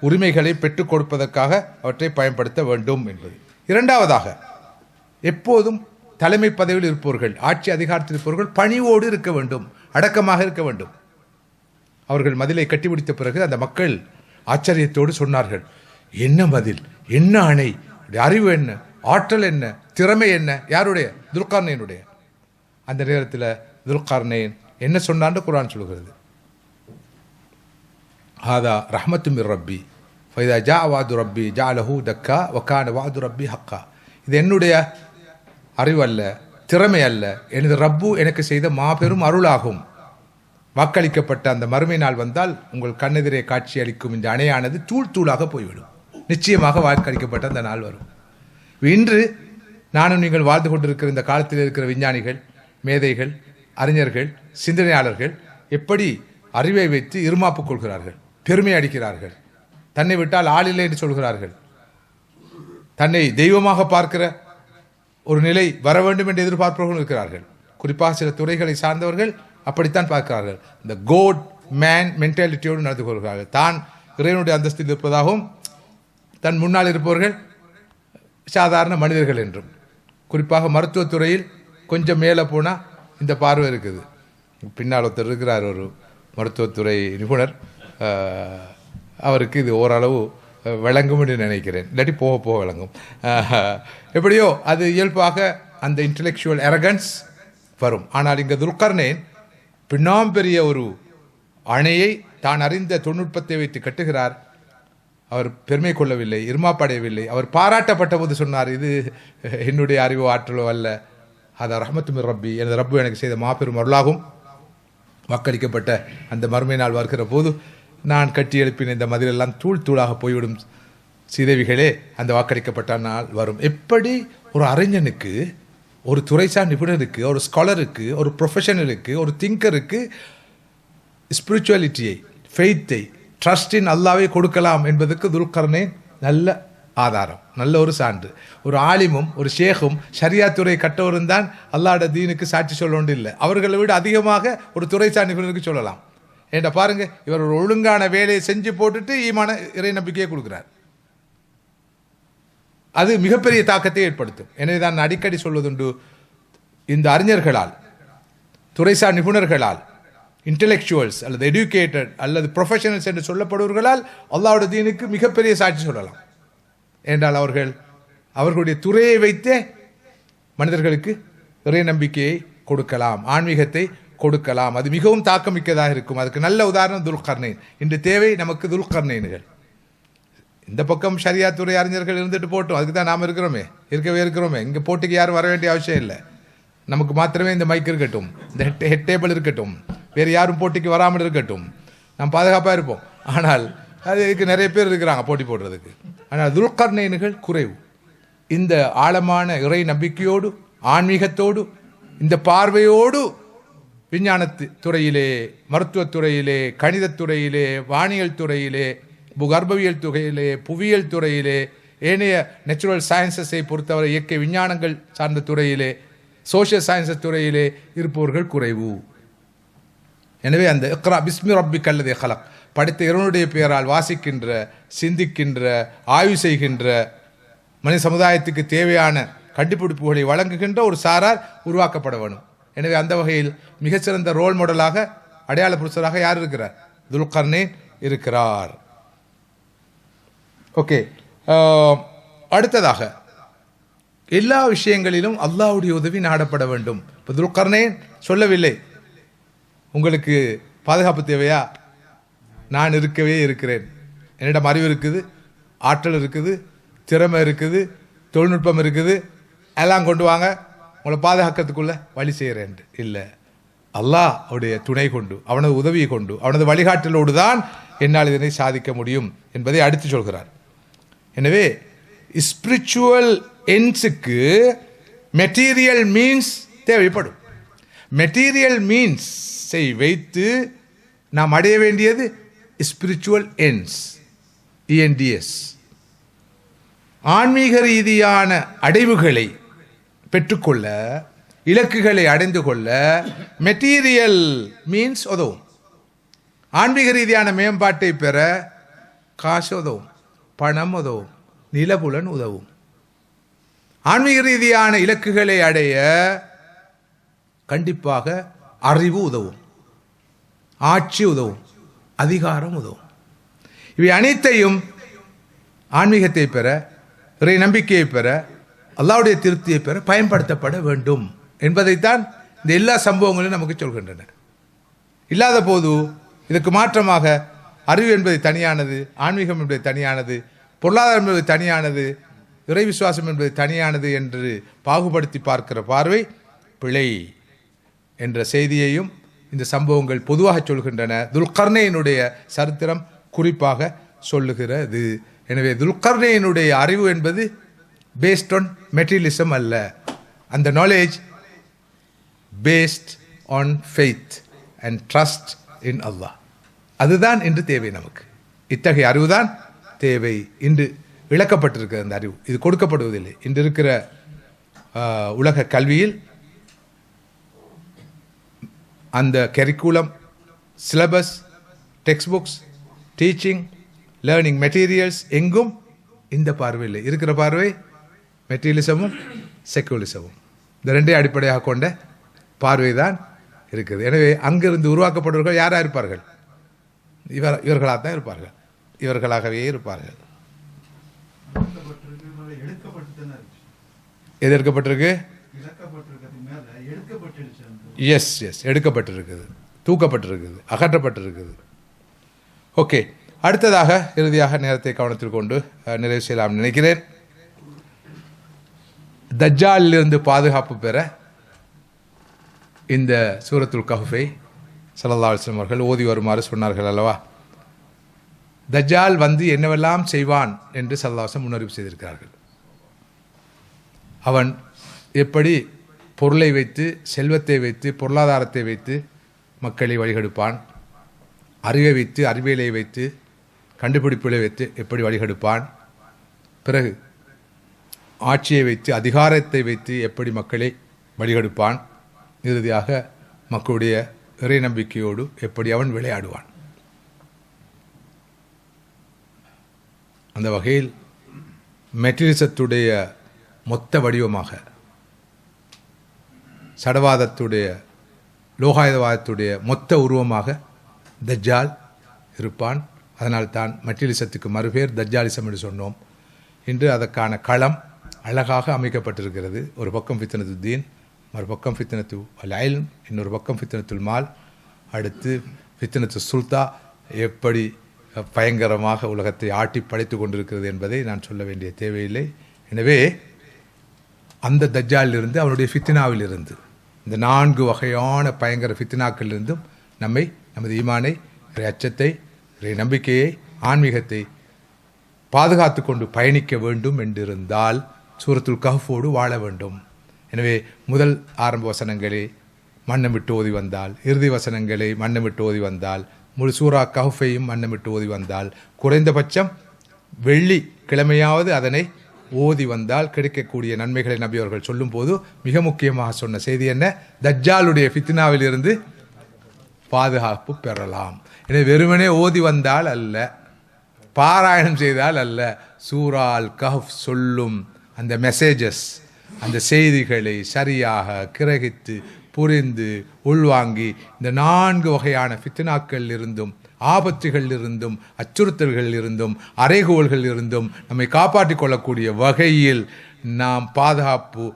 உரிமைகளை பெற்றுக் கொடுப்பதற்காக அவற்றை பயன்படுத்த வேண்டும் என்பது. இரண்டாவதாக, எப்போதும் தலைமை பதவியில் இருப்பவர்கள், ஆட்சி அதிகாரத்தில் இருப்பவர்கள் பணிவோடு இருக்க வேண்டும், அடக்கமாக இருக்க வேண்டும். அவர்கள் மதிலை கட்டிப்பிடித்த பிறகு அந்த மக்கள் ஆச்சரியத்தோடு சொன்னார்கள், என்ன மதில், என்ன அணை, அறிவு என்ன, ஆற்றல் என்ன, திறமை என்ன, யாருடைய? துல்கர்னைனுடைய. அந்த நேரத்தில் துல்கர்னைன் என்ன சொன்னான்னு குர்ஆன் சொல்கிறது, ஹாதா ரஹ்மத்து மிர் ரப்பி ஃபைதா ஜா வாது ரப்பி ஜாலஹு தக்கா வக்கான வாது ரப்பி ஹக்கா. இது என்னுடைய அறிவு அல்ல, திறமை அல்ல, எனது ரப்பு எனக்கு செய்த மாபெரும் அருளாகும். வாக்களிக்கப்பட்ட அந்த மறுமை நாள் வந்தால் உங்கள் கண்ணெதிரே காட்சி அளிக்கும் இந்த அணையானது தூள் தூளாக போய்விடும். நிச்சயமாக வாக்களிக்கப்பட்ட அந்த நாள் வரும். இன்று நானும் நீங்கள் வாழ்ந்து கொண்டிருக்கிற இந்த காலத்தில் இருக்கிற விஞ்ஞானிகள், மேதைகள், அறிஞர்கள், சிந்தனையாளர்கள் எப்படி அறிவை வைத்து இருமாப்பு கொள்கிறார்கள், பெருமை அடிக்கிறார்கள், தன்னை விட்டால் ஆள் இல்லை என்று சொல்கிறார்கள், தன்னை தெய்வமாக பார்க்கிற ஒரு நிலை வர வேண்டும் என்று எதிர்பார்ப்பவர்கள் இருக்கிறார்கள். குறிப்பாக சில துறைகளை சார்ந்தவர்கள் அப்படித்தான் பார்க்கிறார்கள். இந்த கோட் மேன் மென்டாலிட்டியோடு நடந்து கொள்கிறார்கள். தான் இறைவனுடைய அந்தஸ்தில் இருப்பதாகவும், தன் முன்னால் இருப்பவர்கள் சாதாரண மனிதர்கள் என்றும். குறிப்பாக மருத்துவத்துறையில் கொஞ்சம் மேலே போனால் இந்த பார்வை இருக்குது. பின்னால் ஒருத்தர் இருக்கிறார், ஒரு மருத்துவத்துறை நிபுணர், அவருக்கு இது ஓரளவு விளங்கும் என்று நினைக்கிறேன், இல்லாட்டி போக போக விளங்கும். எப்படியோ அது இயல்பாக அந்த இன்டலெக்சுவல் அரகன்ஸ் வரும். ஆனால் இங்கே துல்கர்னைன் பின்னாம் பெரிய ஒரு அணையை தான் அறிந்த தொழில்நுட்பத்தை வைத்து கட்டுகிறார். அவர் பெருமை கொள்ளவில்லை, இருமாப்படையவில்லை. அவர் பாராட்டப்பட்ட போது சொன்னார், இது என்னுடைய அறிவோ ஆற்றலோ அல்ல, அது ரஹ்மத்து மிர் ரப்பி, எனது ரப்பு எனக்கு செய்த மாபெரும் அருளாகும். வாக்களிக்கப்பட்ட அந்த மறுமை நாள் வருகிற போது நான் கட்டி எழுப்பின இந்த மதிலெல்லாம் தூள் தூளாக போய்விடும் சீதேவிகளே, அந்த வாக்களிக்கப்பட்ட நாள் வரும். எப்படி ஒரு அறிஞனுக்கு, ஒரு துறைசார் நிபுணருக்கு, ஒரு ஸ்காலருக்கு, ஒரு ப்ரொஃபஷனலுக்கு, ஒரு திங்கருக்கு ஸ்பிரிச்சுவாலிட்டியை, ஃபெய்த்தை, ட்ரஸ்டின் அல்லாவை கொடுக்கலாம் என்பதற்கு துல்கர்னைன் நல்ல ஆதாரம், நல்ல ஒரு சான்று. ஒரு ஆலிமும் ஒரு ஷேகும் ஷரியாத்துறை கட்டவரும் தான் அல்லாஹ்வுடைய தீனுக்கு சாட்சி சொல்ல ஒன்று இல்லை. அவர்களை விட அதிகமாக ஒரு துறைசார் நிபுணருக்கு சொல்லலாம். ஏன்டா பாருங்க, இவர் ஒரு ஒழுங்கான வேலையை செஞ்சு போட்டுட்டு ஈமான இறை நம்பிக்கையை கொடுக்கிறார். அது மிகப்பெரிய தாக்கத்தை ஏற்படுத்தும். எனவே தான் அடிக்கடி சொல்வதுண்டு, இந்த அறிஞர்களால், துறைசார் நிபுணர்களால், இன்டெலெக்சுவல்ஸ் அல்லது எஜுகேட்டட் அல்லது ப்ரொஃபஷனல்ஸ் என்று சொல்லப்படுவர்களால் அல்லாஹ்வுடைய தீனுக்கு மிகப்பெரிய சாட்சி சொல்லலாம். என்றால் அவர்களுடைய துறையை வைத்தே மனிதர்களுக்கு இறை நம்பிக்கையை கொடுக்கலாம், ஆன்மீகத்தை கொடுக்கலாம். அது மிகவும் தாக்கமிக்கதாக இருக்கும். அதுக்கு நல்ல உதாரணம் துல்கர்னைன். இன்று தேவை நமக்கு துல்கர்னைன்கள். இந்த பக்கம் ஷரியா துறை அறிஞர்கள் இருந்துட்டு போட்டோம், அதுக்கு தான் நாம் இருக்கிறோமே. இங்கே போட்டிக்கு யாரும் வர வேண்டிய அவசியம் இல்லை. நமக்கு மாத்திரமே இந்த மைக் இருக்கட்டும், இந்த ஹெட் டேபிள் இருக்கட்டும், வேறு யாரும் போட்டிக்கு வராமல் இருக்கட்டும், நாம் பாதுகாப்பாக இருப்போம். ஆனால் அதுக்கு நிறைய பேர் இருக்கிறாங்க போட்டி போடுறதுக்கு. ஆனால் துல்கர்னைன்கள் குறைவு. இந்த ஆழமான இறை நம்பிக்கையோடு, ஆன்மீகத்தோடு, இந்த பார்வையோடு விஞ்ஞான துறையிலே, மருத்துவத்துறையிலே, கணிதத்துறையிலே, வானியல் துறையிலே, கர்ப்பவியல் துறையிலே, புவியியல் துறையிலே, ஏனைய நேச்சுரல் சயின்சஸை பொறுத்தவரை இயற்கை விஞ்ஞானங்கள் சார்ந்த துறையிலே, சோஷியல் சயின்சஸ் துறையிலே இருப்பவர்கள் குறைவு. எனவே அந்த இக்ரா பிஸ்மி ரப்பிக் அல்லதீ ஹலக், படைத்த இறைவனுடைய பெயரால் வாசிக்கின்ற, சிந்திக்கின்ற, ஆய்வு செய்கின்ற, மனித சமுதாயத்துக்கு தேவையான கண்டுபிடிப்புகளை வழங்குகின்ற ஒரு சாரார் உருவாக்கப்பட வேணும். எனவே அந்த வகையில் மிகச்சிறந்த ரோல் மாடலாக, அடையாள புருஷராக யார் இருக்கிறார்? துல்கர்னைன் இருக்கிறார். ஓகே, அடுத்ததாக எல்லா விஷயங்களிலும் அல்லாஹ்வுடைய உதவி நாடப்பட வேண்டும். இப்போ துல்கர்னைன் சொல்லவில்லை, உங்களுக்கு பாதுகாப்பு தேவையா, நான் இருக்கவே இருக்கிறேன், என்னிடம் அறிவு இருக்குது, ஆற்றல் இருக்குது, திறமை இருக்குது, தொழில்நுட்பம் இருக்குது, எல்லாம் கொண்டு வாங்க, உங்களை பாதுகாக்கிறதுக்குள்ள வழி செய்கிறேன். இல்லை, அல்லாஹ் அவருடைய துணை கொண்டு, அவனது உதவியை கொண்டு, அவனது வழிகாட்டலோடு தான் என்னால் இதனை சாதிக்க முடியும் என்பதை அடுத்து சொல்கிறார். எனவே ஸ்பிரிச்சுவல் எண்ட்ஸுக்கு மெட்டீரியல் மீன்ஸ் தேவைப்படும். மெட்டீரியல் மீன்ஸை வைத்து நாம் அடைய வேண்டியது ஸ்பிரிச்சுவல் எண்ட்ஸ், ENDS. ஆன்மீக ரீதியான அடைவுகளை பெற்றுக்கொள்ள, இலக்குகளை அடைந்து கொள்ள மெட்டீரியல் மீன்ஸ் உதவும். ஆன்மீக ரீதியான மேம்பாட்டை பெற காசு உதவும், பணம் உதவும், நிலபுலன் உதவும். ஆன்மீக ரீதியான இலக்குகளை அடைய கண்டிப்பாக அறிவு உதவும், ஆட்சி உதவும், அதிகாரம் உதவும். இவை அனைத்தையும் ஆன்மீகத்தை பெற, இறை நம்பிக்கையை பெற, அல்லாஹ்வுடைய திருப்தியை பெற பயன்படுத்தப்பட வேண்டும் என்பதைத்தான் இந்த எல்லா சம்பவங்களும் நமக்கு சொல்கின்றன. இல்லாத போது இதற்கு மாற்றமாக அறிவு என்பது தனியானது, ஆன்மீகம் என்பது தனியானது, பொருளாதாரம் என்பது தனியானது, இறை விசுவாசம் என்பது தனியானது என்று பாகுபடுத்தி பார்க்கிற பார்வை பிழை என்ற செய்தியையும் இந்த சம்பவங்கள் பொதுவாக சொல்கின்றன. துல்கர்னைனுடைய சரித்திரம் குறிப்பாக சொல்லுகிறது. எனவே துல்கர்னைனுடைய அறிவு என்பது பேஸ்ட் ஆன் மெட்டீரியலிசம் அல்ல, அந்த knowledge based on faith and trust in Allah. அதுதான் இன்று தேவை நமக்கு. இத்தகைய அறிவுதான் தேவை. இன்று இழக்கப்பட்டிருக்கிற அந்த அறிவு, இது கொடுக்கப்படுவதில்லை. இன்று இருக்கிற உலக கல்வியில் அந்த curriculum, syllabus, text books, teaching, learning materials எங்கும் இந்த பார்வை இல்லை. இருக்கிற பார்வை மெட்டீரியலிசமும் செக்குலரிசமும், இந்த ரெண்டே அடிப்படையாக கொண்ட பார்வை தான் இருக்குது. எனவே அங்கிருந்து உருவாக்கப்பட்டவர்கள் யாராக இருப்பார்கள்? இவர்களாக தான் இருப்பார்கள், இவர்களாகவே இருப்பார்கள். எது எடுக்கப்பட்டிருக்கு? எஸ், எடுக்கப்பட்டிருக்குது, தூக்கப்பட்டிருக்குது, அகற்றப்பட்டிருக்குது. ஓகே, அடுத்ததாக இறுதியாக நேரத்தை கவனத்தில் கொண்டு நிறைவு செய்யலாம் நினைக்கிறேன். தஜ்ஜாலிலிருந்து பாதுகாப்பு பெற இந்த சூரத்துல் கஹ்ஃபை ஸல்லல்லாஹு அலைஹி வஸல்லம் அவர்கள் ஓதி வருமாறு சொன்னார்கள் அல்லவா? தஜ்ஜால் வந்து என்னவெல்லாம் செய்வான் என்று ஸல்லல்லாஹு அலைஹி வஸல்லம் முன்னறிவு செய்திருக்கிறார்கள். அவன் எப்படி பொருளை வைத்து, செல்வத்தை வைத்து, பொருளாதாரத்தை வைத்து மக்களை வழிகெடுப்பான், அறிவை வைத்து, அறிவியலை வைத்து, கண்டுபிடிப்புகளை வைத்து எப்படி வழிகெடுப்பான், பிறகு ஆட்சியை வைத்து, அதிகாரத்தை வைத்து எப்படி மக்களை வழிகெடுப்பான், இறுதியாக மக்களுடைய இறை நம்பிக்கையோடு எப்படி அவன் விளையாடுவான். அந்த வகையில் மெட்டீரியலிசத்துடைய மொத்த வடிவமாக, சடவாதத்துடைய, லோகாயுதவாதத்துடைய மொத்த உருவமாக தஜ்ஜால் இருப்பான். அதனால் தான் மெட்டீரியலிசத்துக்கு மறுபேர் தஜ்ஜாலிசம் என்று சொன்னோம். இன்று அதற்கான களம் அழகாக அமைக்கப்பட்டிருக்கிறது. ஒரு பக்கம் ஃபித்னத்து தீன், மறுபக்கம் ஃபித்னத்து அல் இல்ம், இன்னொரு பக்கம் ஃபித்னத்துல் மால், அடுத்து ஃபித்னத்து சுல்தா எப்படி பயங்கரமாக உலகத்தை ஆட்டி படைத்து கொண்டிருக்கிறது என்பதை நான் சொல்ல வேண்டிய தேவையில்லை. எனவே அந்த தஜ்ஜாலிலிருந்து, அவனுடைய ஃபித்னாவிலிருந்து, இந்த 4 வகையான பயங்கர ஃபித்னாக்களிலிருந்தும் நம்மை, நமது ஈமானை, இறை அச்சத்தை, இறை நம்பிக்கையை, ஆன்மீகத்தை பாதுகாத்து கொண்டு பயணிக்க வேண்டும் என்றிருந்தால் சூரத்துல் கஹ்ஃபோடு வாழ வேண்டும். எனவே முதல் ஆரம்ப வசனங்களை மன்னம் விட்டு ஓதி வந்தால், இறுதி வசனங்களை மன்னம் விட்டு ஓதி வந்தால், முழு சூரா கஹ்ஃபையும் மன்னம் விட்டு ஓதி வந்தால், குறைந்தபட்சம் வெள்ளி கிழமையாவது அதனை ஓதி வந்தால் கிடைக்கக்கூடிய நன்மைகளை நபி அவர்கள் சொல்லும் போது மிக முக்கியமாக சொன்ன செய்தி என்ன? தஜ்ஜாலுடைய ஃபித்னாவில் இருந்து பாதுகாப்பு பெறலாம். எனவே வெறுமனே ஓதி வந்தால் அல்ல, பாராயணம் செய்தால் அல்ல, சூரா அல் கஹ்ஃப் சொல்லும் அந்த மெசேஜஸ், அந்த செய்திகளை சரியாக கிரகித்து புரிந்து உள்வாங்கி இந்த 4 வகையான ஃபித்னாக்கள் இருந்தும், ஆபத்துகள் இருந்தும், அச்சுறுத்தல்கள் இருந்தும், அறைகோள்கள் இருந்தும் நம்மை காப்பாற்றிக் கொள்ளக்கூடிய வகையில் நாம் பாதுகாப்பு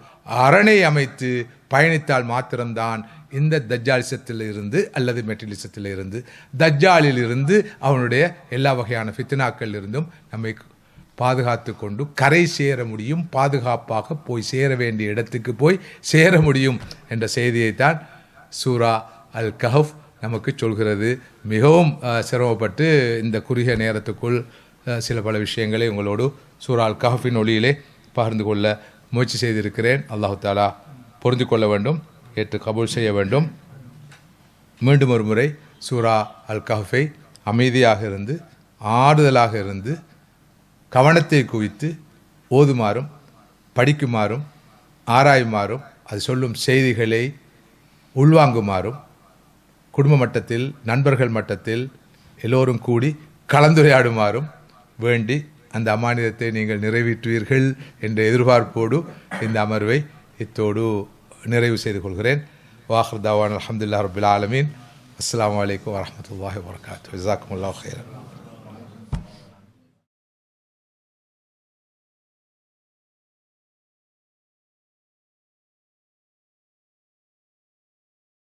அரணை அமைத்து பயணித்தால் மாத்திரம்தான் இந்த தஜ்ஜாலிசத்தில் இருந்து அல்லது மெட்டீரியலிசத்தில் இருந்து, தஜ்ஜாலில் இருந்து, அவனுடைய எல்லா வகையான ஃபித்னாக்கள் இருந்தும் நம்மை பாதுகாத்து கொண்டு கரை சேர முடியும், பாதுகாப்பாக போய் சேர வேண்டிய இடத்துக்கு போய் சேர முடியும் என்ற செய்தியைத்தான் சூரா அல் கஹ்ஃப் நமக்கு சொல்கிறது. மிகவும் சிரமப்பட்டு இந்த குறுகிய நேரத்துக்குள் சில பல விஷயங்களை உங்களோடு சூரா அல் கஹஃபின் ஒளியிலே பகிர்ந்து கொள்ள முயற்சி செய்திருக்கிறேன். அல்லாஹு தாலா பொருந்தி கொள்ள வேண்டும், ஏற்று கபூல் செய்ய வேண்டும். மீண்டும் ஒரு முறை சூரா அல் கஹஃபை அமைதியாக இருந்து ஆறுதலாக இருந்து கவனத்தை குவித்து ஓதுமாறும் படிக்குமாறும் ஆராயுமாறும் அது சொல்லும் செய்திகளை உள்வாங்குமாறும் குடும்ப மட்டத்தில் நண்பர்கள் மட்டத்தில் எல்லோரும் கூடி கலந்துரையாடுமாறும் வேண்டி அந்த அமானிதத்தை நீங்கள் நிறைவேற்றுவீர்கள் என்ற எதிர்பார்ப்போடு இந்த அமர்வை இத்தோடு நிறைவு செய்து கொள்கிறேன். வாஹிர் தாவான் அல்ஹம்துலில்லாஹி ரப்பில் ஆலமீன். அஸ்ஸலாமு அலைக்கும் வரஹ்மத்துல்லாஹி வபரகாத்துஹு. ஜஸாக்குமுல்லாஹு கைரன்.